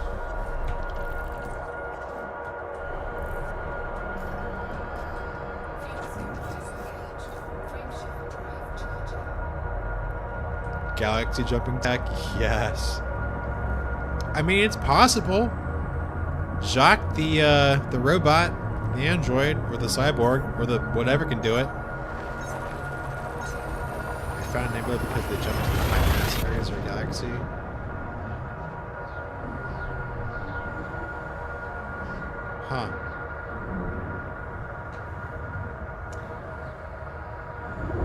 Galaxy jumping tech, yes. I mean, it's possible. Jacques, the robot, the android, or the cyborg, or the whatever can do it. I found Nebula because they jumped to the high mass areas of our galaxy. Huh.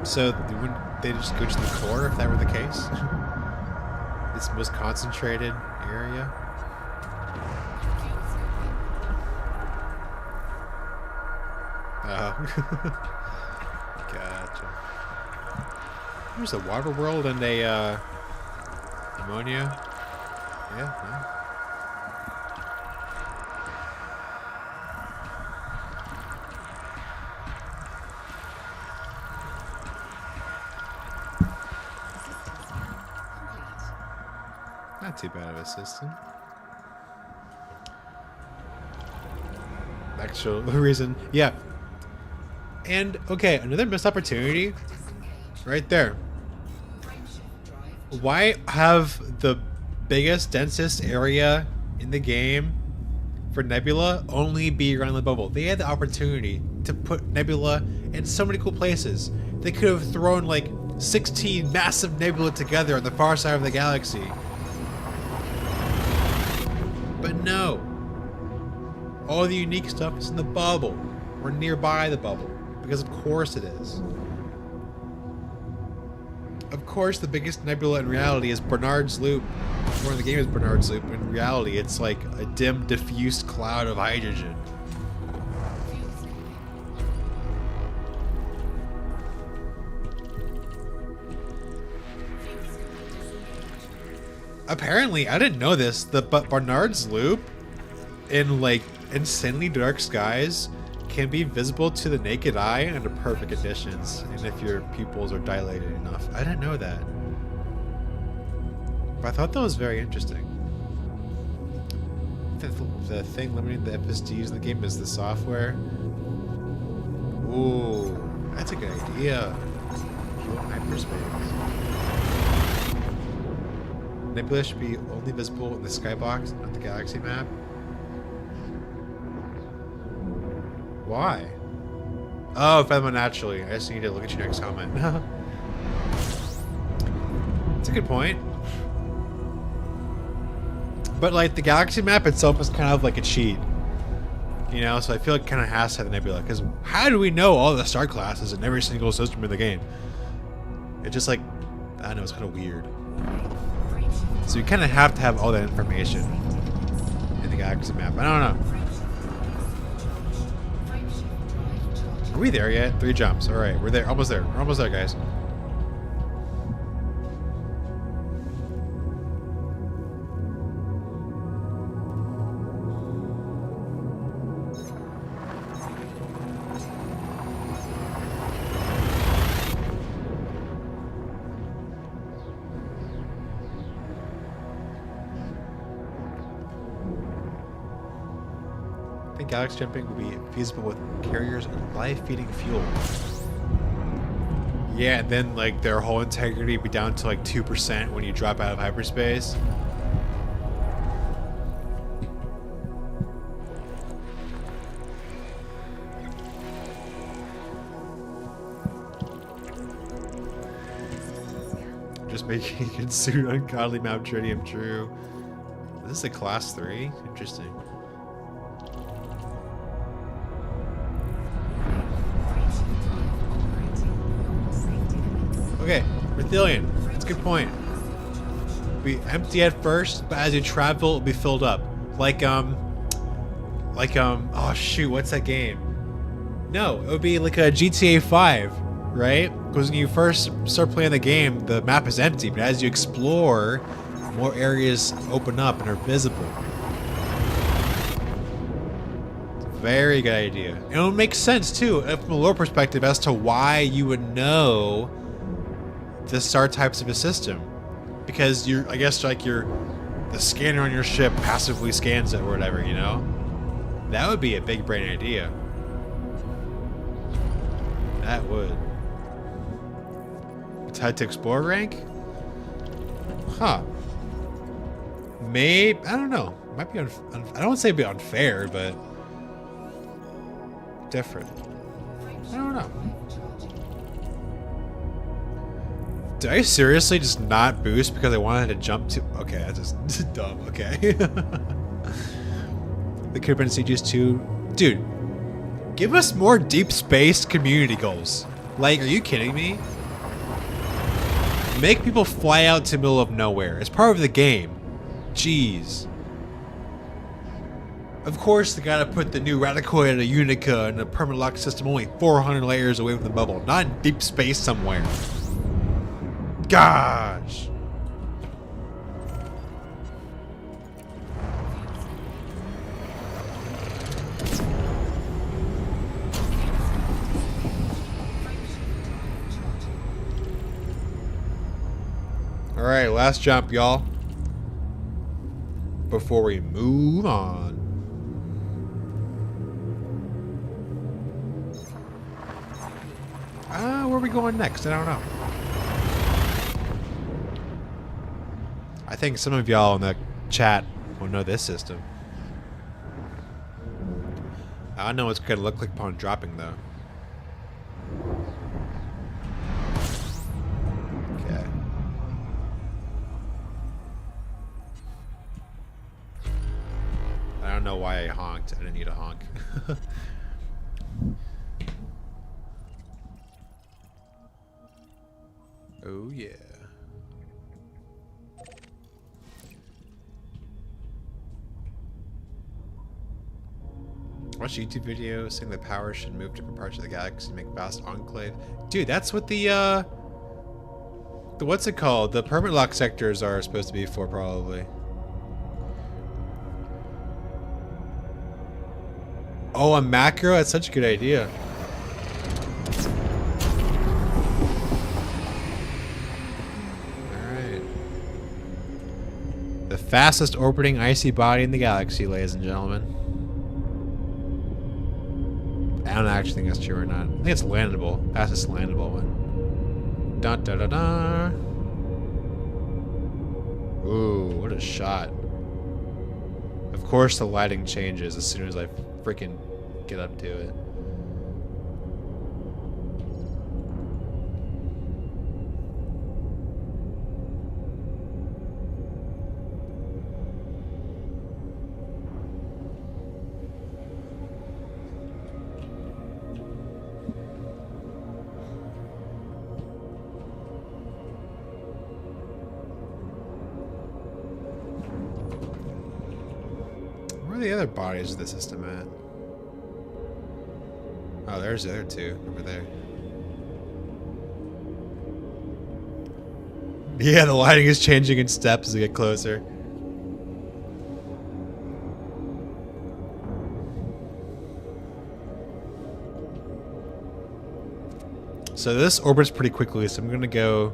So wouldn't they just go to the core if that were the case? This most concentrated area. Oh. Gotcha. There's a water world and a ammonia. Yeah. Not too bad of a system. Actual reason, yeah. And okay, another missed opportunity, right there. Why have the biggest, densest area in the game for Nebula only be around the bubble? They had the opportunity to put Nebula in so many cool places. They could have thrown like 16 massive Nebula together on the far side of the galaxy. But no. All the unique stuff is in the bubble, or nearby the bubble, because of course it is. Of course the biggest nebula in reality is Barnard's Loop, or in the game is Barnard's Loop. In reality it's like a dim, diffused cloud of hydrogen. Apparently, I didn't know this, but Barnard's Loop in like insanely dark skies can be visible to the naked eye under perfect conditions, and if your pupils are dilated enough. I didn't know that, but I thought that was very interesting. The thing limiting the FSDs in the game is the software. Ooh, that's a good idea. Hyperspace. Nebula should be only visible in the skybox, not the galaxy map. Why? Oh, Featherman naturally. I just need to look at your next comment. That's a good point. But like the galaxy map itself is kind of like a cheat. You know, so I feel like it kind of has to have the Nebula. Because how do we know all the star classes in every single system in the game? It's just like, I don't know, it's kind of weird. So you kind of have to have all that information in the galaxy map. I don't know. Are we there yet? 3 jumps. All right, we're there. Almost there. We're almost there, guys. I think galaxy jumping will be feasible with carriers and live feeding fuel. Yeah, and then like their whole integrity be down to like 2% when you drop out of hyperspace. Just making it consume ungodly amount of tritium true. This is a class 3? Interesting. Okay, Berthelion. That's a good point. Be empty at first, but as you travel, it'll be filled up. Oh shoot, what's that game? No, it would be like a GTA 5, right? Because when you first start playing the game, the map is empty, but as you explore, more areas open up and are visible. Very good idea. And it would make sense too, from a lore perspective, as to why you would know the star types of a system. Because the scanner on your ship passively scans it or whatever, you know? That would be a big brain idea. That would. Tied to Explorer rank? Huh. Maybe, I don't know. Might be I don't want to say it'd be unfair, but different. I don't know. Did I seriously just not boost because I wanted to jump to... Okay, that's just dumb. Okay. There could have been CGs too. Dude, give us more deep space community goals. Like, are you kidding me? Make people fly out to the middle of nowhere. It's part of the game. Jeez. Of course, they gotta put the new Radicoid and a Unica and a permanent lock system only 400 layers away from the bubble, not in deep space somewhere. Gosh. All right, last jump, y'all. Before we move on. Where are we going next? I don't know. I think some of y'all in the chat will know this system. I don't know what it's gonna look like upon dropping though. Okay. I don't know why I honked. I didn't need a honk. Oh yeah. Watch a YouTube video saying the power should move to different parts of the galaxy to make vast enclave. Dude, that's what the what's it called? The permanent lock sectors are supposed to be for, probably. Oh, a macro? That's such a good idea. Alright. The fastest orbiting icy body in the galaxy, ladies and gentlemen. I don't actually think that's true or not. I think it's landable. Fastest landable one. Dun da da da. Ooh, what a shot. Of course the lighting changes as soon as I freaking get up to it. Where are the other bodies of the system at? Oh, there's the other two over there. Yeah, the lighting is changing in steps as we get closer. So this orbits pretty quickly, so I'm gonna go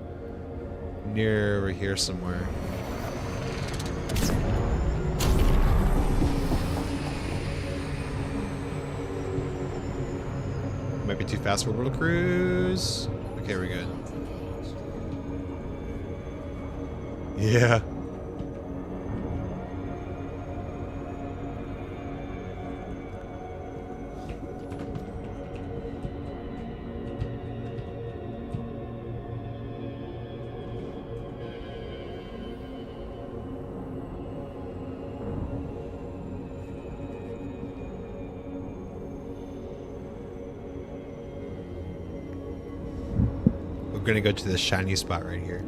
near over here somewhere. Might be too fast for orbital cruise. Okay, we're good. Yeah. gonna go to this shiny spot right here.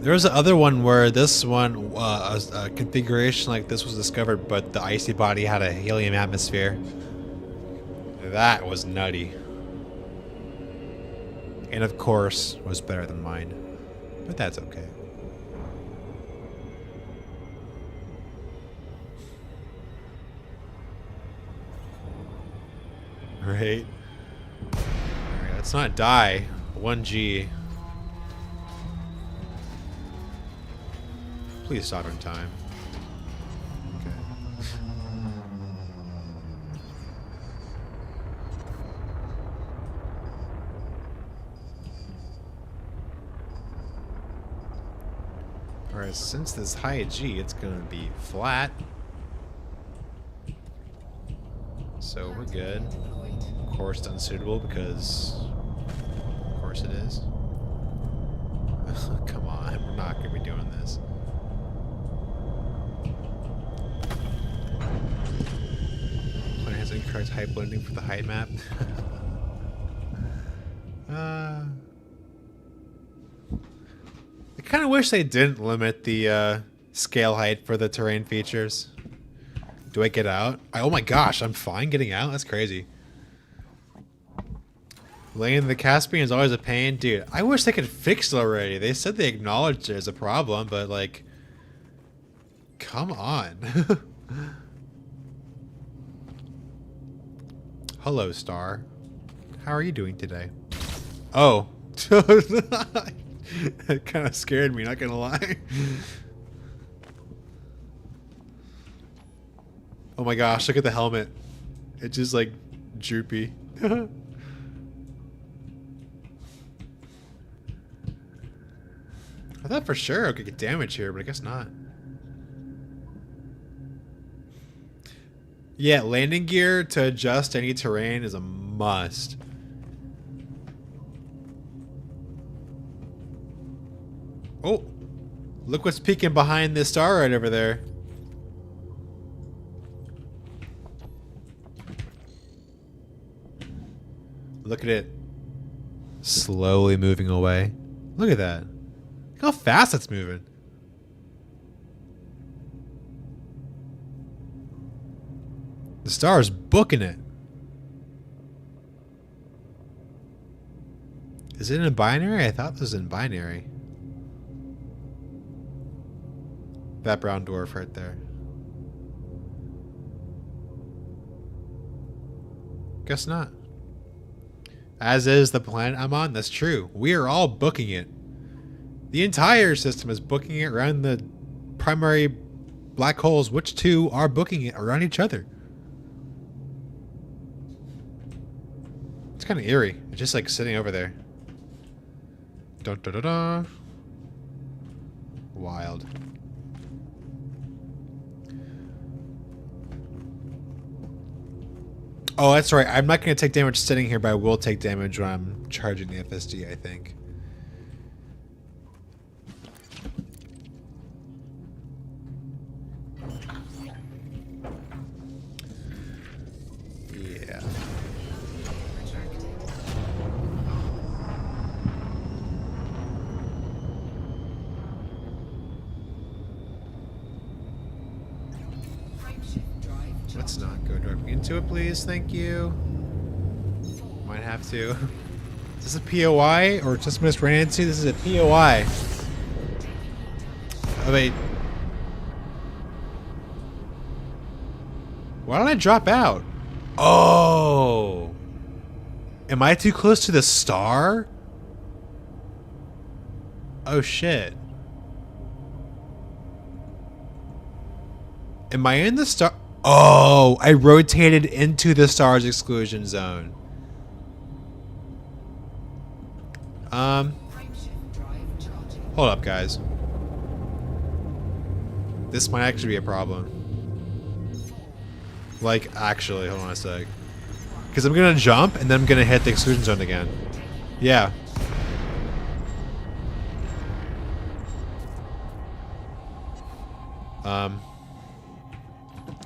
There was the other one where this one, a configuration like this was discovered, but the icy body had a helium atmosphere. That was nutty. And of course, was better than mine. But that's okay. Right? Alright, let's not die. 1G. Please stop in time. Okay. Alright, since this high G, it's gonna be flat. So we're good. Of course, it's unsuitable because, of course, it is. Come on, we're not gonna be doing this. Player has incorrect height blending for the height map. I kind of wish they didn't limit the scale height for the terrain features. Do I get out? Oh my gosh, I'm fine getting out? That's crazy. Laying in the Caspian is always a pain. Dude, I wish they could fix it already. They said they acknowledged there's a problem, but like... Come on. Hello, Star. How are you doing today? Oh. That kind of scared me, not gonna lie. Oh my gosh, look at the helmet. It's just like droopy. I thought for sure I could get damage here, but I guess not. Yeah, landing gear to adjust any terrain is a must. Oh, look what's peeking behind this star right over there. Look at it. Slowly moving away. Look at that. Look how fast it's moving. The star is booking it. Is it in binary? I thought this was in binary. That brown dwarf right there. Guess not. As is the planet I'm on, that's true. We are all booking it. The entire system is booking it around the primary black holes, which two are booking it around each other. It's kind of eerie. It's just like sitting over there. Dun, dun, dun, dun. Wild. Oh, that's right. I'm not going to take damage sitting here, but I will take damage when I'm charging the FSD, I think. Yeah. Let's not go directly into it, please. Thank you. Might have to. Is this a POI or just missed ran into? This is a POI. Oh, wait. Why don't I drop out? Oh. Am I too close to the star? Oh, shit. Am I in the star? Oh, I rotated into the star's exclusion zone. Hold up, guys. this might actually be a problem. Like, actually, hold on a sec. Because I'm gonna jump and then I'm gonna hit the exclusion zone again. Yeah.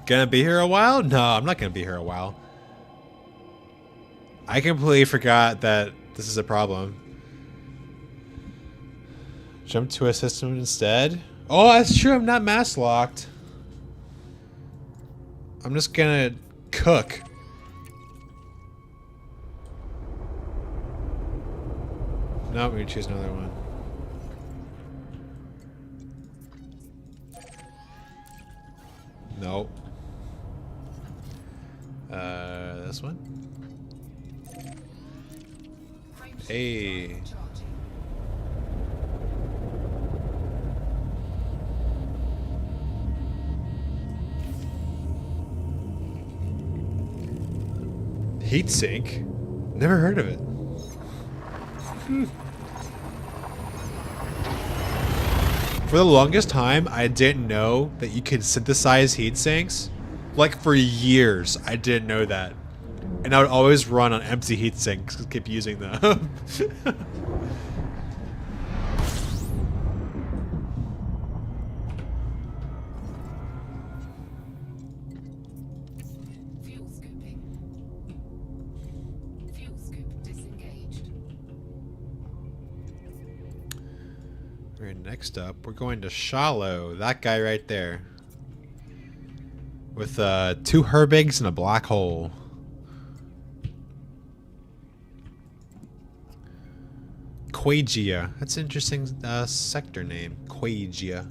Gonna be here a while? No, I'm not gonna be here a while. I completely forgot that this is a problem. Jump to a system instead? Oh, that's true, I'm not mask locked. I'm just gonna cook. No, we choose another one. Nope. This one? Hey. Heatsink? Never heard of it. For the longest time, I didn't know that you could synthesize heat sinks. Like, for years, I didn't know that. And I would always run on empty heat sinks, keep using them. Fuel scooping. Fuel scoop disengaged. Alright, next up, we're going to Shallow. That guy right there. With 2 Herbigs and a black hole. Quagia. That's an interesting sector name. Quagia.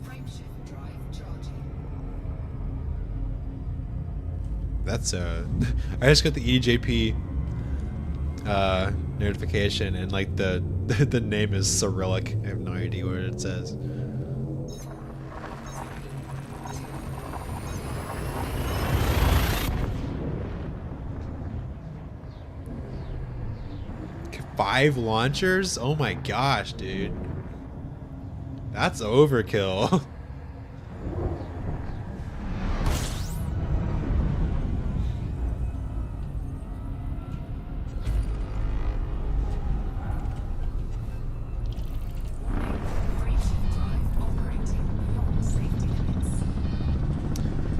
Frameshift drive charging. That's I just got the EJP notification, and like the the name is Cyrillic. I have no idea what it says. Five launchers? Oh my gosh, dude. That's overkill.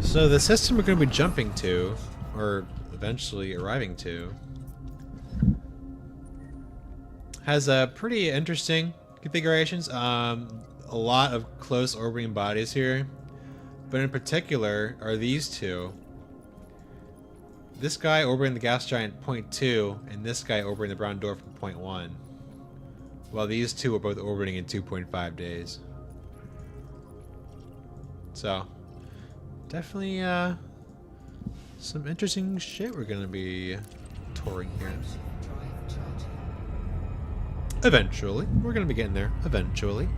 So the system we're going to be jumping to, or eventually arriving to, has pretty interesting configurations. A lot of close orbiting bodies here, but in particular are these two. This guy orbiting the gas giant point 2, and this guy orbiting the brown dwarf point 1. While these two are both orbiting in 2.5 days. So, definitely some interesting shit we're gonna be touring here. Eventually. We're gonna be getting there. Eventually.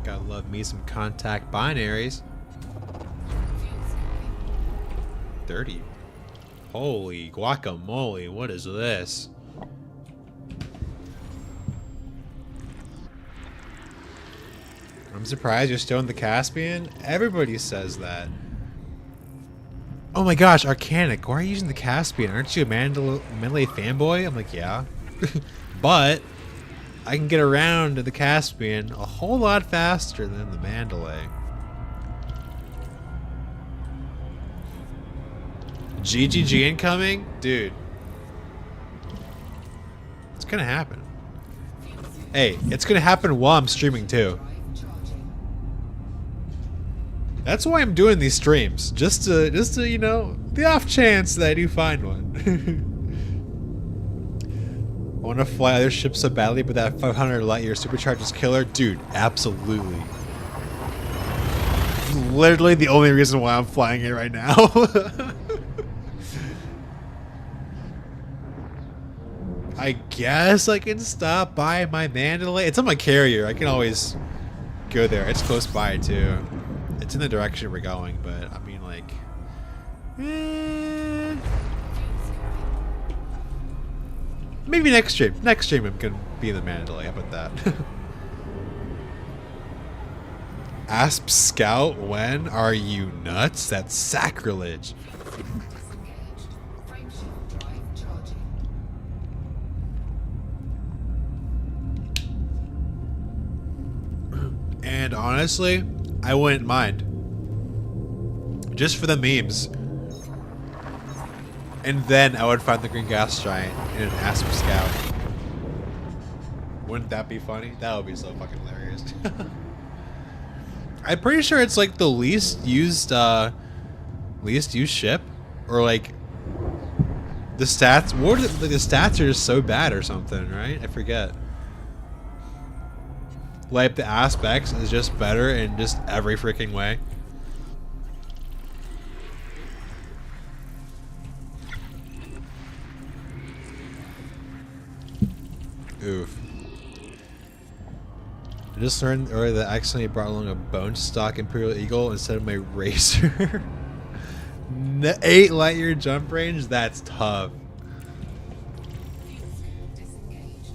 Gotta love me some contact binaries. 30. Holy guacamole, what is this? I'm surprised you're still in the Caspian. Everybody says that. Oh my gosh, Arcanic, why are you using the Caspian? Aren't you a Mandalay fanboy? I'm like, yeah. But I can get around to the Caspian a whole lot faster than the Mandalay. GGG incoming? Dude. It's gonna happen. Hey, it's gonna happen while I'm streaming too. That's why I'm doing these streams. Just to, you know, the off chance that I do find one. want to fly other ships so badly, but that 500 light year supercharge is killer? Dude, absolutely. Literally the only reason why I'm flying it right now. I guess I can stop by my Mandalay. It's on my carrier. I can always go there. It's close by too. It's in the direction we're going, but I mean, like, maybe next stream. Next stream I'm gonna be in the Mandalay. How about that? Asp Scout, when are you nuts? That's sacrilege. Disengaged. Frameshift drive charging. And honestly, I wouldn't mind. Just for the memes. And then I would find the green gas giant in an Asp Scout. Wouldn't that be funny? That would be so fucking hilarious. I'm pretty sure it's like the least used ship, or like the stats. What are the stats are just so bad or something, right? I forget. Like the aspects is just better in just every freaking way. Oof. I just learned earlier that I accidentally brought along a bone stock Imperial Eagle instead of my racer. 8 light year jump range? That's tough. Disengaged.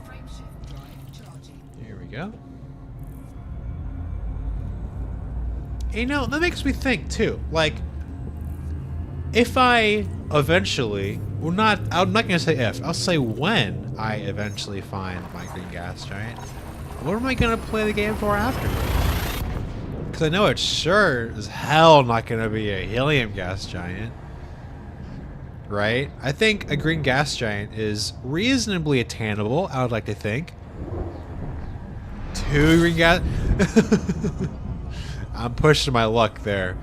Frameshift drive charging. Here we go. You know, that makes me think too. Like, if I eventually, well, I'm not gonna say if, I'll say when I eventually find my green gas giant, what am I gonna play the game for afterwards? Because I know it's sure as hell not gonna be a helium gas giant, right? I think a green gas giant is reasonably attainable, I would like to think. 2 green gas... I'm pushing my luck there.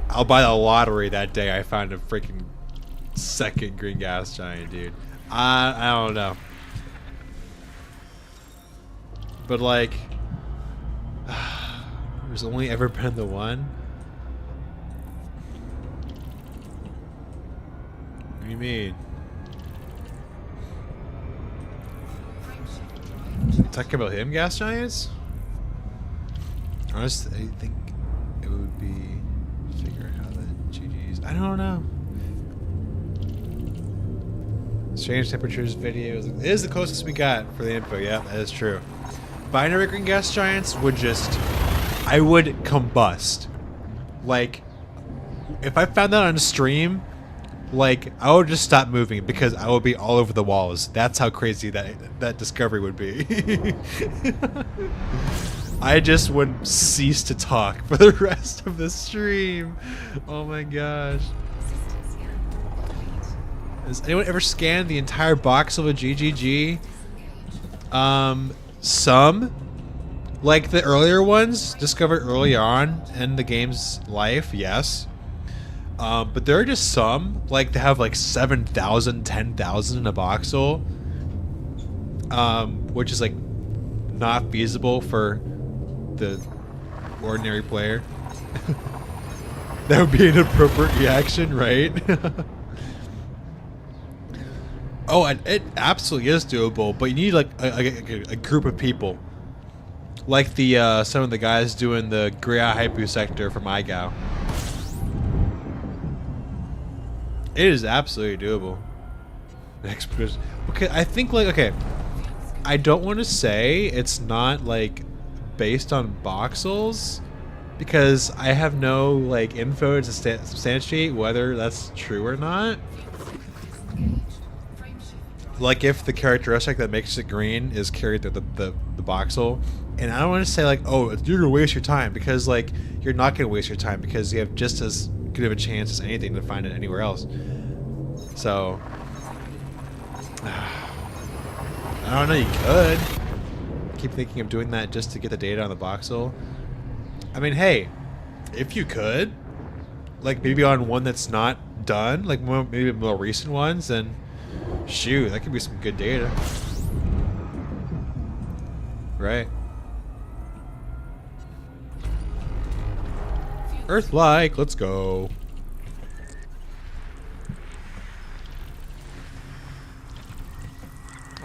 I'll buy the lottery that day I find a freaking second green gas giant, dude. I don't know. But like, there's only ever been the one. What do you mean? You talking about him gas giants? Honestly, I think it would be figure out how the GGs. I don't know. Strange temperatures videos. It is the closest we got for the info. Yeah, that is true. Binary green gas giants would just, I would combust. Like, if I found that on stream, like, I would just stop moving because I would be all over the walls. That's how crazy that discovery would be. I just would cease to talk for the rest of the stream. Oh my gosh. System scan complete. Has anyone ever scanned the entire box of a GGG? Some. Like the earlier ones, discovered early on in the game's life, yes. But there are just some, like they have like 7,000, 10,000 in a voxel. Which is like not feasible for the ordinary player. That would be an appropriate reaction, right? Oh, it absolutely is doable, but you need like a group of people. Like the some of the guys doing the Gria Haipu sector from IGAO. It is absolutely doable. Okay, I think like, okay, I don't want to say it's not like based on voxels because I have no like info to substantiate whether that's true or not. Like if the characteristic that makes it green is carried through the voxel, and I don't want to say like, oh, you're gonna waste your time, because like you're not gonna waste your time because you have just as good of a chance as anything to find it anywhere else. So I don't know, you could keep thinking of doing that just to get the data on the voxel. I mean, hey, if you could, like maybe on one that's not done, like maybe more recent ones, then shoot, that could be some good data. Right. Earth-like, let's go.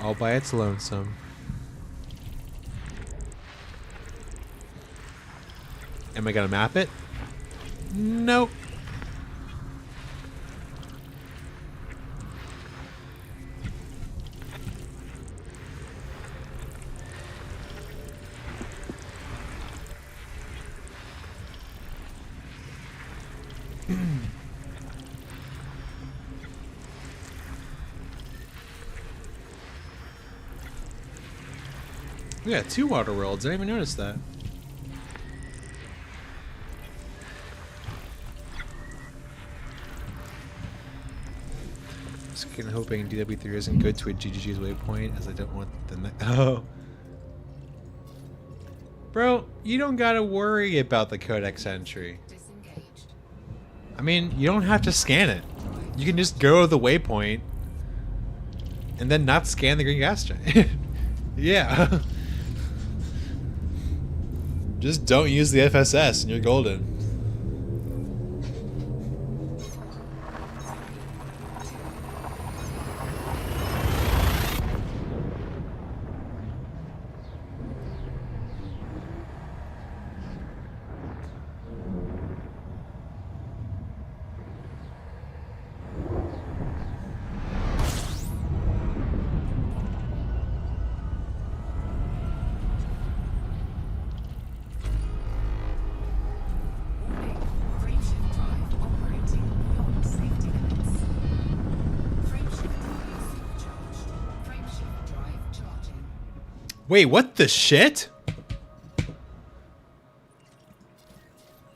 All by its lonesome. Am I gonna map it? Nope. We got 2 water worlds. I didn't even notice that. Just kind of hoping DW3 isn't good to a GGG's waypoint, as I don't want the oh. Bro, you don't gotta worry about the codex entry. Disengaged. I mean, you don't have to scan it. You can just go to the waypoint and then not scan the green gas giant. Yeah. Just don't use the FSS and you're golden. Wait, what the shit?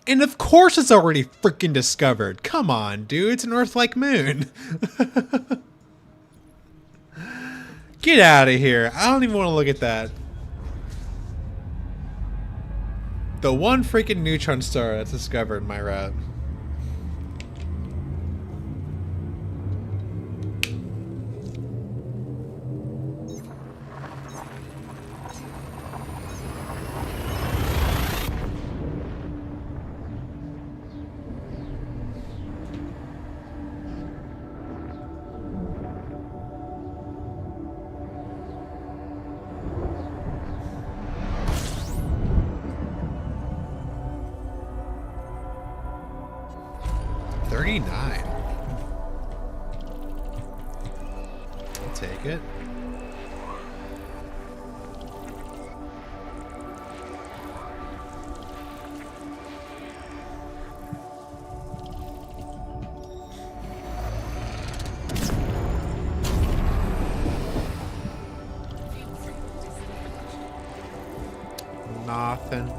And of course it's already freaking discovered. Come on, dude. It's an Earth-like moon. Get out of here. I don't even want to look at that. The one freaking neutron star that's discovered in my route. I'll take it. Nothing.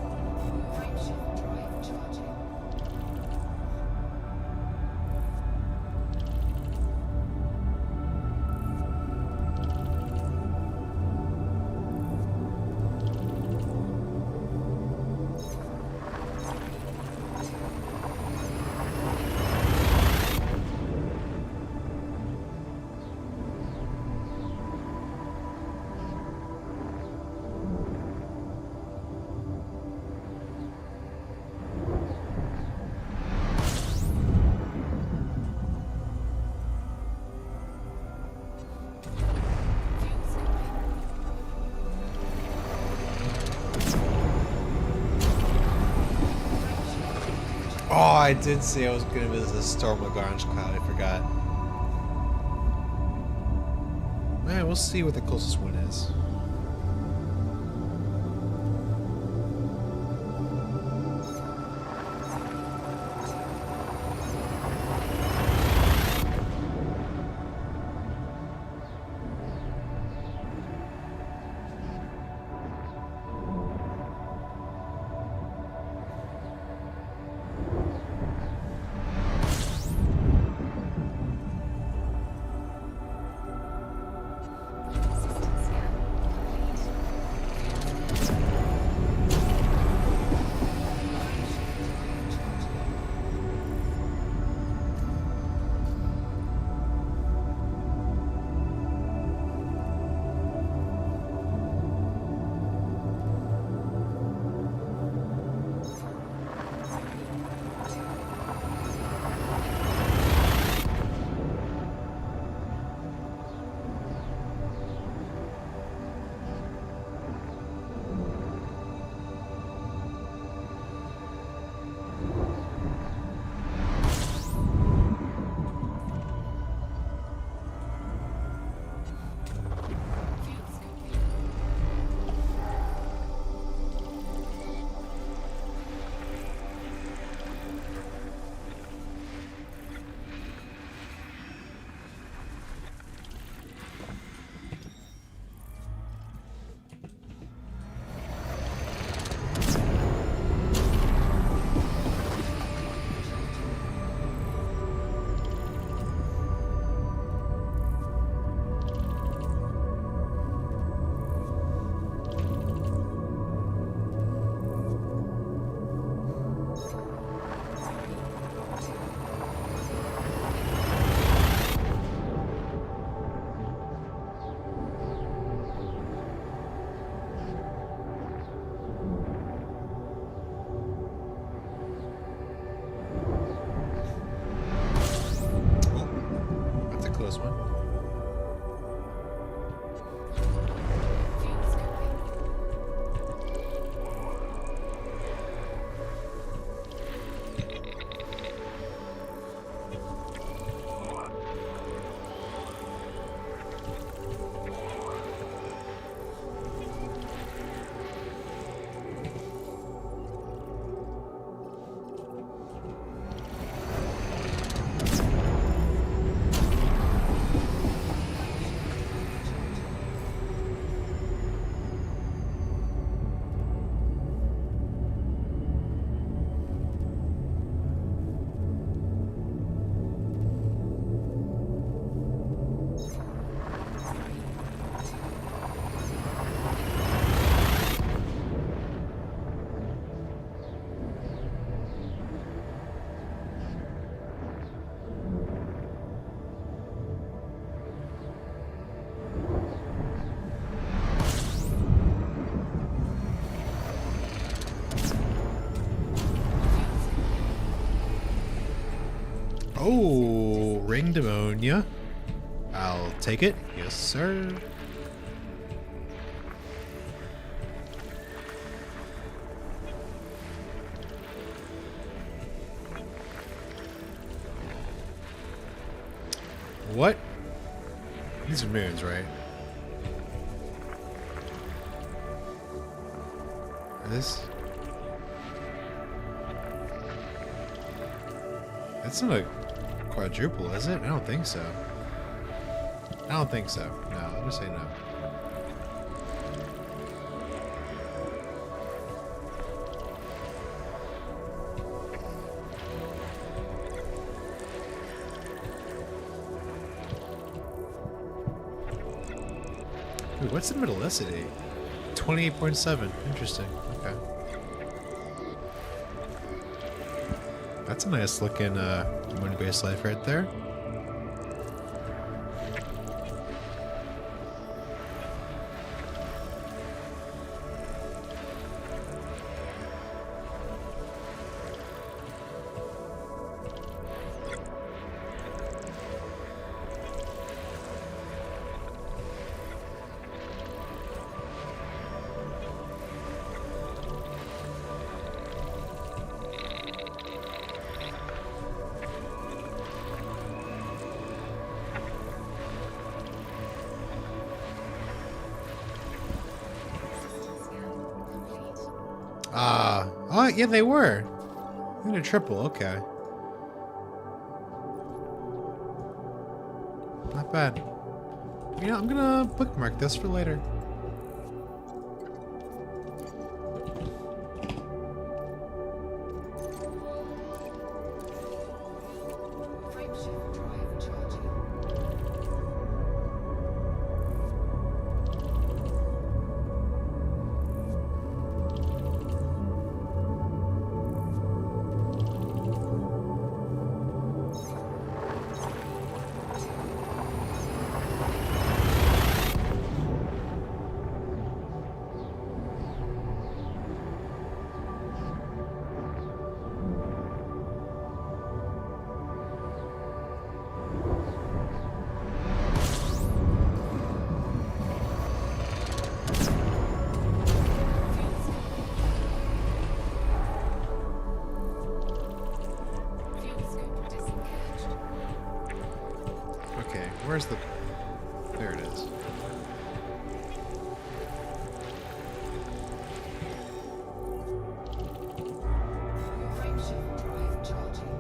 Oh, I did say I was going to visit the Storm Lagrange cloud. I forgot. Alright, we'll see what the closest one is. close one. Fuel scooping. Oh, ringed ammonia. I'll take it. Yes, sir. What? These are moons, right? This? That's not a quadruple, is it? I don't think so. I don't think so. No, I'm gonna say no. Wait, what's the metallicity? 28.7. Interesting. Okay. That's a nice looking moon-based life right there. System scan complete. Oh yeah, they were. In a triple, okay. Not bad. You know, I'm gonna bookmark this for later. Frameshift drive charging. Fuel scoop disengaged. Okay, where's the... There it is. Frameshift drive charging.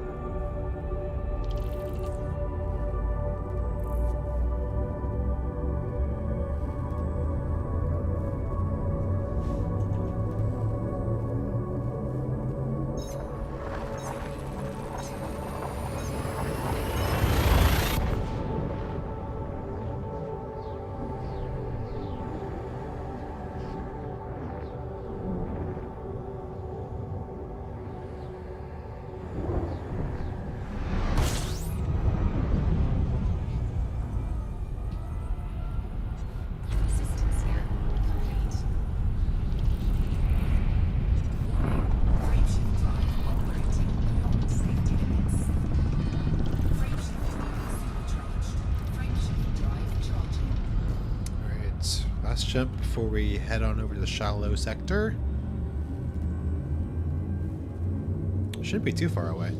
Last jump before we head on over to the shallow sector. Shouldn't be too far away.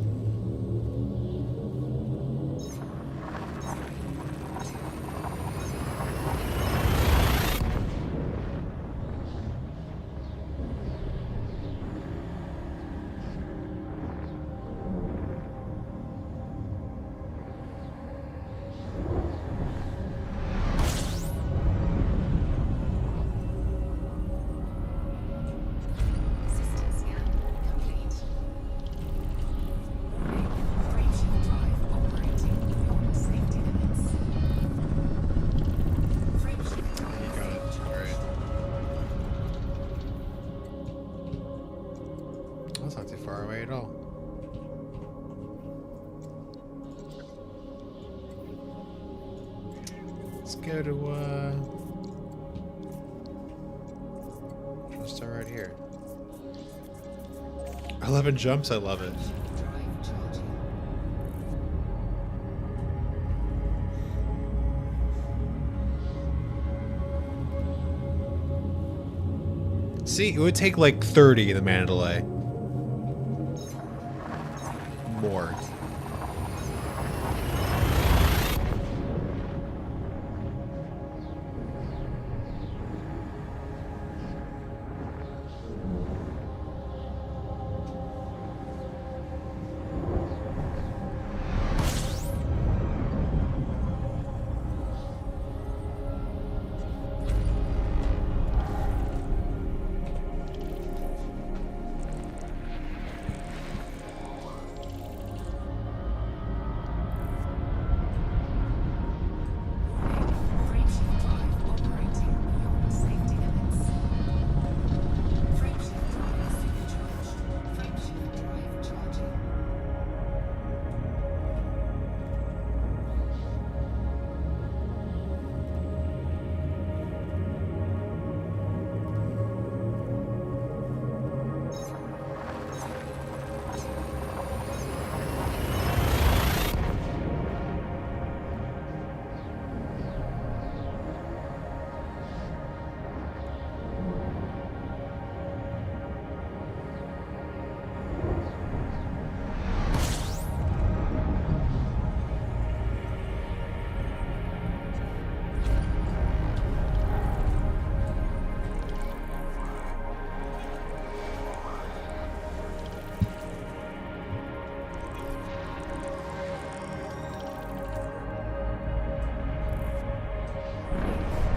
Systems scan complete. Frameshift drive operating beyond safety limits. Frameshift drive You got it. Alright. That's not too far away at all. Let's go to, let's start right here. 11 jumps, I love it. drive charging. See, it would take like 30 in the Mandalay. More. Frameshift drive operating beyond safety limits. Frameshift drive supercharged. Frameshift drive charging.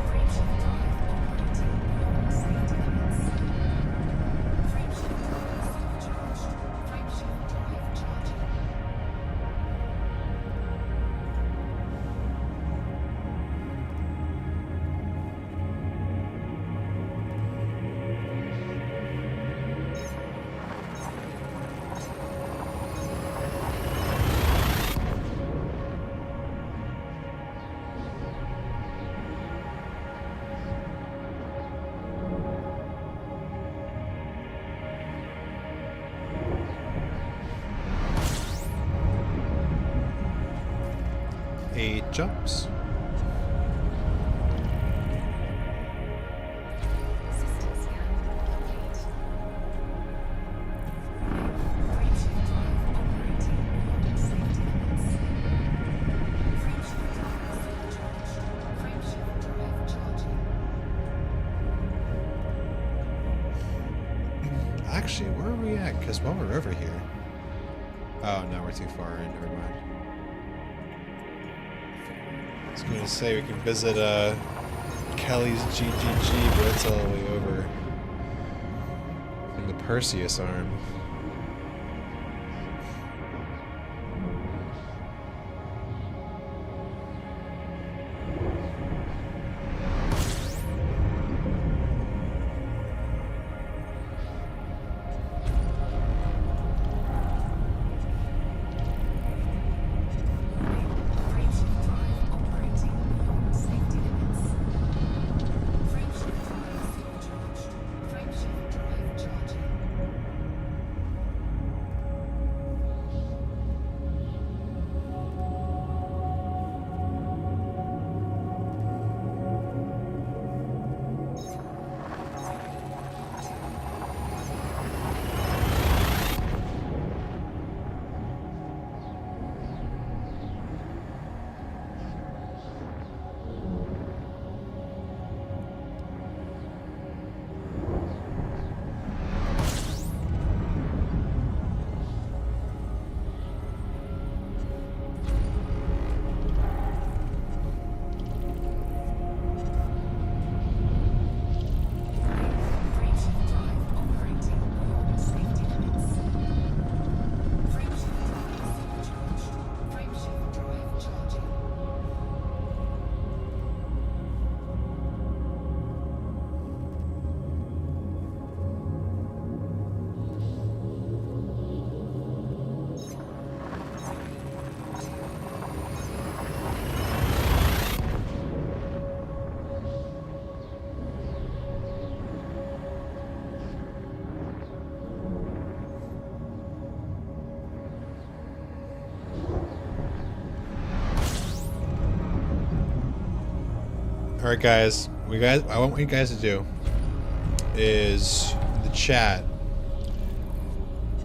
Frameshift drive operating beyond safety limits. Frameshift drive supercharged. Frameshift drive charging. Eight jumps. Systems scan complete. Frameshift drive operating beyond safety limits. Frameshift drive supercharged. Frameshift drive charging. Actually, where are we at? Because while we're over here. Oh, no, we're too far in. Never mind. I was going to say we can visit Kelly's GGG, but that's all the way over in the Perseus arm. Frameshift drive operating beyond safety limits. Frameshift drive supercharged. Frameshift drive charging. Alright guys, I want what you guys to do is in the chat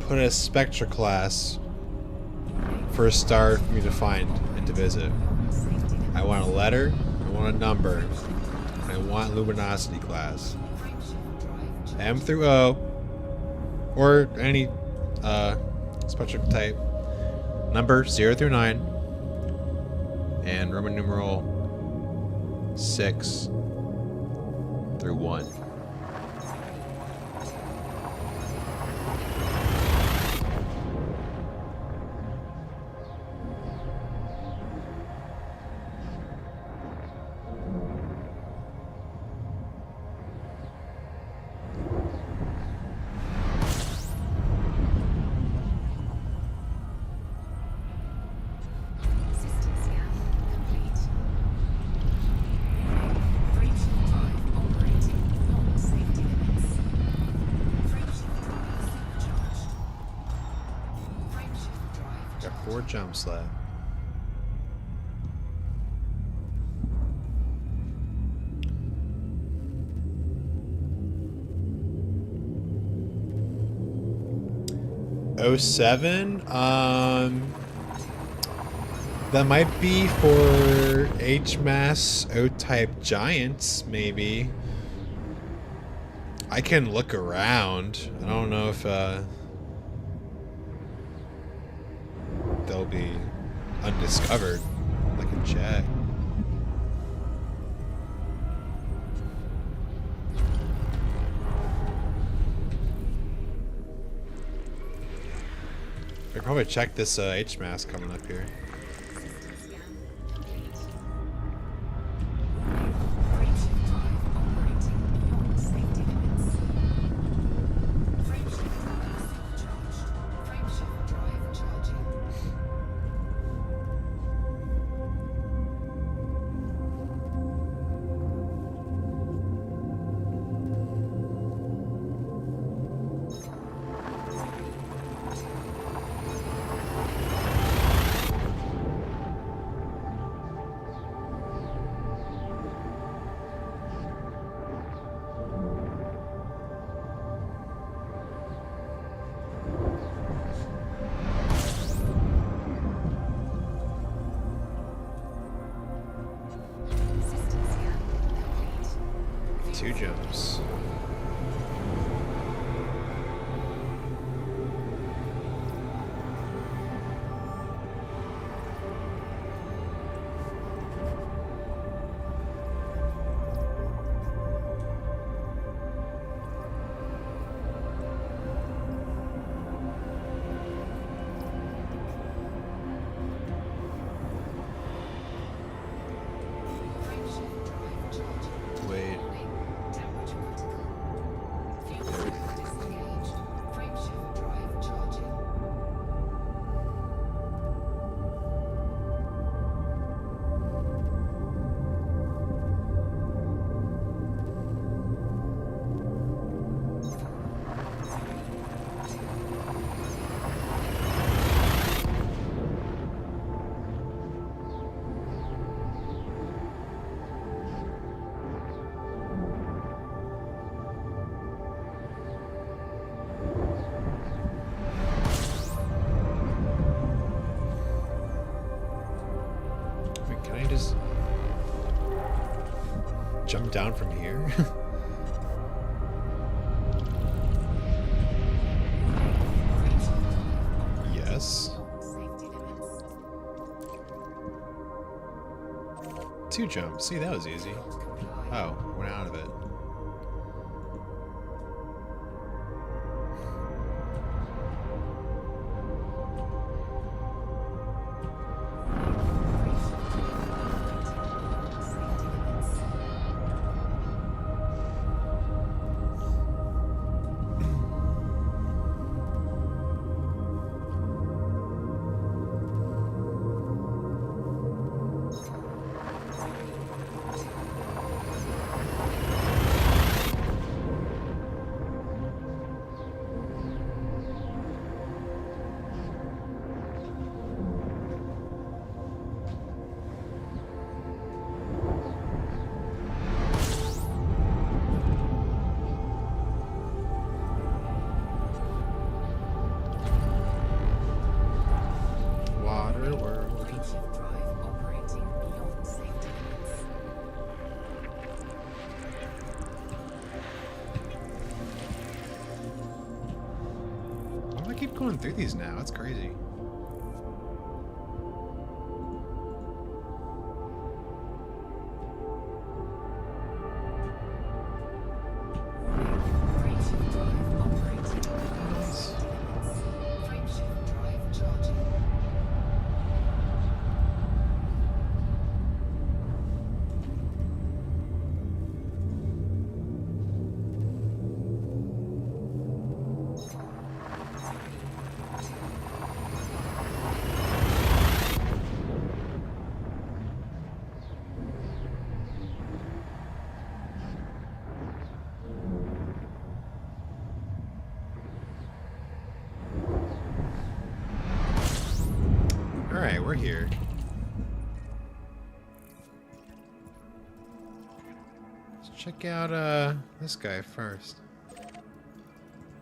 put a Spectra class for a star for me to find and to visit. I want a letter, I want a number, and I want luminosity class. M through O, or any Spectra type. Number 0 through 9, and Roman numeral 6 through 1. System scan complete. Frameshift drive operating beyond safety limits. Frameshift drive supercharged. Frameshift drive Got 4 jumps left. '07. That might be for H-mass O-type giants, maybe. I can look around. I don't know if they'll be undiscovered. I can check. I could probably check this H-mass coming up here. system scan complete. Frameshift drive operating beyond safety limits. Frameshift drive supercharged. Frameshift drive charging. System scan complete. 2 jumps. Frameshift drive charging. Wait. Warning. Temperature critical. Fuel tank disengaged. Frameshift drive charging. Wait, can I just jump down from here? Yes. Safety limits. 2 jumps. See, that was easy. Comply. Oh, went out of it. Safety limits. going through these now. That's crazy. Frameshift drive operating. Frameshift drive charging. Alright, we're here. Let's check out this guy first.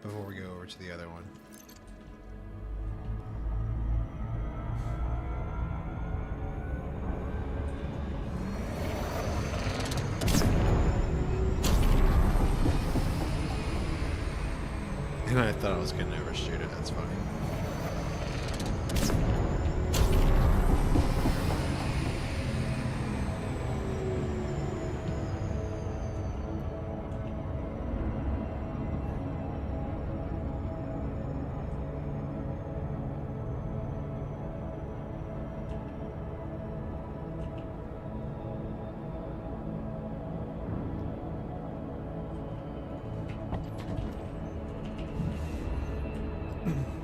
Before we go over to the other one. And I thought I was gonna overshoot it, that's funny.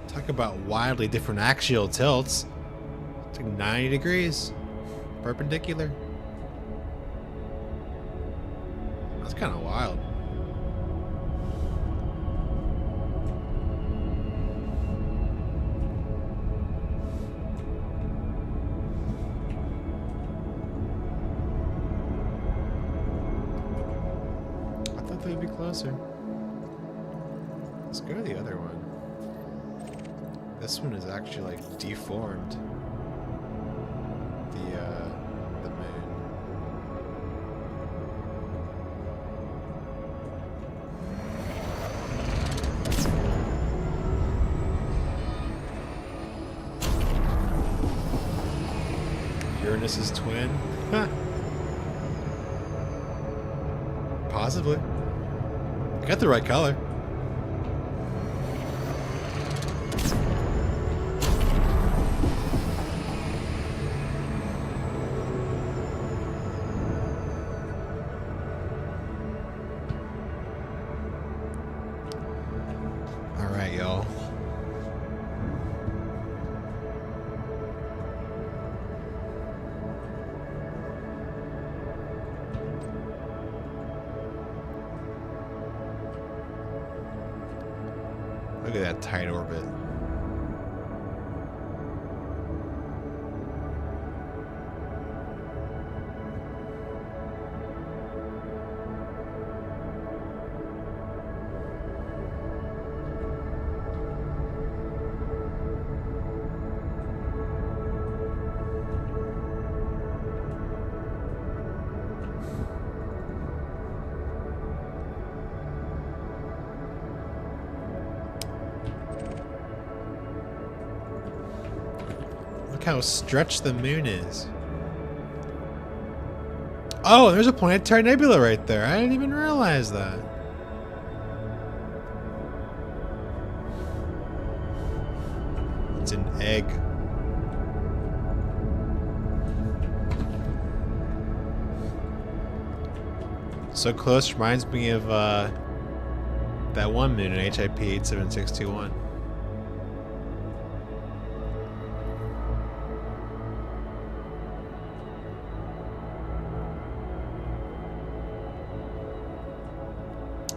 Talk about wildly different axial tilts. It's like 90 degrees. Perpendicular. That's kind of wild. I thought they'd be closer. Let's go to the other one. This one is actually like deformed. The moon. Uranus's twin? Huh. Possibly. I got the right color. Alright, y'all. Look at that tight orbit. Look how stretched the moon is. Oh, there's a planetary nebula right there. I didn't even realize that. It's an egg. So close, reminds me of that one moon in HIP 87621.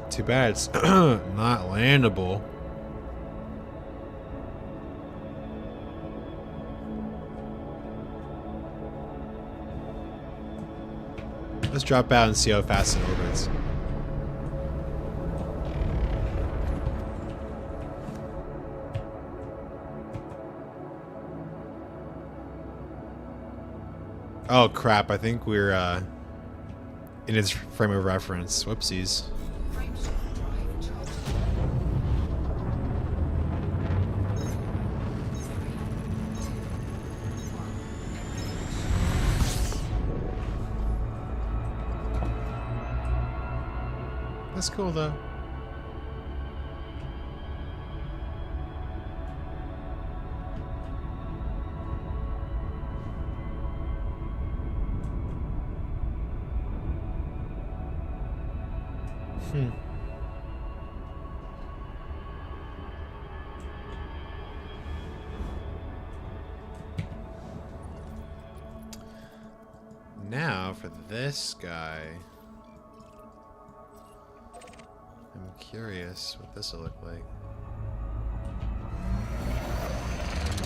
Too bad it's not landable. Let's drop out and see how fast it orbits. Oh crap, I think we're in its frame of reference. Whoopsies. Frameshift drive charging. That's cool though. Now for this guy. I'm curious what this will look like.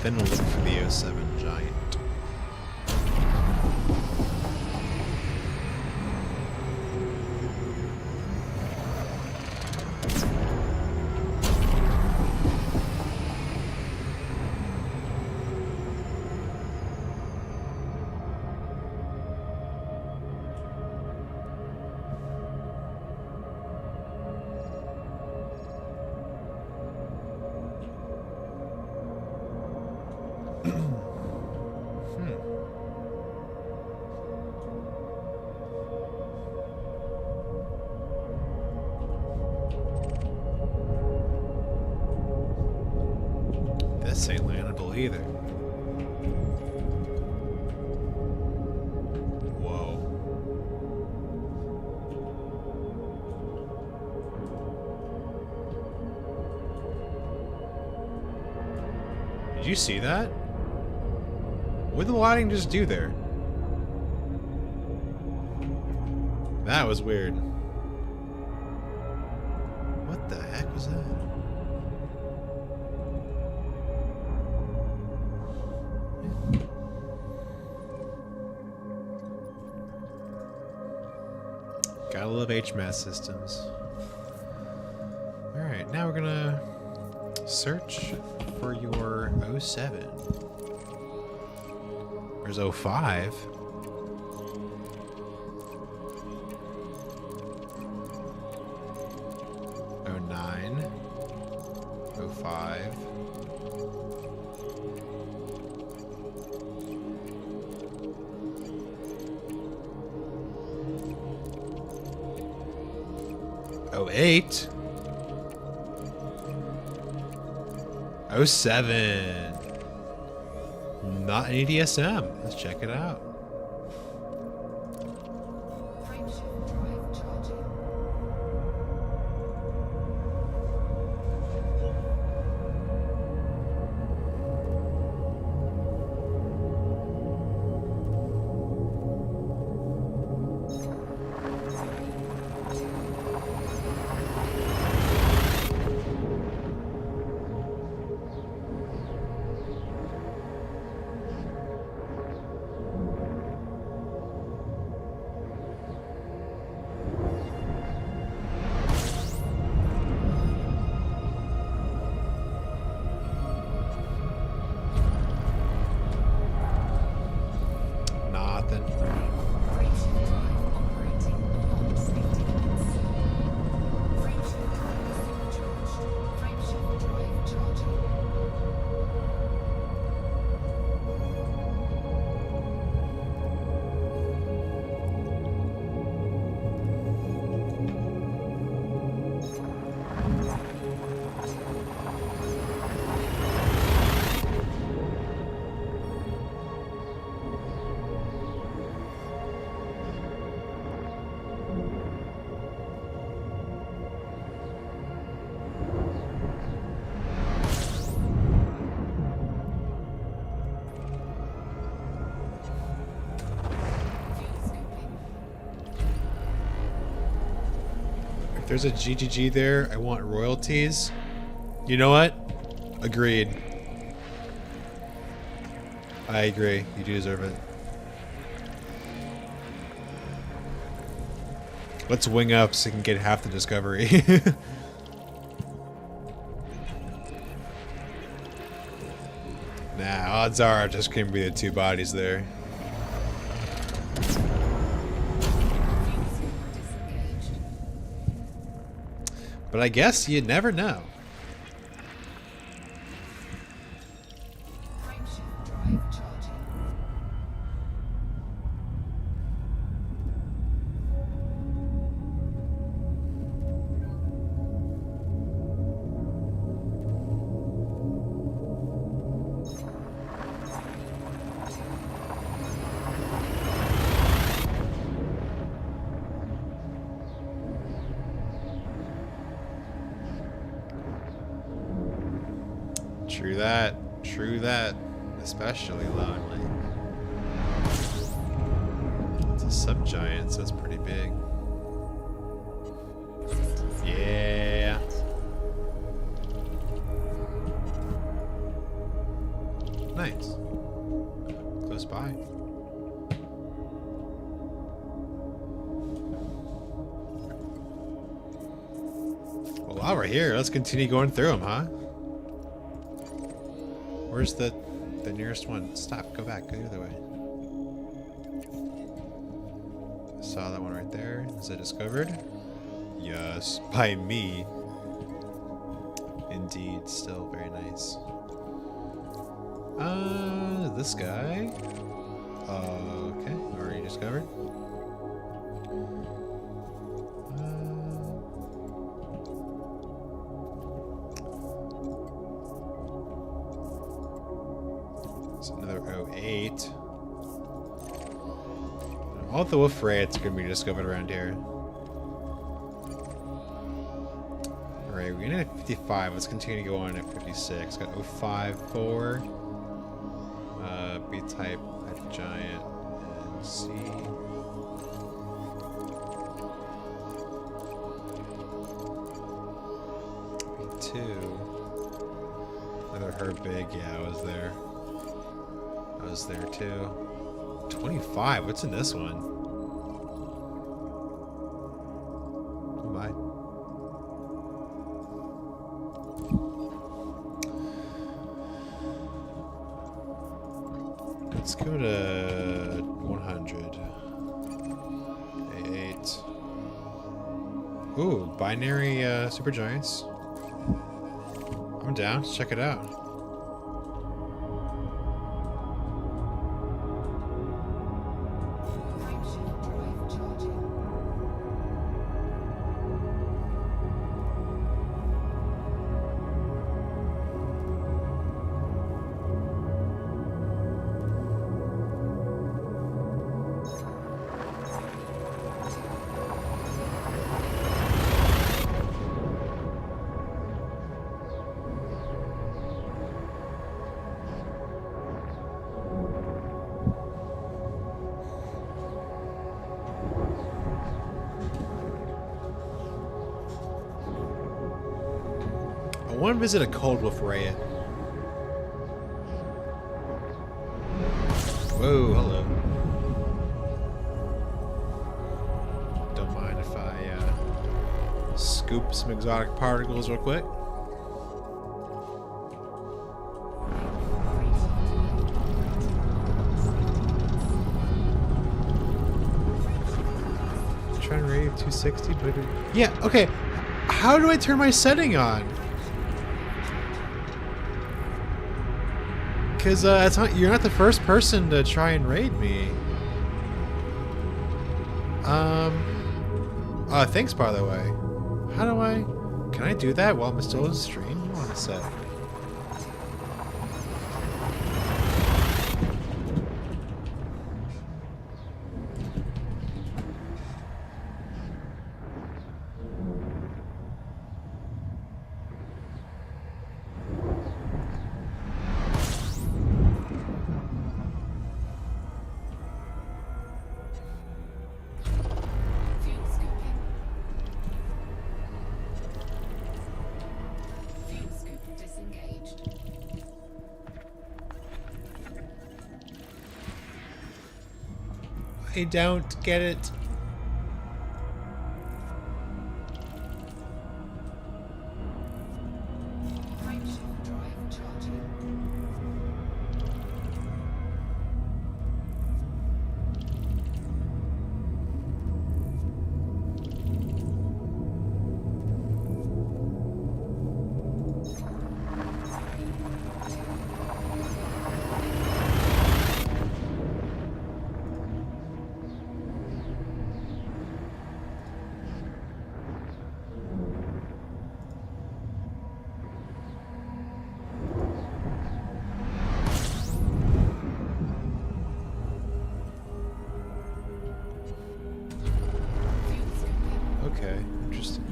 Then we'll look for the 07 Giant. This ain't landable either. Whoa. Did you see that? What did the lighting just do there? That was weird. What the heck was that? Gotta love HMAS systems. Alright, now we're gonna search for your 07. There's 05. '09. 05. '08. 07. Not an EDSM. Let's check it out. Frameshift drive charging. Nothing. Frameshift drive operating beyond safety limits. Frameshift drive supercharged. Frameshift drive charging. If there's a GGG there, I want royalties. You know what? Agreed. I agree. You do deserve it. Let's wing up so we can get half the discovery. Nah, odds are just gonna be the two bodies there. Disengaged. But I guess you never know. Frameshift drive charging. True that. True that. Especially lonely. It's a subgiant, so it's pretty big. Yeah. Nice. Close by. Well, while we're here, let's continue going through them, huh? Where's the nearest one? Stop. Go back. Go the other way. Saw that one right there. Is it discovered? Yes. By me. Indeed. Still very nice. This guy. Okay. Already discovered. It's another 08. All the wolf rats are going to be discovered around here. Alright, we're going to 55. Let's continue to go on at 56. Got 054. B-type, that giant, and C. B2. Another her big, yeah, I was there. I was there too. 25, what's in this one? Oh my. Let's go to 100. A8. Ooh, binary supergiants. I'm down. Let's check it out. I want to visit a cold wolf riot. Whoa, hello. Don't mind if I scoop some exotic particles real quick. Trying to rate 260, but yeah, okay. How do I turn my setting on? Because it's not, you're not the first person to try and raid me. Thanks by the way. How do I... Can I do that while I'm still in stream? Hold on a sec. I don't get it. Okay, interesting. 5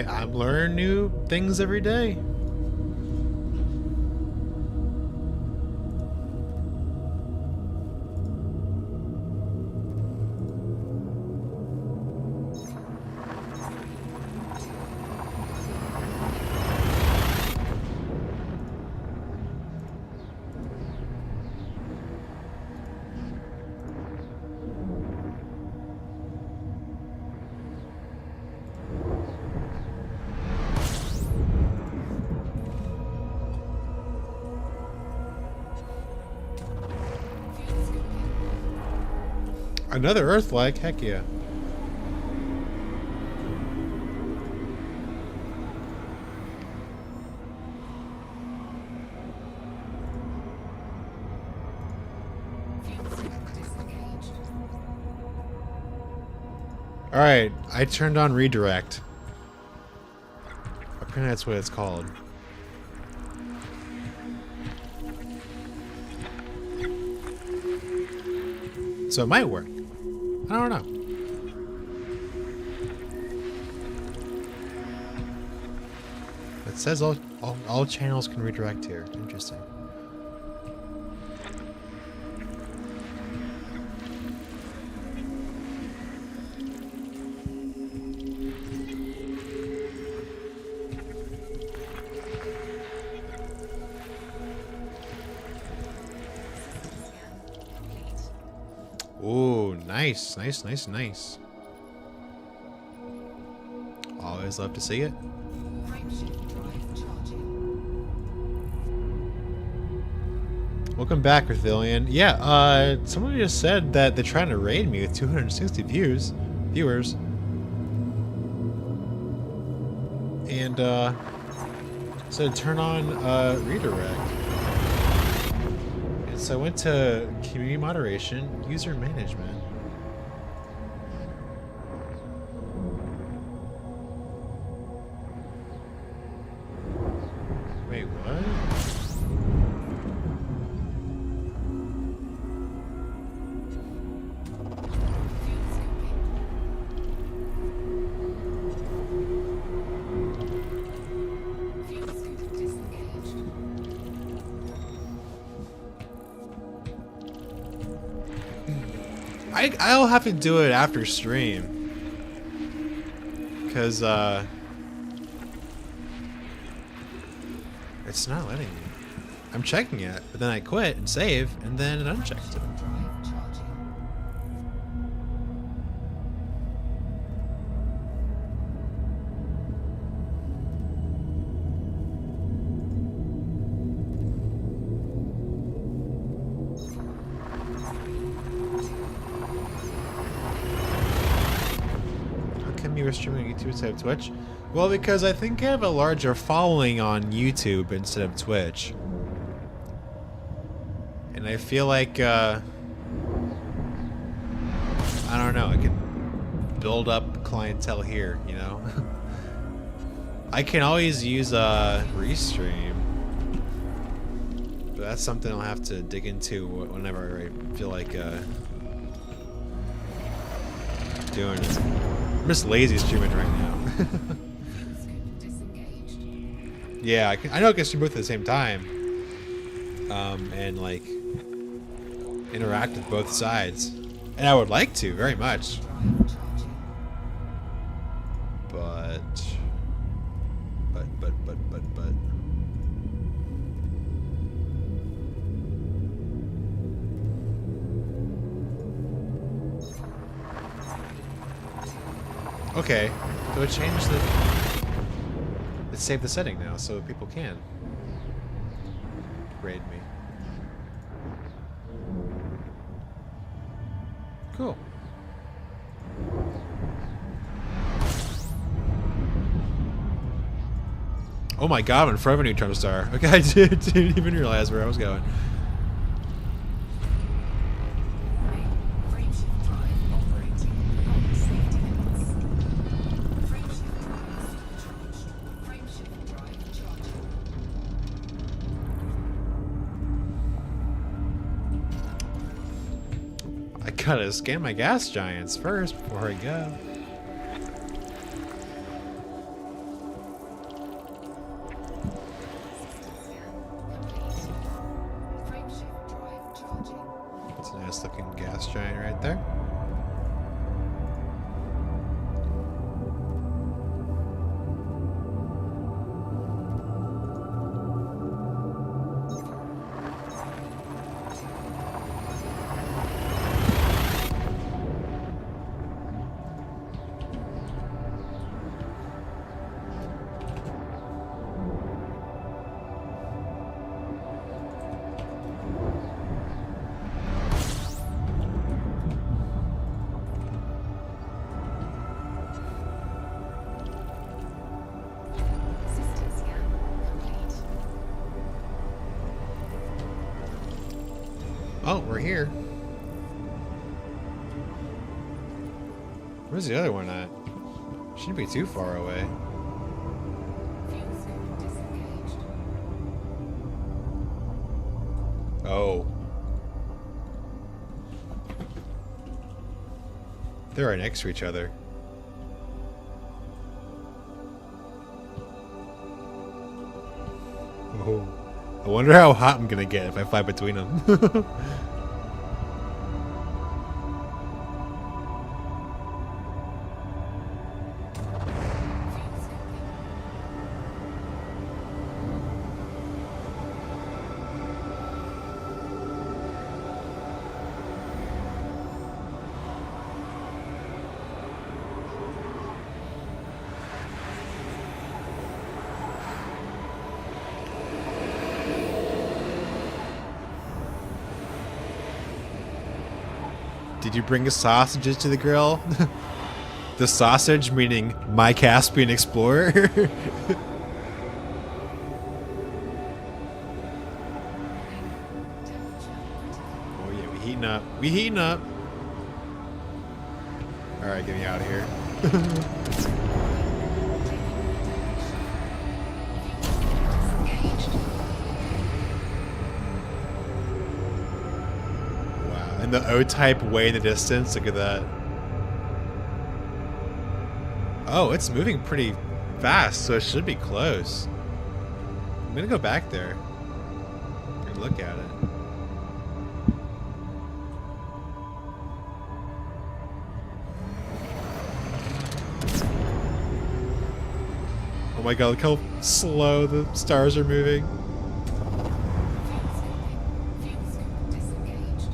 I'm learning new things every day. Another Earth flag? Heck yeah. Alright, I turned on redirect. Apparently that's what it's called. So it might work. I don't know. It says all channels can redirect here. Interesting. Ooh, nice, nice, nice, nice. Always love to see it. Welcome back, Earthilian. Yeah, someone just said that they're trying to raid me with 260 viewers. And, so turn on, redirect. And so I went to community moderation, user management. Wait, what? I'll have to do it after stream. Because, it's not letting me. I'm checking it, but then I quit and save, and then it unchecked it. You were streaming on YouTube instead of Twitch? Well, because I think I have a larger following on YouTube instead of Twitch. And I feel like, I don't know, I can build up clientele here, you know? I can always use Restream. But that's something I'll have to dig into whenever I feel like, doing it. I'm just lazy streaming right now. Yeah, I know I can stream both at the same time. And like interact with both sides. And I would like to, very much. But okay, so it changed the... It saved the setting now, so people can raid me. Cool. Oh my god, I'm in front of a neutron star. Okay, I didn't even realize where I was going. Gotta scan my gas giants first before I go. Oh, we're here. Where's the other one at? Shouldn't be too far away. Fuel scoop disengaged. Oh. They're right next to each other. Oh. I wonder how hot I'm gonna get if I fly between them. Fuel scoop. Did you bring sausages to the grill? The sausage meaning my Caspian Explorer? Temperature critical. Oh yeah, we heating up. We heating up. Alright, get me out of here. Taking direction. Fuel scoop disengaged. Wow. And the O-type way in the distance. Look at that. Oh, it's moving pretty fast, so it should be close. I'm gonna go back there and look at it. Oh my god, look how slow the stars are moving. Fuel scooping. Fuel scoop disengaged.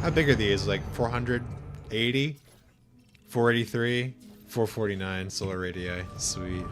How big are these? Like 480? 483? 449 solar radii. Sweet.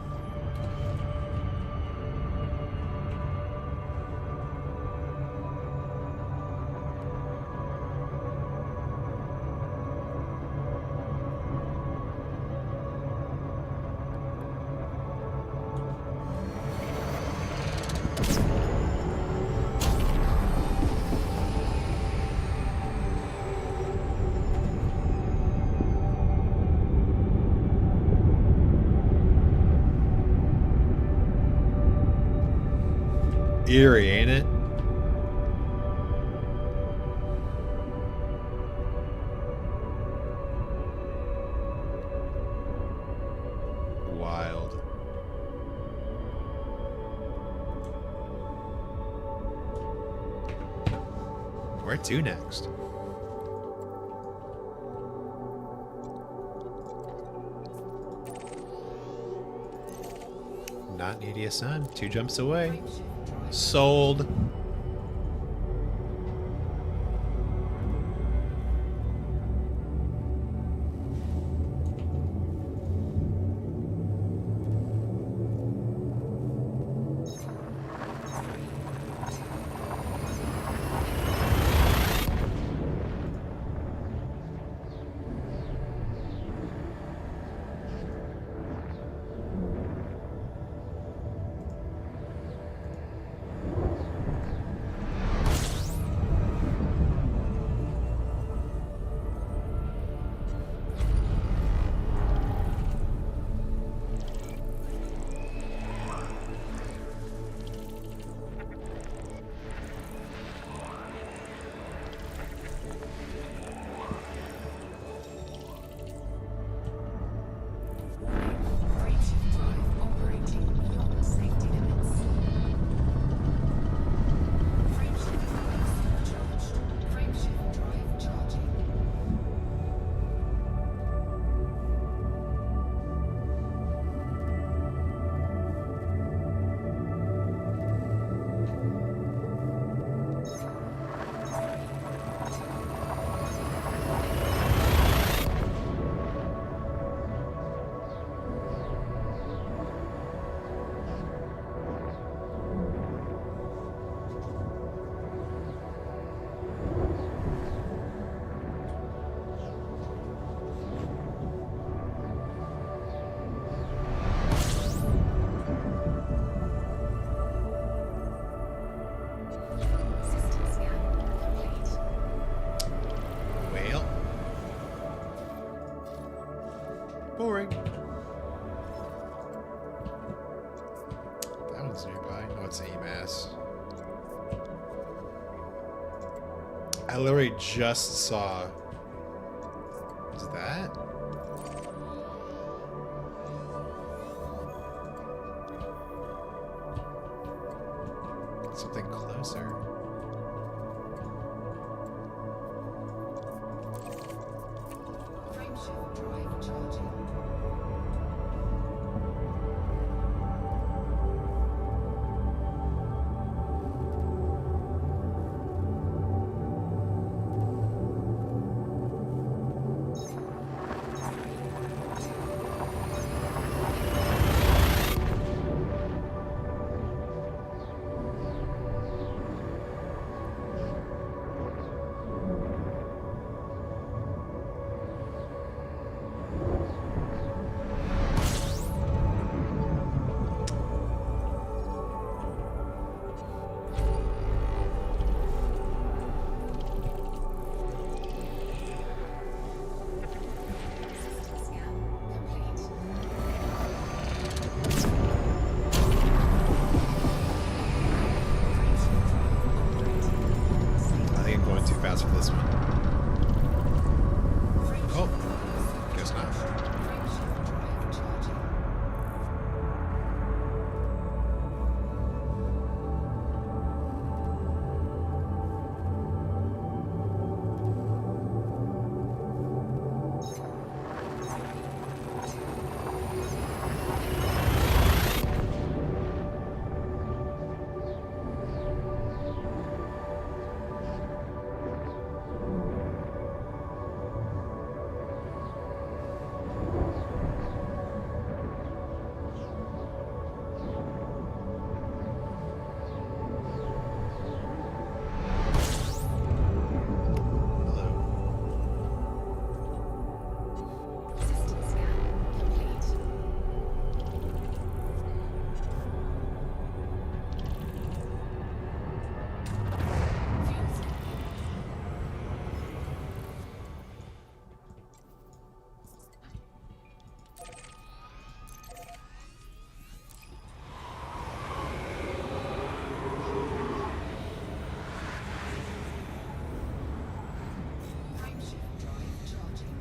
Eerie, ain't it? Wild. Where to next? Not needy a son. 2 jumps away. Right shift drive. Sold. Boring. That one's nearby. Oh, it's AMAS. I literally just saw. Is that? Something closer. Frameshift drive charging. I think I'm going too fast for this one. Oh, guess not. System scan complete. Fuel scan. Frameshift drive charging.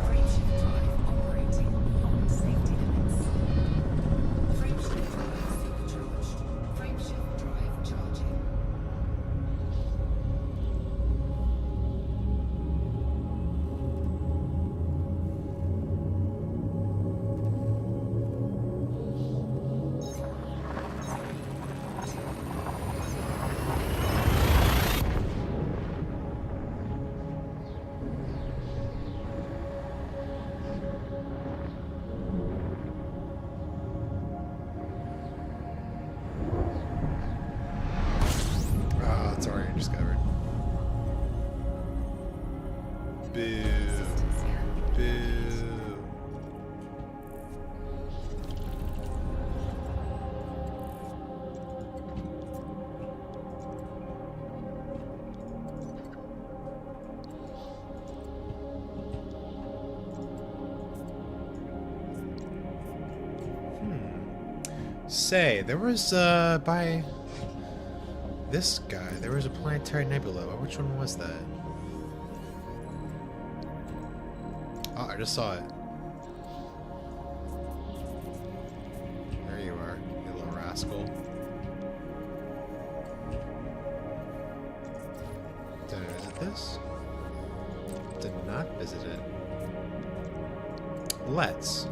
Frameshift drive operating beyond safety limits. Frameshift drive supercharged. Frameshift drive charging. Ah, it's already discovered. Boo. System scan. Boo. Say, there was, by this guy, there was a planetary nebula. Which one was that? Oh, I just saw it. There you are, you little rascal. Did I visit this? Did not visit it. Let's.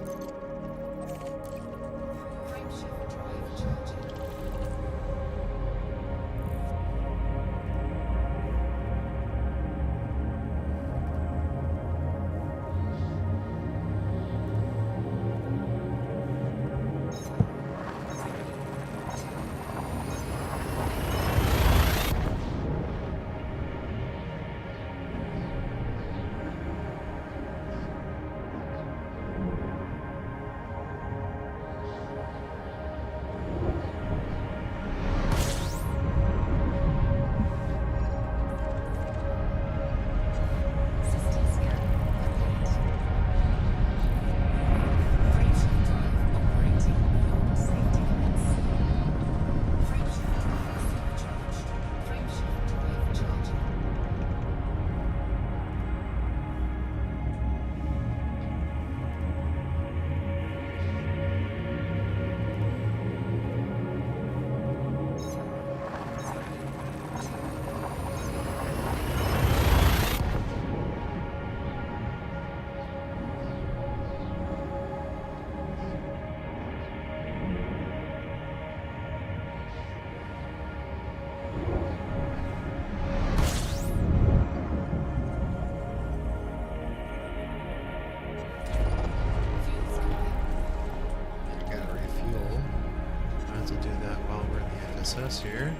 else here?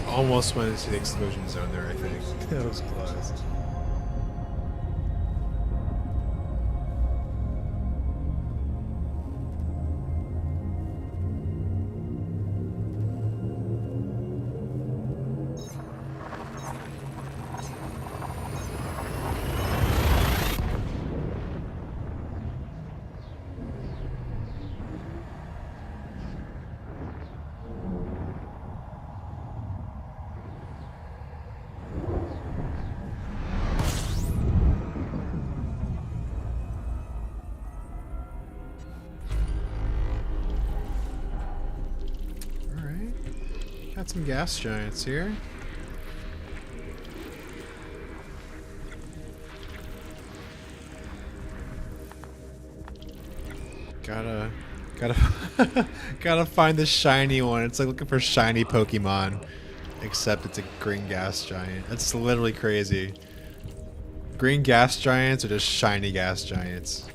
Almost went into the exclusion zone there, I think. That was close. Got some gas giants here. Gotta gotta find the shiny one. It's like looking for shiny Pokemon, except it's a green gas giant. That's literally crazy. Green gas giants or just shiny gas giants?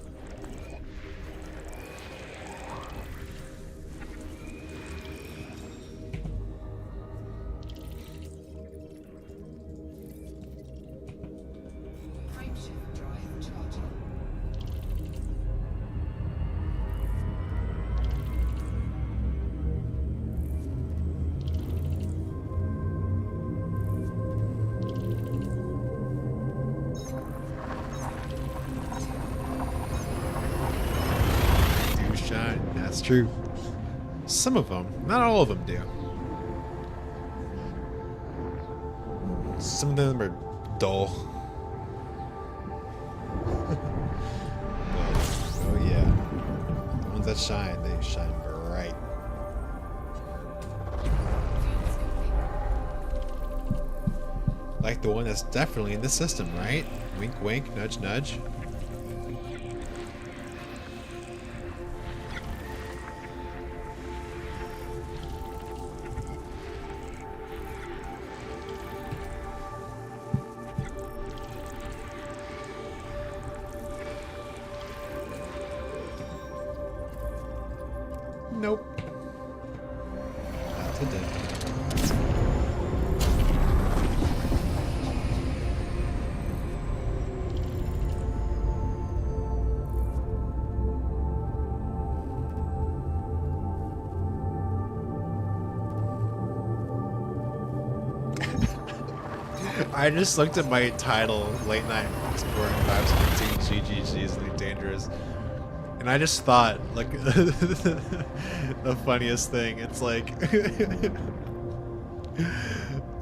That's true. Some of them, not all of them do. Some of them are dull. But, oh yeah, the ones that shine, they shine bright. the one that's definitely in the system, right? Wink, wink, nudge, nudge. Nope. Not today. I just looked at my title, Late Night Exploring 517 GGGs, Elite Dangerous. And I just thought, like, the funniest thing, it's like,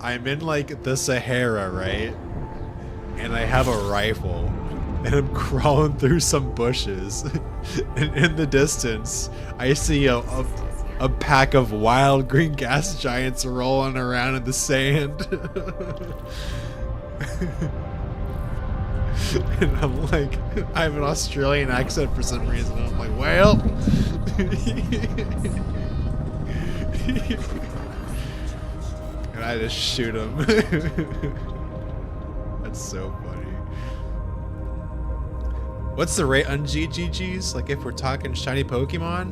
I'm in, like, the Sahara, right? And I have a rifle, and I'm crawling through some bushes. And in the distance, I see a pack of wild green gas giants rolling around in the sand. And I'm like, I have an Australian accent for some reason. I'm like, well. And I just shoot him. That's so funny. What's the rate on GGGs? Like, if we're talking shiny Pokemon?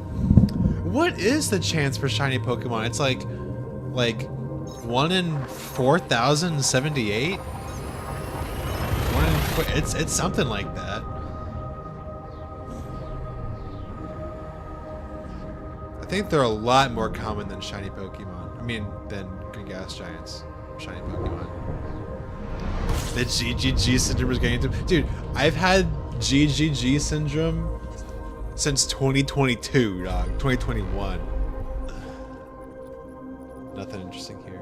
What is the chance for shiny Pokemon? It's like 1 in 4,078? It's something like that. I think they're a lot more common than shiny Pokemon. I mean, than green gas giants. Shiny Pokemon. The GGG syndrome is getting to... Dude, I've had GGG syndrome since 2022, dog. 2021. Nothing interesting here.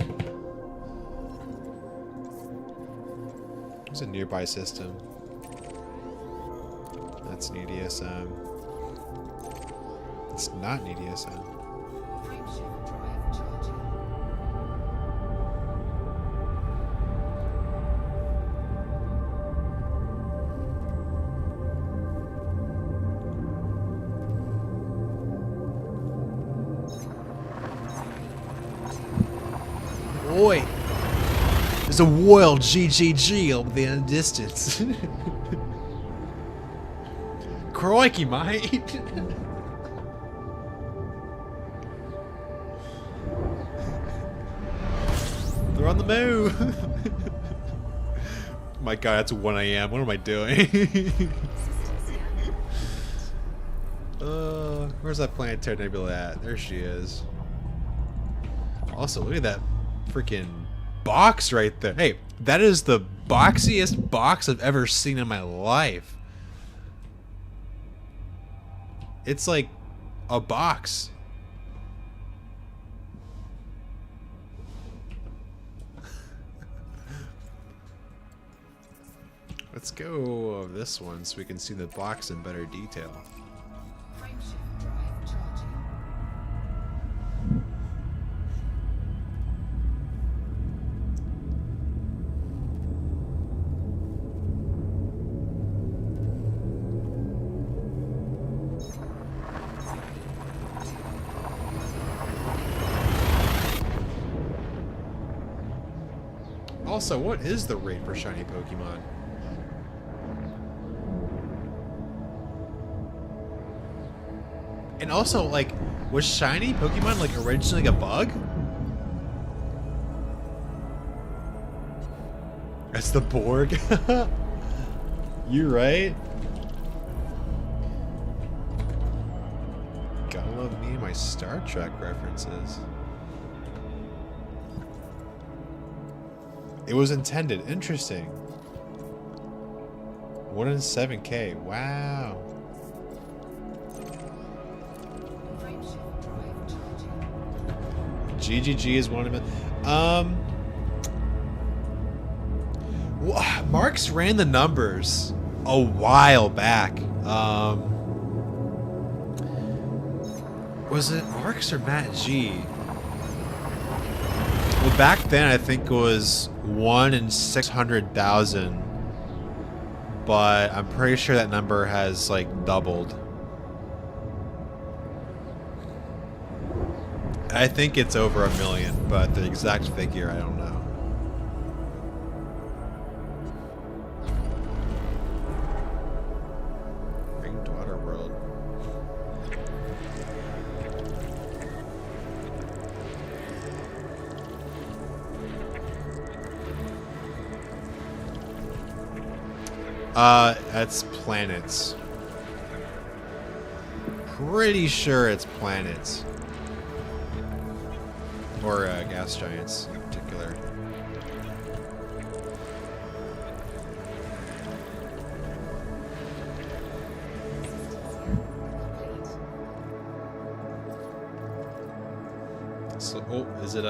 There's a nearby system. That's an EDSM. It's not an EDSM. Frameshift drive charging. Boy! There's a wild GGG over there in the distance. Crikey, mate! They're on the move! My god, that's 1 AM. What am I doing? Where's that planetary nebula at? There she is. Also, look at that freaking box right there. Hey, that is the boxiest box I've ever seen in my life. It's like a box. Let's go this one so we can see the box in better detail. Frameshift drive charging. Also, what is the rate for shiny Pokemon? And also, like, was shiny Pokemon, like, originally a bug? That's the Borg? You right? Gotta love me and my Star Trek references. It was intended. Interesting. 1 in 7K. Wow. Frameshift drive charging. GGG is 1 in a million. Marks ran the numbers a while back. Was it Marks or Matt G? Well, back then I think it was 1 in 600,000, but I'm pretty sure that number has like doubled. I think it's over 1 million, but the exact figure I don't know. Ringed Water World. That's planets. Pretty sure it's planets. Or gas giants in particular. So, oh, is it ooh,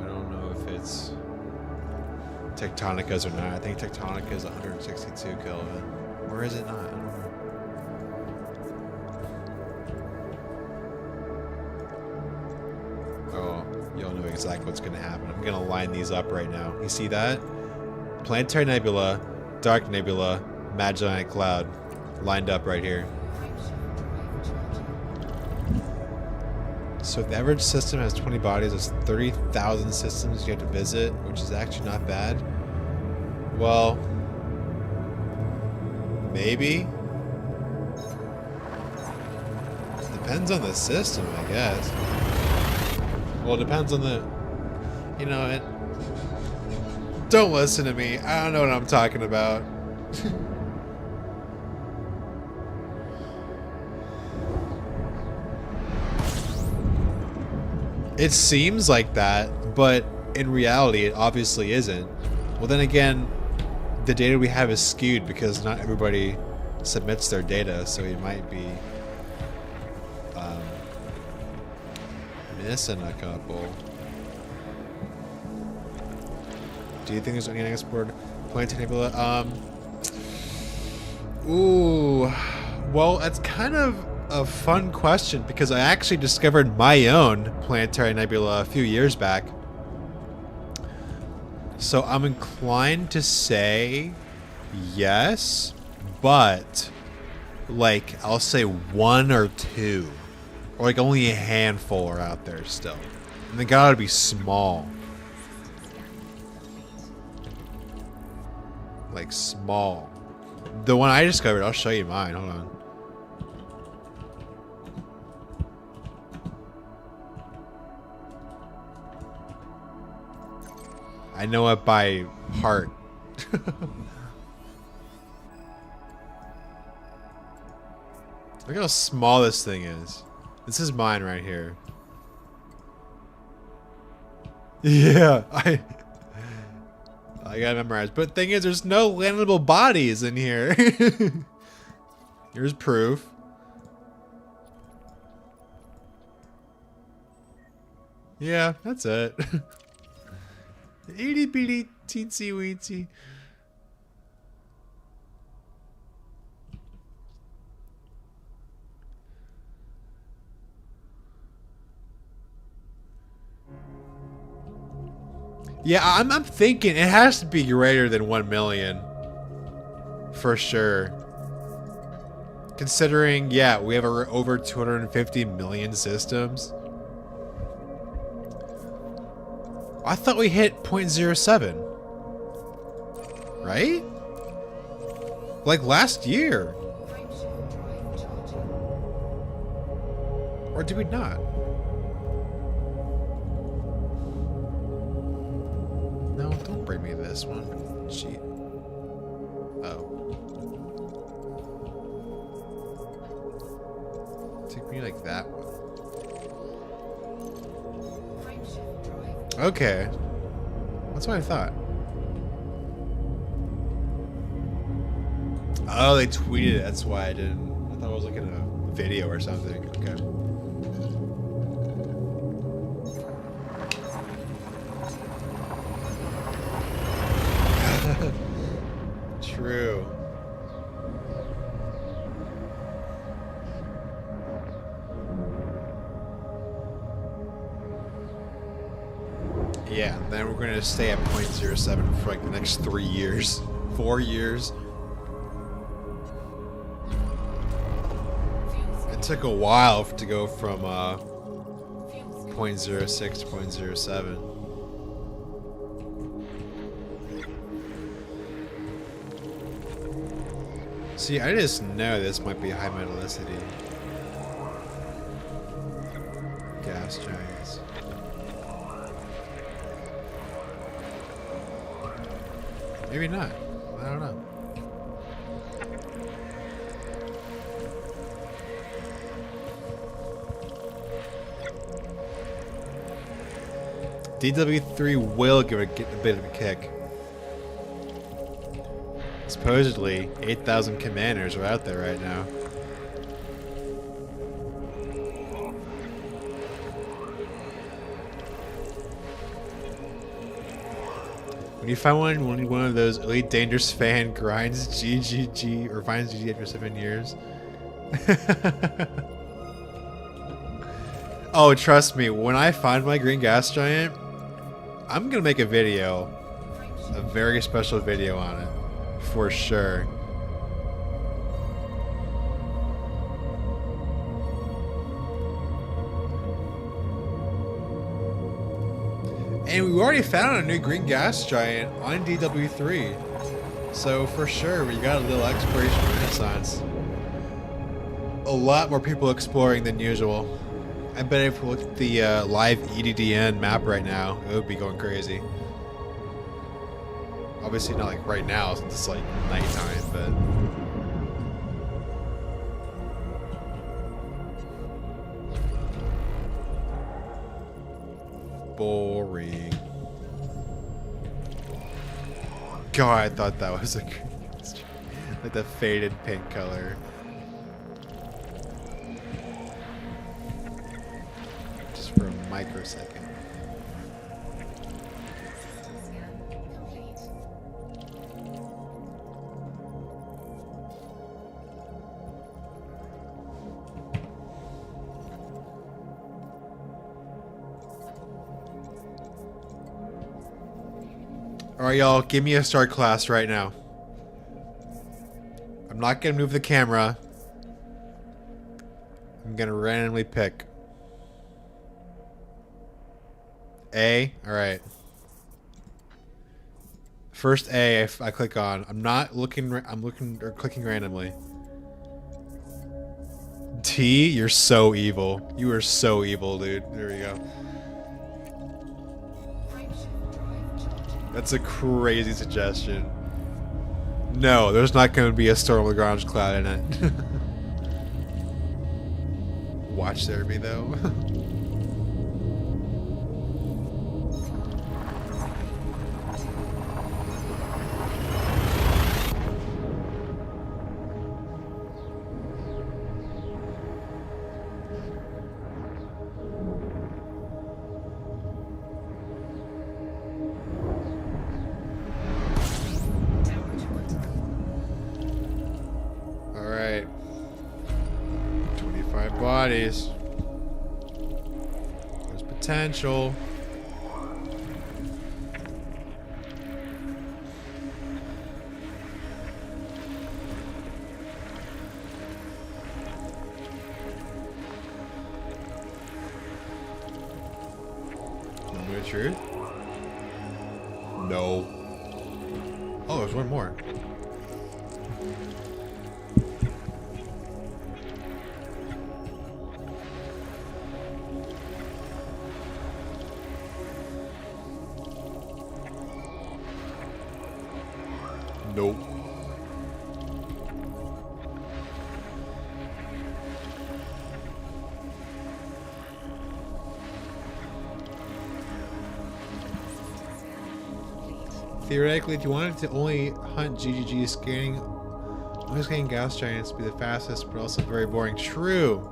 I don't know if it's Tectonicas or not. I think Tectonica is 162 Kelvin. Or is it not? I don't know. Oh, you'll know exactly what's going to happen. I'm going to line these up right now. You see that? Planetary Nebula, Dark Nebula, Magellanic Cloud. Lined up right here. So if the average system has 20 bodies, there's 30,000 systems you have to visit, which is actually not bad. Well, maybe. Depends on the system, I guess. Well, it depends on the, you know, it. Don't listen to me. I don't know what I'm talking about. It seems like that, but in reality, it obviously isn't. Well, then again, the data we have is skewed because not everybody submits their data, so we might be missing a couple. Do you think there's any export planetary nebula? Ooh, well, that's kind of a fun question because I actually discovered my own planetary nebula a few years back. So I'm inclined to say yes, but like I'll say 1 or 2. Or like only a handful are out there still. And they gotta be small. Like small. The one I discovered, I'll show you mine. Hold on. I know it by heart. Look how small this thing is. This is mine right here. Yeah, I gotta memorize. But the thing is, there's no landable bodies in here. Here's proof. Yeah, that's it. Itty bitty teensy weensy. Yeah, I'm thinking it has to be greater than 1 million. For sure. Considering, yeah, we have over 250 million systems. I thought we hit 0.07. Right? Like last year. Or did we not? No, don't bring me this one. Cheat. Oh. Take me like that one. Okay. That's what I thought. Oh, they tweeted it. That's why I didn't. I thought I was looking at a video or something. Okay. True. Yeah, then we're gonna stay at 0.07 for like the next 3 years. 4 years. It took a while to go from 0.06 to 0.07. See, I just know this might be high metallicity. Gas giants. Maybe not. I don't know. DW3 will give it a bit of a kick. Supposedly, 8,000 commanders are out there right now. When you find one of those Elite Dangerous fan grinds GGG or finds GG after 7 years. Oh, trust me, when I find my green gas giant, I'm gonna make a video, a very special video on it, for sure. And we already found a new green gas giant on DW3. So for sure, we got a little exploration renaissance. A lot more people exploring than usual. I bet if we look at the live EDDN map right now, it would be going crazy. Obviously not like right now since it's like nighttime, but... boring. God, I thought that was a like the faded pink color. Just for a microsecond. Scan complete. Alright, y'all, give me a start class right now. I'm not gonna move the camera. I'm gonna randomly pick. A, alright. First A, I click on. I'm not looking, I'm looking, or clicking randomly. T, you're so evil. You are so evil, dude. There we go. That's a crazy suggestion. No, there's not going to be a Storm Lagrange cloud in it. Watch there be though. Alright. 25 bodies. There's potential. Moment of truth? No. Oh, there's one more. Nope. Theoretically, if you wanted to only hunt GGG scanning, only scanning gas giants would be the fastest, but also very boring. True.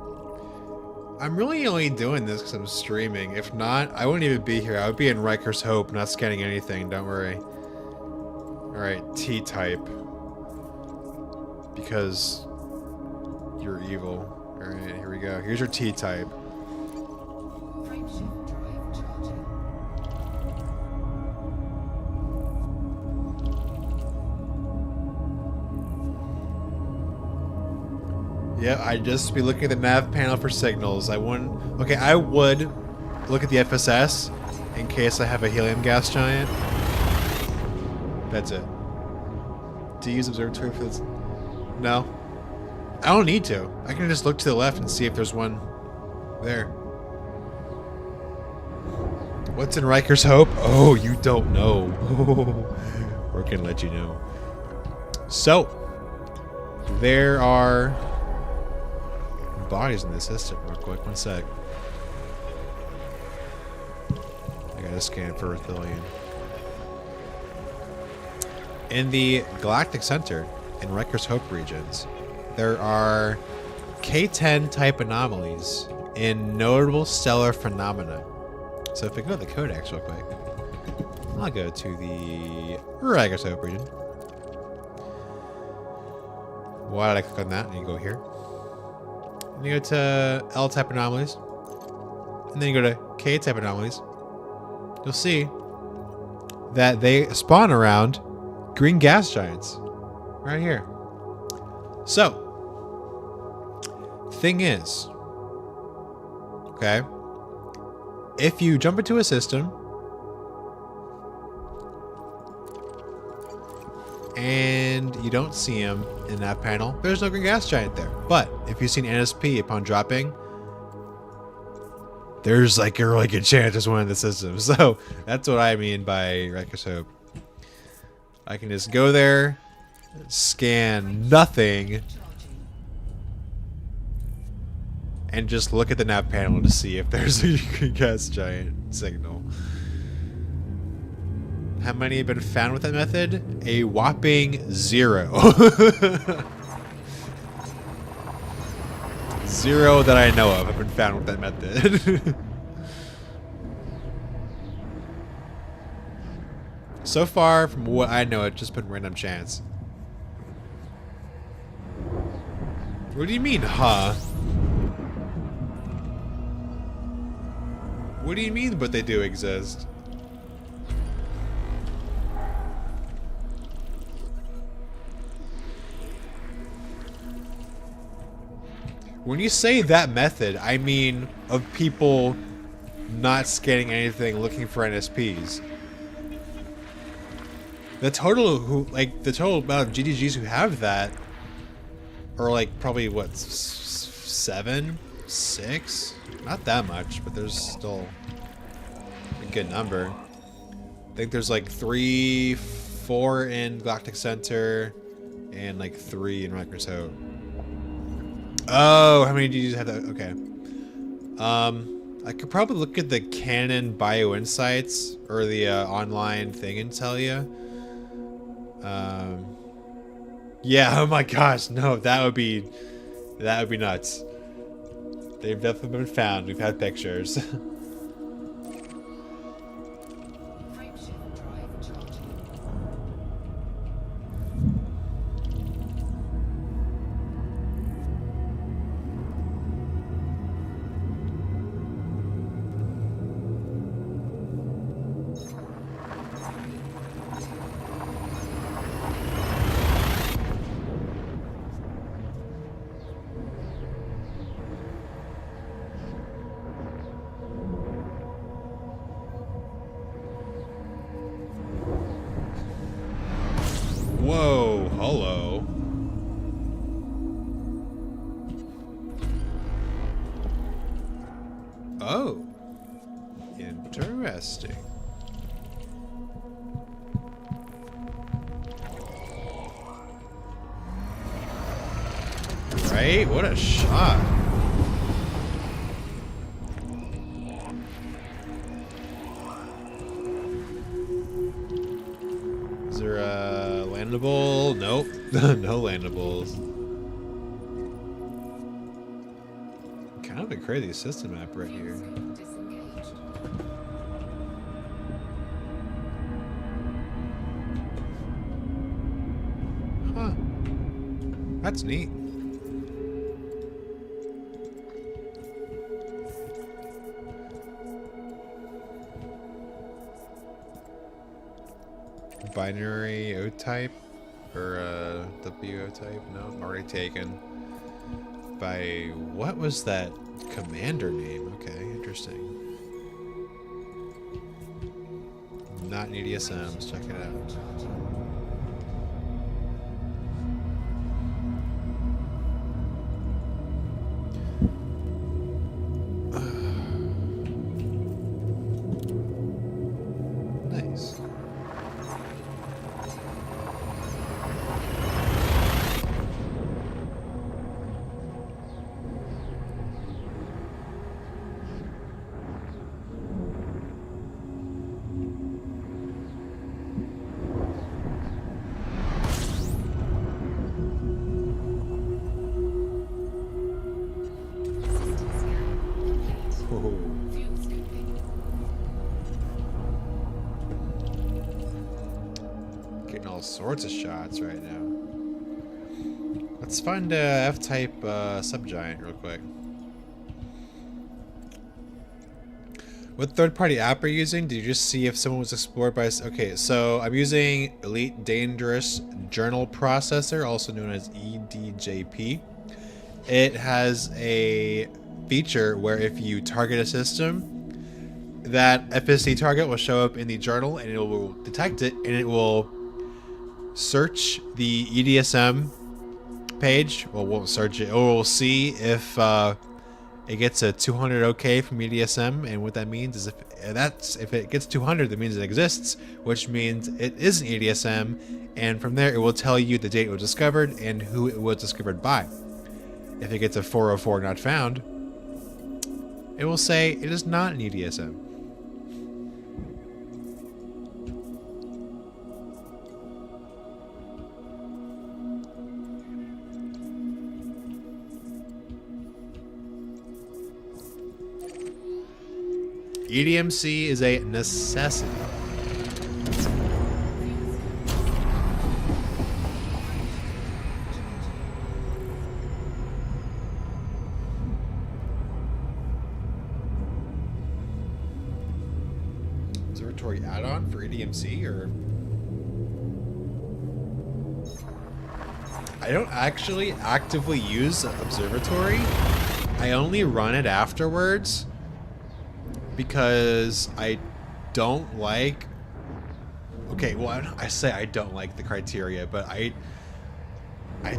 I'm really only doing this because I'm streaming. If not, I wouldn't even be here. I would be in Riker's Hope, not scanning anything. Don't worry. Alright, T-type. Because you're evil. Alright, here we go. Here's your T-type. Frameshift drive charging. Yeah, I'd just be looking at the nav panel for signals. I wouldn't... Okay, I would look at the FSS in case I have a helium gas giant. That's it. Do you use observatory for this? No. I don't need to. I can just look to the left and see if there's one there. What's in Riker's Hope? Oh, you don't know. We're gonna let you know. So, there are bodies in the system. Real quick, one sec. I gotta scan for Earthilian. In the Galactic Center, in Riker's Hope regions, there are K10 type anomalies in notable stellar phenomena. So if we go to the codex real quick, I'll go to the Riker's Hope region. Why did I click on that? And you go here. And you go to L type anomalies. And then you go to K type anomalies. You'll see that they spawn around green gas giants. Right here. So, thing is, okay, if you jump into a system and you don't see him in that panel, there's no green gas giant there. But if you've seen NSP upon dropping, there's like a really good chance there's one in the system. So that's what I mean by Riker's Hope. I can just go there, scan nothing, and just look at the nav panel to see if there's a green gas giant signal. How many have been found with that method? A whopping 0. 0 that I know of have been found with that method. So far, from what I know, it's just been random chance. What do you mean, huh? What do you mean, but they do exist? When you say that method, I mean of people not scanning anything, looking for NSPs. The total amount of GGGs who have that are like probably what, 7, 6? Not that much, but there's still a good number. I think there's like 3, 4 in Galactic Center, and like 3 in Riker's Hope. Oh, how many GGs have that? Okay. I could probably look at the Canon Bio Insights or the online thing and tell you. Yeah, oh my gosh, no, that would be nuts. They've definitely been found. We've had pictures. Frameshift drive charging. Whoa, hello. Oh, interesting. Right? What a shot. Is there a landable? Nope. No landables. Kind of a crazy system map right here. Disengaged. Huh. That's neat. Binary O type or W O type? No, already taken. by what was that commander name? Okay, interesting. Not in EDSM. Let's check it out. Nice. Getting all sorts of shots right now. Let's find a F-type subgiant real quick. What third-party app are you using? Did you just see if someone was explored by... Okay, so I'm using Elite Dangerous Journal Processor, also known as EDJP. It has a feature where if you target a system, that FSC target will show up in the journal and it will detect it and it will search the EDSM page. Well, it won't search it. It will see if it gets a 200 OK from EDSM, and what that means is if it gets 200, that means it exists, which means it is an EDSM, and from there it will tell you the date it was discovered and who it was discovered by. If it gets a 404 not found, it will say it is not an EDSM. EDMC is a necessity. Observatory add-on for EDMC, or... I don't actually actively use Observatory. I only run it afterwards because I don't like... Okay, well, I say I don't like the criteria, but I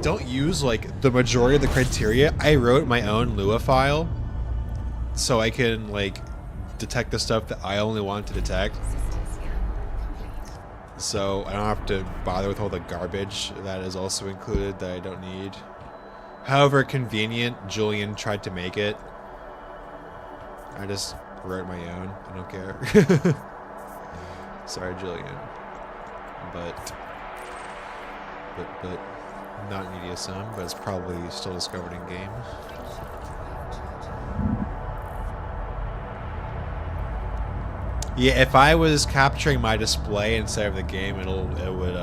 don't use, like, the majority of the criteria. I wrote my own Lua file so I can, like, detect the stuff that I only want to detect. So I don't have to bother with all the garbage that is also included that I don't need. However convenient Julian tried to make it, I just wrote my own. I don't care. Sorry, Julian. But not in EDSM, but it's probably still discovered in game. Yeah, if I was capturing my display instead of the game, it would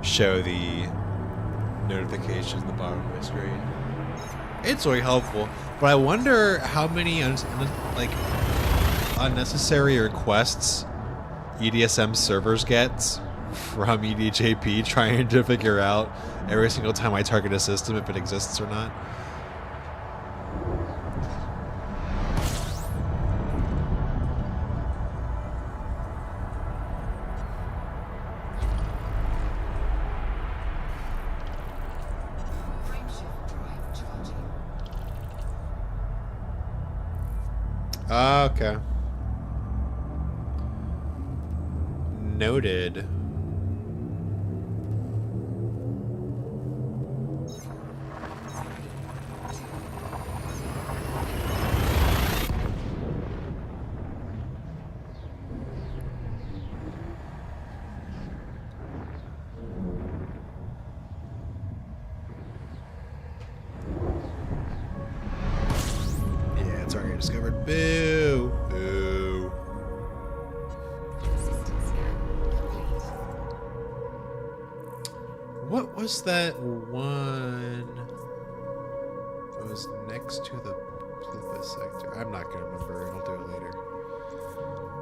show the notifications at the bottom of my screen. It's really helpful, but I wonder how many unnecessary requests EDSM servers gets from EDJP trying to figure out every single time I target a system if it exists or not. Okay. Noted. Yeah, it's already discovered. Boo! Boo. What was that one? It was next to the Plupa sector. I'm not gonna remember. I'll do it later.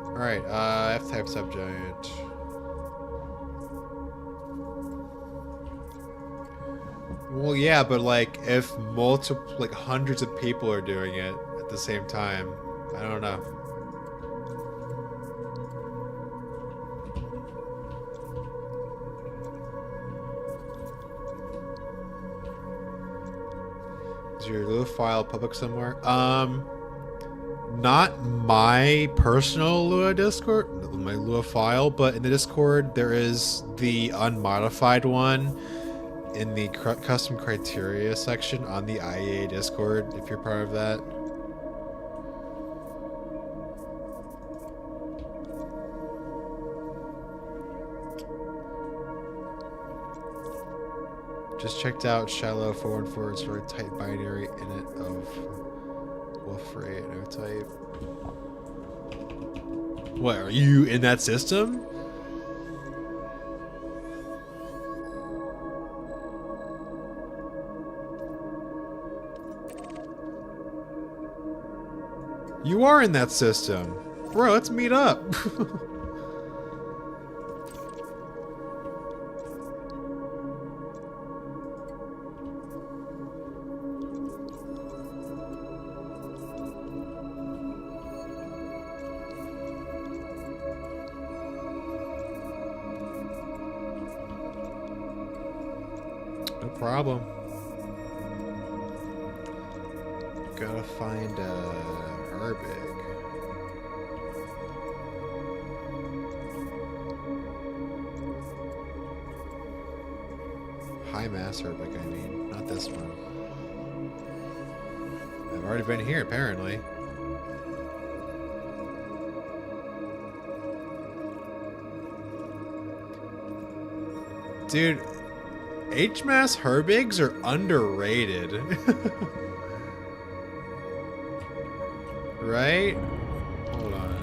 Alright, F-type subgiant. Well, yeah, but like if multiple, like hundreds of people are doing it at the same time, I don't know. Is your Lua file public somewhere? Not my personal Lua Discord, my Lua file, but in the Discord there is the unmodified one in the custom criteria section on the IEA Discord, if you're part of that. Just checked out Shallow 414. It's very tight binary init of Wolf Ray no type. What, are you in that system? You are in that system. Bro, let's meet up. No problem. Gotta find Herbig. High mass Herbig, I mean, not this one. I've already been here, apparently. Dude, H-mass Herbigs are underrated. Right? Hold on.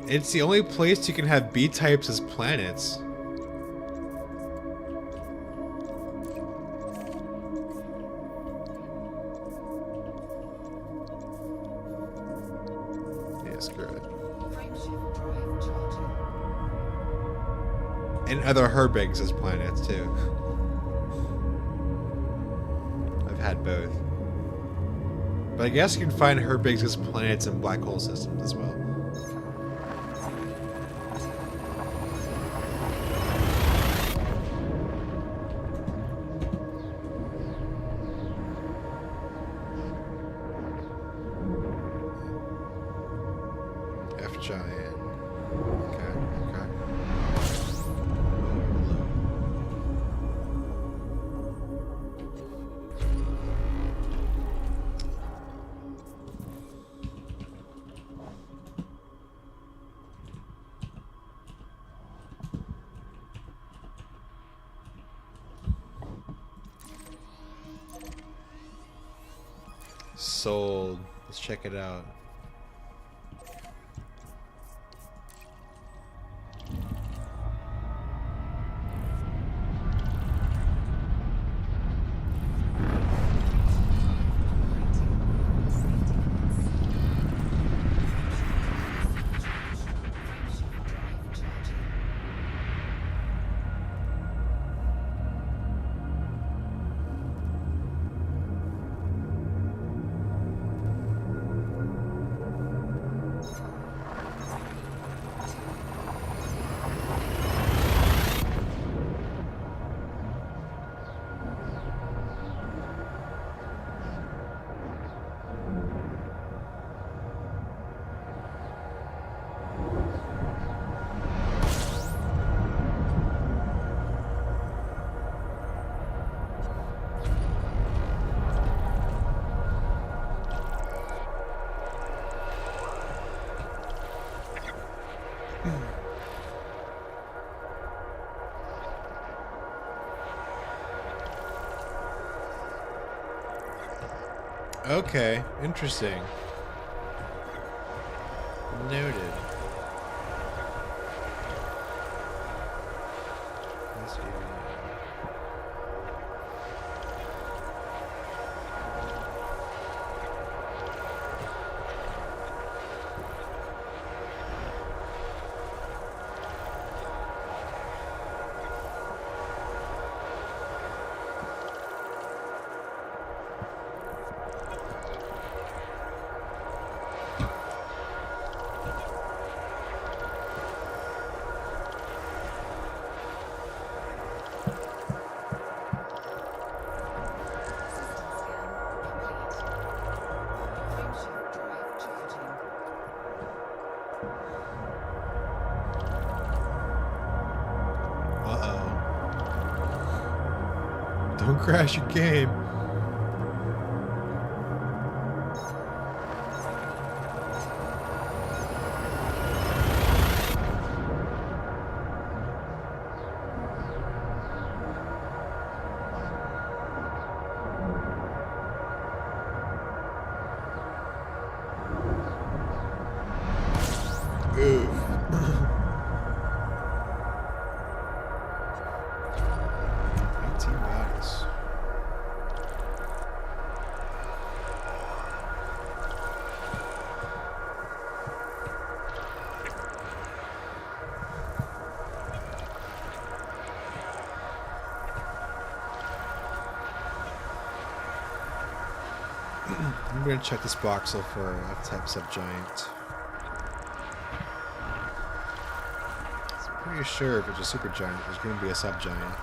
It's the only place you can have B-types as planets. Yeah, screw it. Frameshift drive charging. And other Herbigs as planets, too. I've had both. But I guess you can find Herbigs as planets in black hole systems as well. F giant. Okay, okay. Sold. Let's check it out. Okay, interesting. Noted. Let's see. Don't crash your game. Oof. 18 bodies. I'm gonna check this voxel for F-type subgiant. Pretty sure if it's a super giant, there's going to be a subgiant.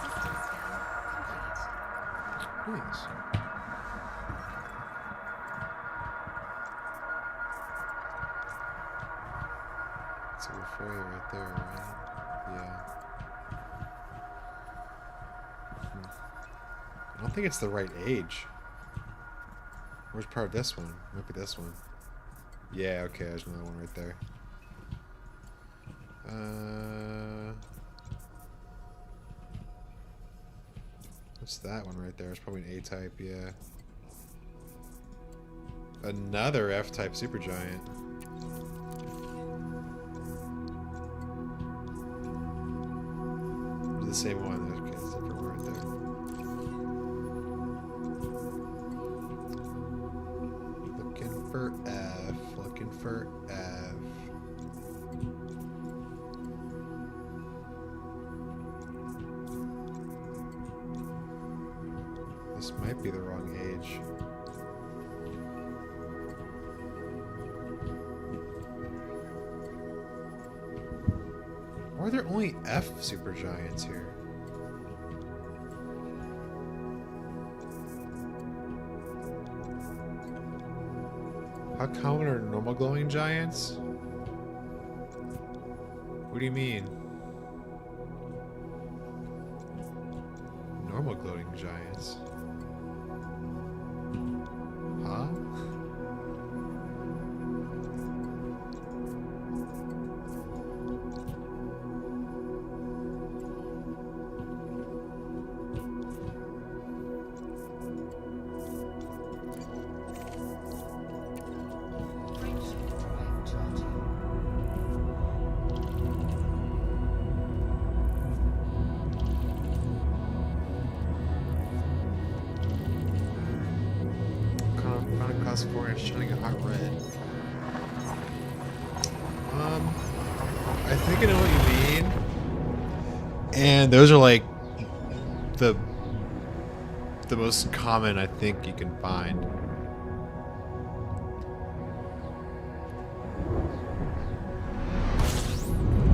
System scan complete. Nice. It's a Referia right there, right? Yeah. I don't think it's the right age. Where's part of this one? Might be this one. Yeah, okay, there's another one right there. What's that one right there? It's probably an A-type, yeah. Another F-type supergiant. The same one. Okay, it's a different one right there. Looking for F. Looking for F. This might be the wrong age. Why are there only F supergiants here? How common are normal glowing giants? What do you mean? Normal glowing giants? Huh? Frameshift drive charging. Found across 4 and shining a hot red. I think I know what you mean. And those are like the most common I think you can find.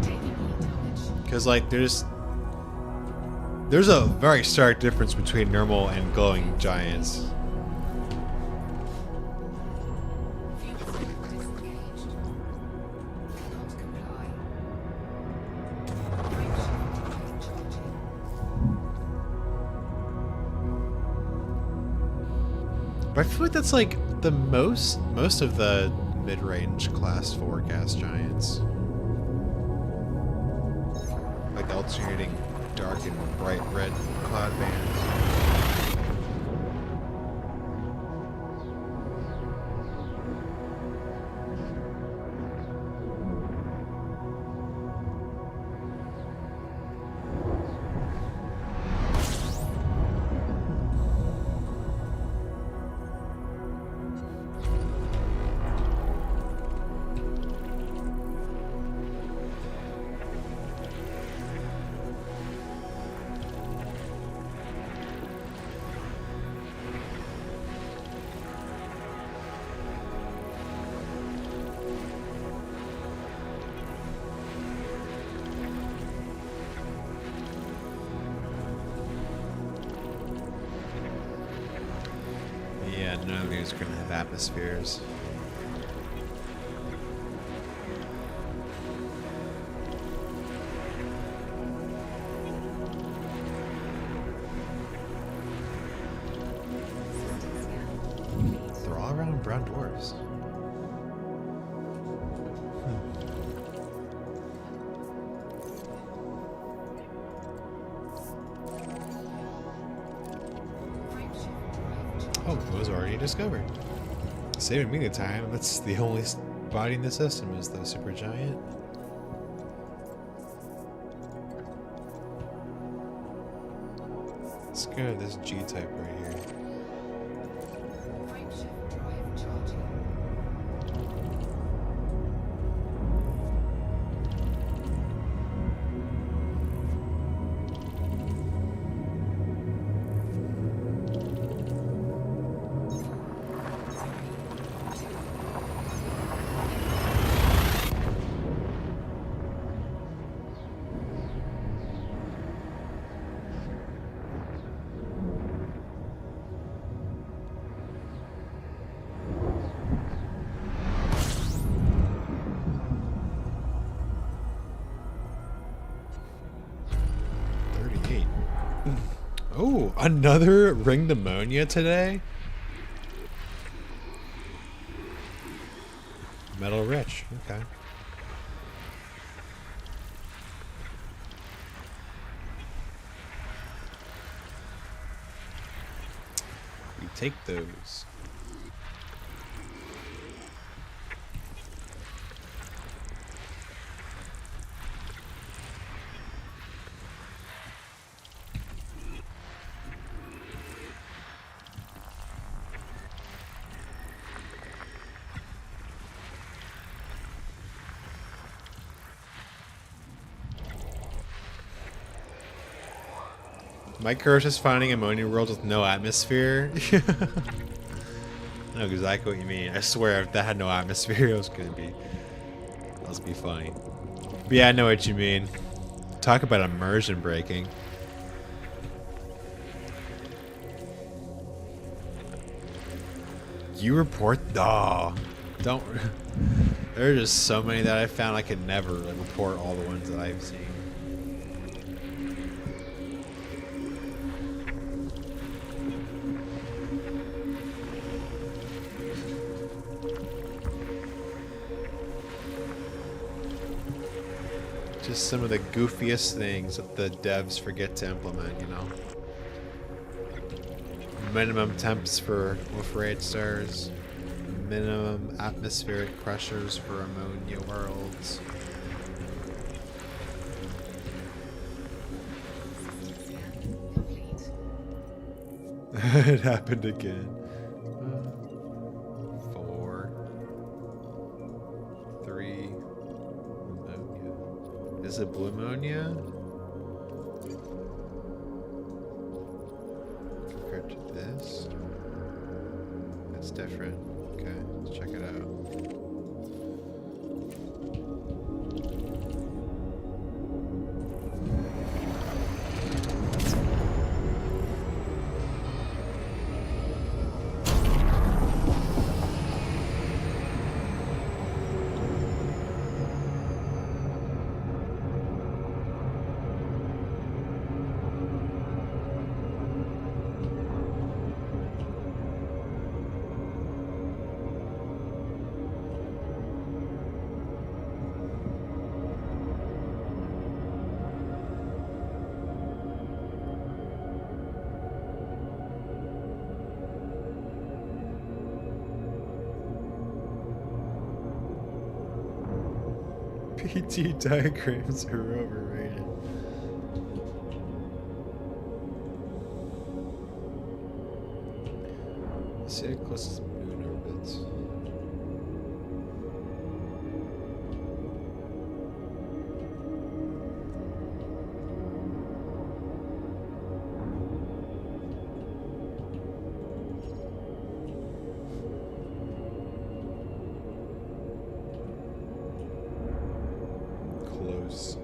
Taking heat damage. Because like there's a very stark difference between normal and glowing giants. Fuel tank disengaged. Cannot comply. Frameshift drive charging. But I feel like that's like the most of the mid-range class 4 gas giants. Like alternating dark and bright red cloud bands. Yeah, none of these are gonna have atmospheres. brown dwarfs. Oh, it was already discovered. Saving me the time. That's the only body in the system is the supergiant. Let's go to this G-type right here. Frameshift drive charging. Oh, another ring pneumonia today? Metal rich, okay. We take those. My curse is finding ammonia worlds with no atmosphere. I know exactly what you mean. I swear if that had no atmosphere, it was gonna be... Must be funny. But yeah, I know what you mean. Talk about immersion breaking. You report... Oh, don't... There are just so many that I found I could never report all the ones that I've seen. Just some of the goofiest things that the devs forget to implement, you know? Minimum temps for wolf-raid stars. Minimum atmospheric pressures for ammonia worlds. Complete. It happened again. 4, 3. Ammonia. Is it blue ammonia? Compared to this? It's different. Okay, let's check it out. PT diagrams are overrated. See the closest moon orbits. Close.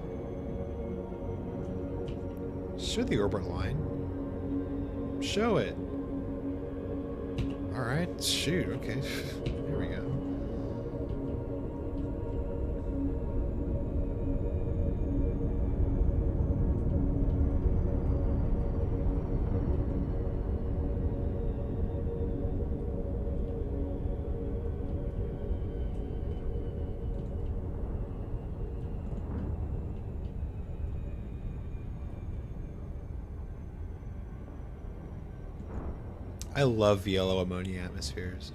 Show the orbit line. Show it. Alright, shoot, okay. Here we go. I love yellow ammonia atmospheres.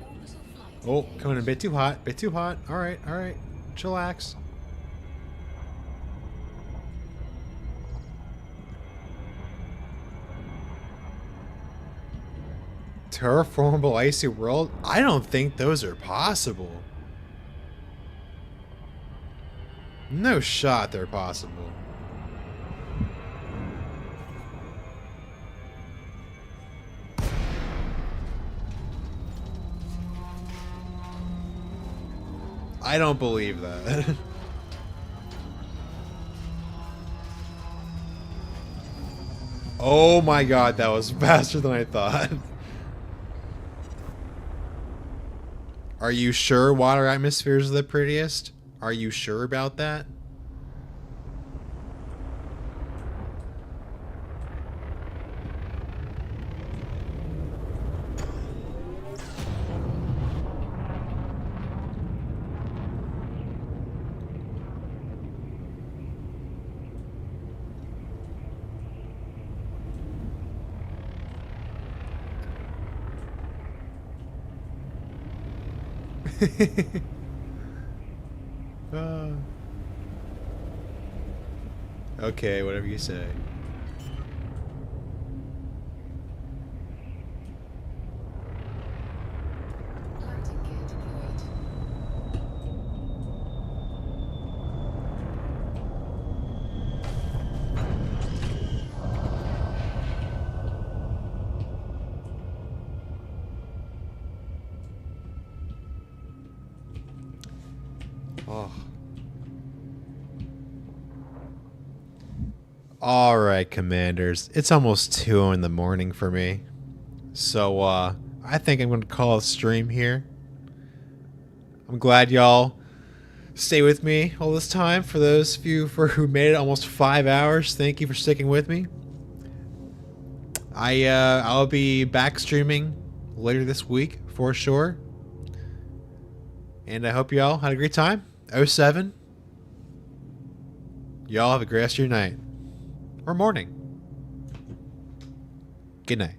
Orbital flight Oh, engaged. coming in a bit too hot. Bit too hot. All right, all right. Chillax. Terraformable icy world? I don't think those are possible. No shot they're possible. I don't believe that. Oh my god, that was faster than I thought. Are you sure water atmospheres are the prettiest? Are you sure about that? Uh, okay, whatever you say. Landing gear deployed. Oh. All right, commanders. It's almost 2 in the morning for me. So, I think I'm going to call a stream here. I'm glad y'all stay with me all this time. For those of you who made it almost 5 hours, thank you for sticking with me. I'll be back streaming later this week for sure. And I hope y'all had a great time. 07. Y'all have a great rest of your night. Or morning. Good night.